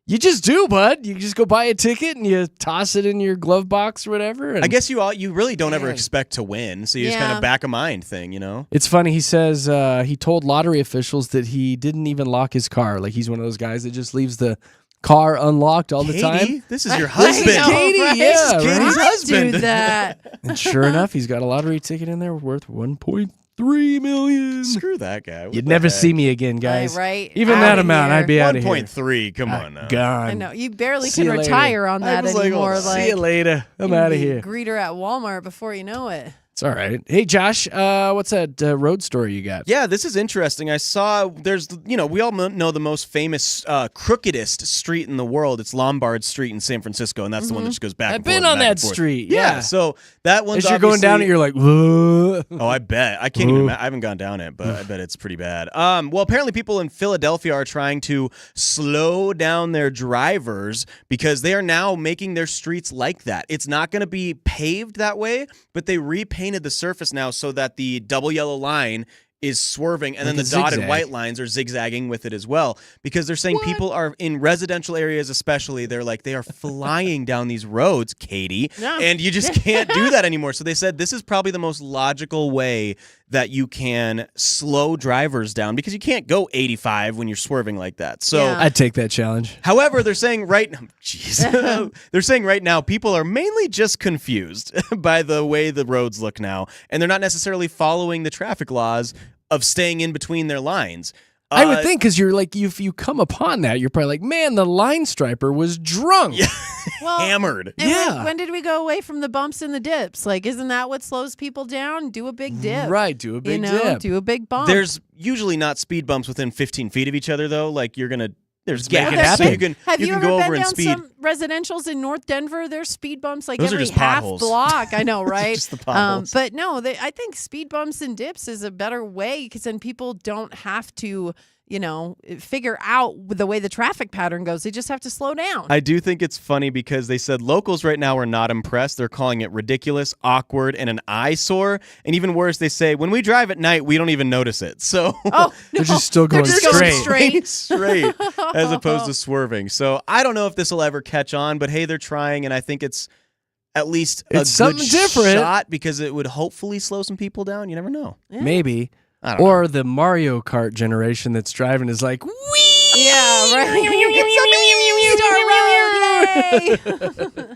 you just do, bud. You just go buy a ticket and you toss it in your glove box or whatever. And I guess you really don't ever Man. expect to win, so you just kind Yeah. of back a mind thing, It's funny. He says he told lottery officials that he didn't even lock his car. Like he's one of those guys that just leaves the car unlocked all the Katy, time. this is your I husband. know, Katy, right? yeah, This is Katy's right? husband. Do that. And sure enough, he's got a lottery ticket in there worth $1.3 million. Screw that guy. What You'd the never heck? see me again, guys. Right. Even Outta that amount, here. I'd be out of here. 1.3. Come on now. Gone. I know. You barely See can you later. retire on I that was like, anymore. hold on. See you later. I'm you'd out of be here. Greeter at Walmart before you know it. It's all right. Hey, Josh, what's that road story you got? Yeah, this is interesting. I saw we all know the most famous crookedest street in the world. It's Lombard Street in San Francisco, and that's the one that just goes back I've and forth. been and on back that and forth. street. Yeah, Yeah. so that one's As you're going down it, obviously- you're like, whoa. Oh, I bet. I can't even. I haven't gone down it, but I bet it's pretty bad. Well, apparently people in Philadelphia are trying to slow down their drivers because they are now making their streets like that. It's not going to be paved that way, but they repainted the surface now so that the double yellow line is swerving, and then Like the a dotted zigzag. white lines are zigzagging with it as well, because they're saying people are in residential areas, especially. They're like they are flying down these roads, Katy, No. and you just can't do that anymore. So they said this is probably the most logical way that you can slow drivers down, because you can't go 85 when you're swerving like that. So. Yeah. I'd take that challenge. However, they're saying they're saying right now people are mainly just confused by the way the roads look now, and they're not necessarily following the traffic laws of staying in between their lines. I would think, because you're like, if you come upon that, you're probably like, man, the line striper was drunk. Yeah. Well, hammered. And Yeah. when did we go away from the bumps and the dips? Like, isn't that what slows people down? Do a big dip. Right, do a big dip. Do a big bump. There's usually not speed bumps within 15 feet of each other, though. Like there's make it gaps, so happen. you can Have you, can ever go been over and down speed. some residentials in North Denver? There's speed bumps like Those are every just half potholes. block. I know, right? Just the potholes. But no, I think speed bumps and dips is a better way, because then people don't have to figure out the way the traffic pattern goes. They just have to slow down. I do think it's funny because they said locals right now are not impressed. They're calling it ridiculous, awkward, and an eyesore. And even worse, they say when we drive at night, we don't even notice it. So They're just still going straight. straight as opposed to swerving. So I don't know if this will ever catch on, but hey, they're trying, and I think it's at least a It's something good different. shot because it would hopefully slow some people down. You never know. Maybe. I don't know. Or the Mario Kart generation that's driving is like, wee! Yeah, right. It's a Star Road, yay!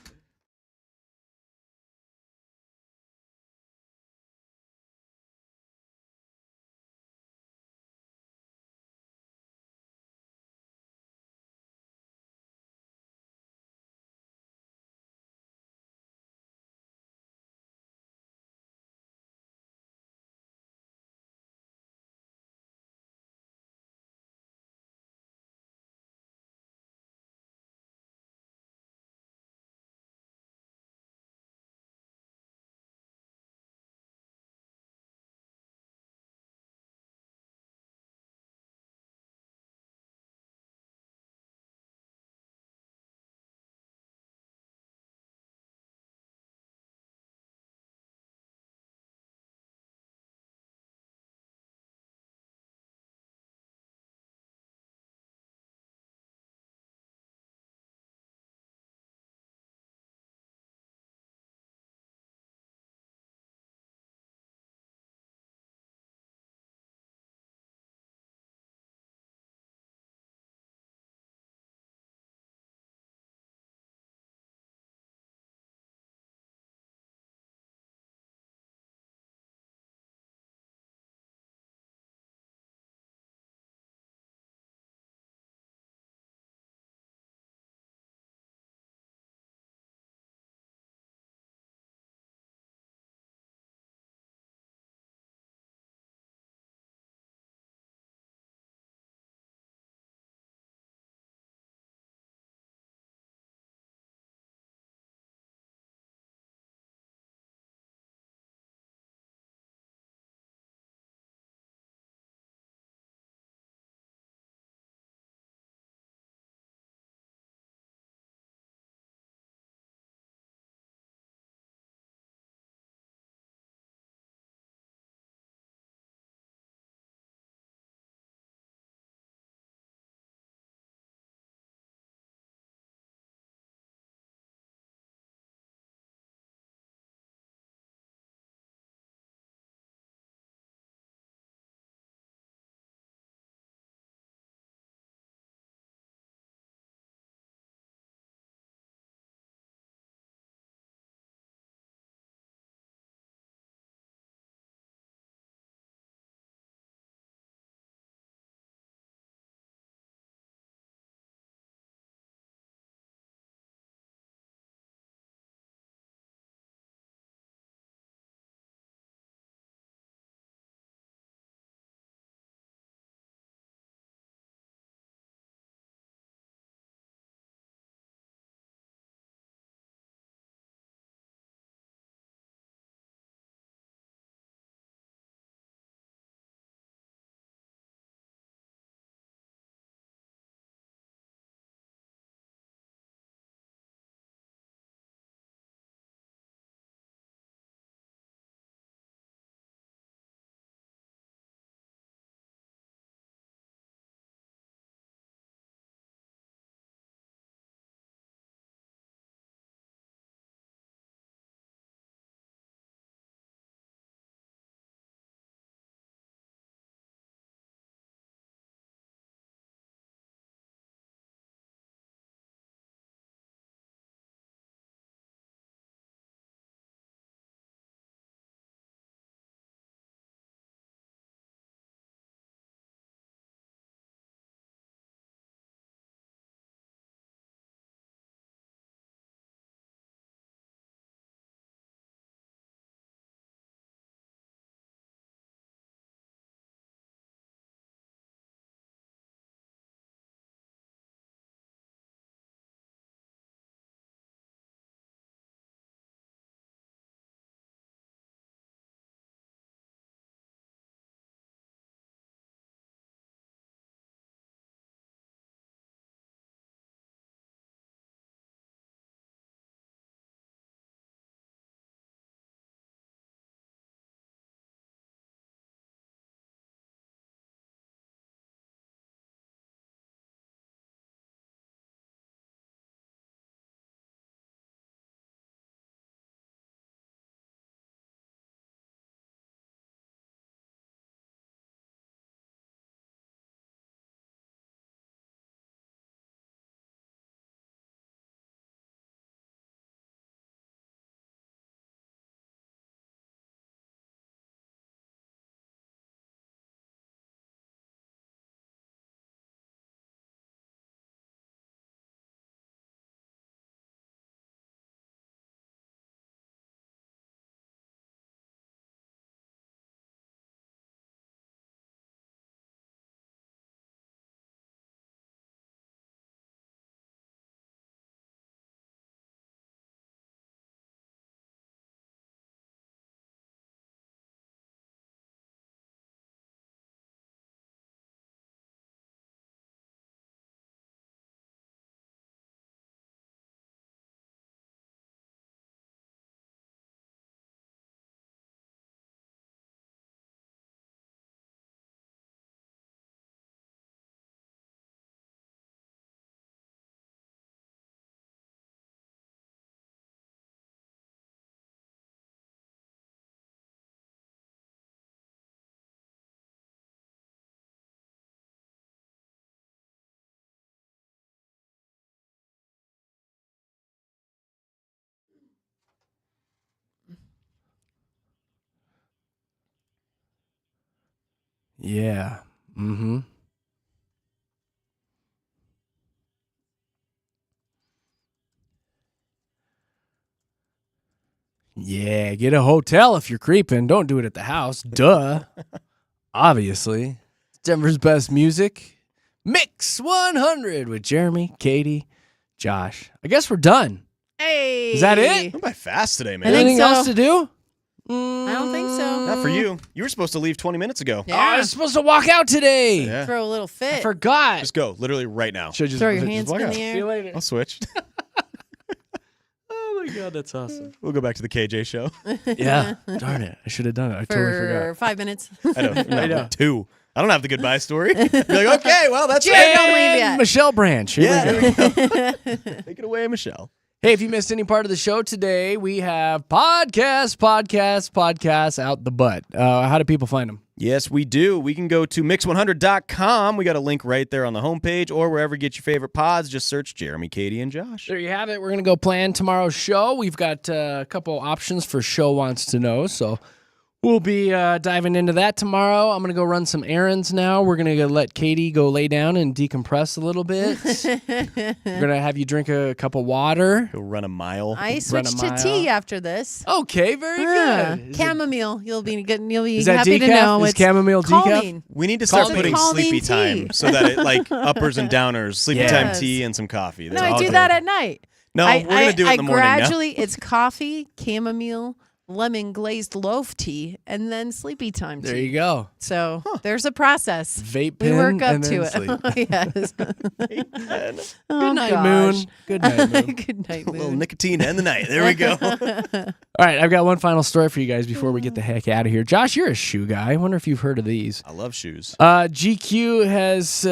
Yeah. Mm-hmm. Yeah, get a hotel if you're creeping. Don't do it at the house. Duh. Obviously. Denver's best music. Mix 100 with Jeremy, Katy, Josh. I guess we're done. Hey. Is that it? Went by fast today, man. I think Anything so. else to do? I don't think so. Not for you. You were supposed to leave 20 minutes ago. Oh, I was supposed to walk out today. Yeah. Throw a little fit. I forgot. Just go, literally right now. Should I just Throw your just hands walk in out? the See air. you later. I'll switch. Oh my God, that's awesome. We'll go back to the KJ show. Yeah. Darn it. I should have done it. I totally For forgot. 5 minutes. I know. I know. 2. I don't have the goodbye story. You're like, okay, well, that's Jay, it. don't leave And yet. Michelle Branch. Here we go. Take it away, Michelle. Hey, if you missed any part of the show today, we have podcasts out the butt. How do people find them? Yes, we do. We can go to mix100.com. We got a link right there on the homepage, or wherever you get your favorite pods. Just search Jeremy, Katy, and Josh. There you have it. We're going to go plan tomorrow's show. We've got a couple options for Show Wants to Know, so we'll be diving into that tomorrow. I'm going to go run some errands now. We're going to let Katy go lay down and decompress a little bit. We're going to have you drink a cup of water. Go run a mile. I Run a switched to mile. tea after this. Okay, very good. Is it- Chamomile. You'll be good. You'll be Is that happy to decaf? know Is it's chamomile decaf? calming. We need to start Calming. putting Calming sleepy tea. time so that it like uppers and downers, sleepy Yes. time tea and some coffee. No, That's I all do good. that at night. No, we're going to do it in the morning now. gradually, it's coffee, chamomile, lemon glazed loaf tea, and then sleepy time tea. There you go. So there's a process. Vape We pen work up and to then it. Yes. Good Oh, night, gosh. Moon. Good night, Moon. Good night, A little Moon. nicotine and the night. There we go. All right, I've got one final story for you guys before we get the heck out of here. Josh, you're a shoe guy. I wonder if you've heard of these. I love shoes. GQ has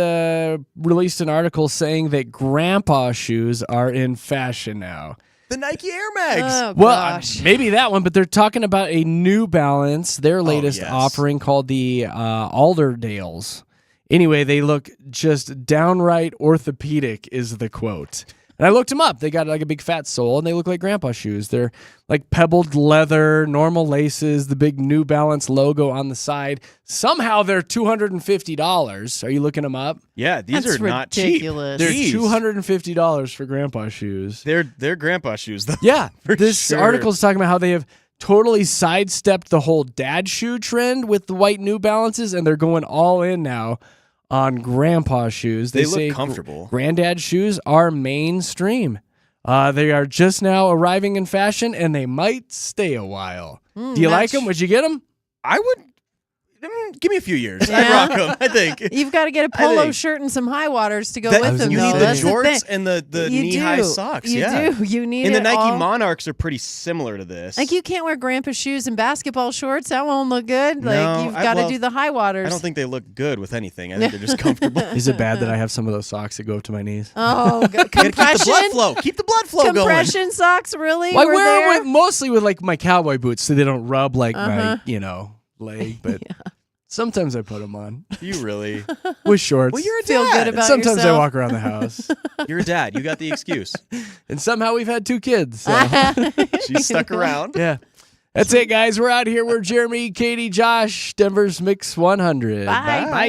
released an article saying that grandpa shoes are in fashion now. The Nike Air Mags. Oh, Well, gosh. maybe that one, but they're talking about a New Balance, their latest yes. offering called the Alderdales. Anyway, they look just downright orthopedic is the quote. And I looked them up. They got like a big fat sole, and they look like grandpa shoes. They're like pebbled leather, normal laces, the big New Balance logo on the side. Somehow they're $250. Are you looking them up? Yeah, these That's are not ridiculous. They're cheap. Jeez. $250 for grandpa shoes. They're grandpa shoes, though. Yeah, For this sure. article is talking about how they have totally sidestepped the whole dad shoe trend with the white New Balances, and they're going all in now on grandpa shoes. They look say comfortable. Granddad shoes are mainstream. They are just now arriving in fashion, and they might stay a while. Do you like them? Would you get them? I would. Give me a few years. Yeah. I'd rock them, I think. You've got to get a I polo think- shirt and some high waters to go That- with them. you though. need the That's jorts thing. and the You knee-high do. socks. You yeah. do. You need And the it Nike all. Monarchs are pretty similar to this. Like you can't wear grandpa shoes and basketball shorts. That won't look good. No, Like you've got to well, do the high waters. I don't think they look good with anything. I think they're just comfortable. Is it bad that I have some of those socks that go up to my knees? Oh, Gotta keep the compression. blood flow. Keep the blood flow going. Compression socks, really? Well, I Were wear there? them mostly with like my cowboy boots so they don't rub like Uh-huh. my, leg. But sometimes I put them on You really? with shorts. Well, you're a Feel dad. good about Sometimes I yourself. walk around the house. You're a dad. You got the excuse. And somehow we've had 2 kids. So. She stuck around. Yeah. That's it, guys. We're out here. We're Jeremy, Katy, Josh, Denver's Mix 100. Bye. Bye.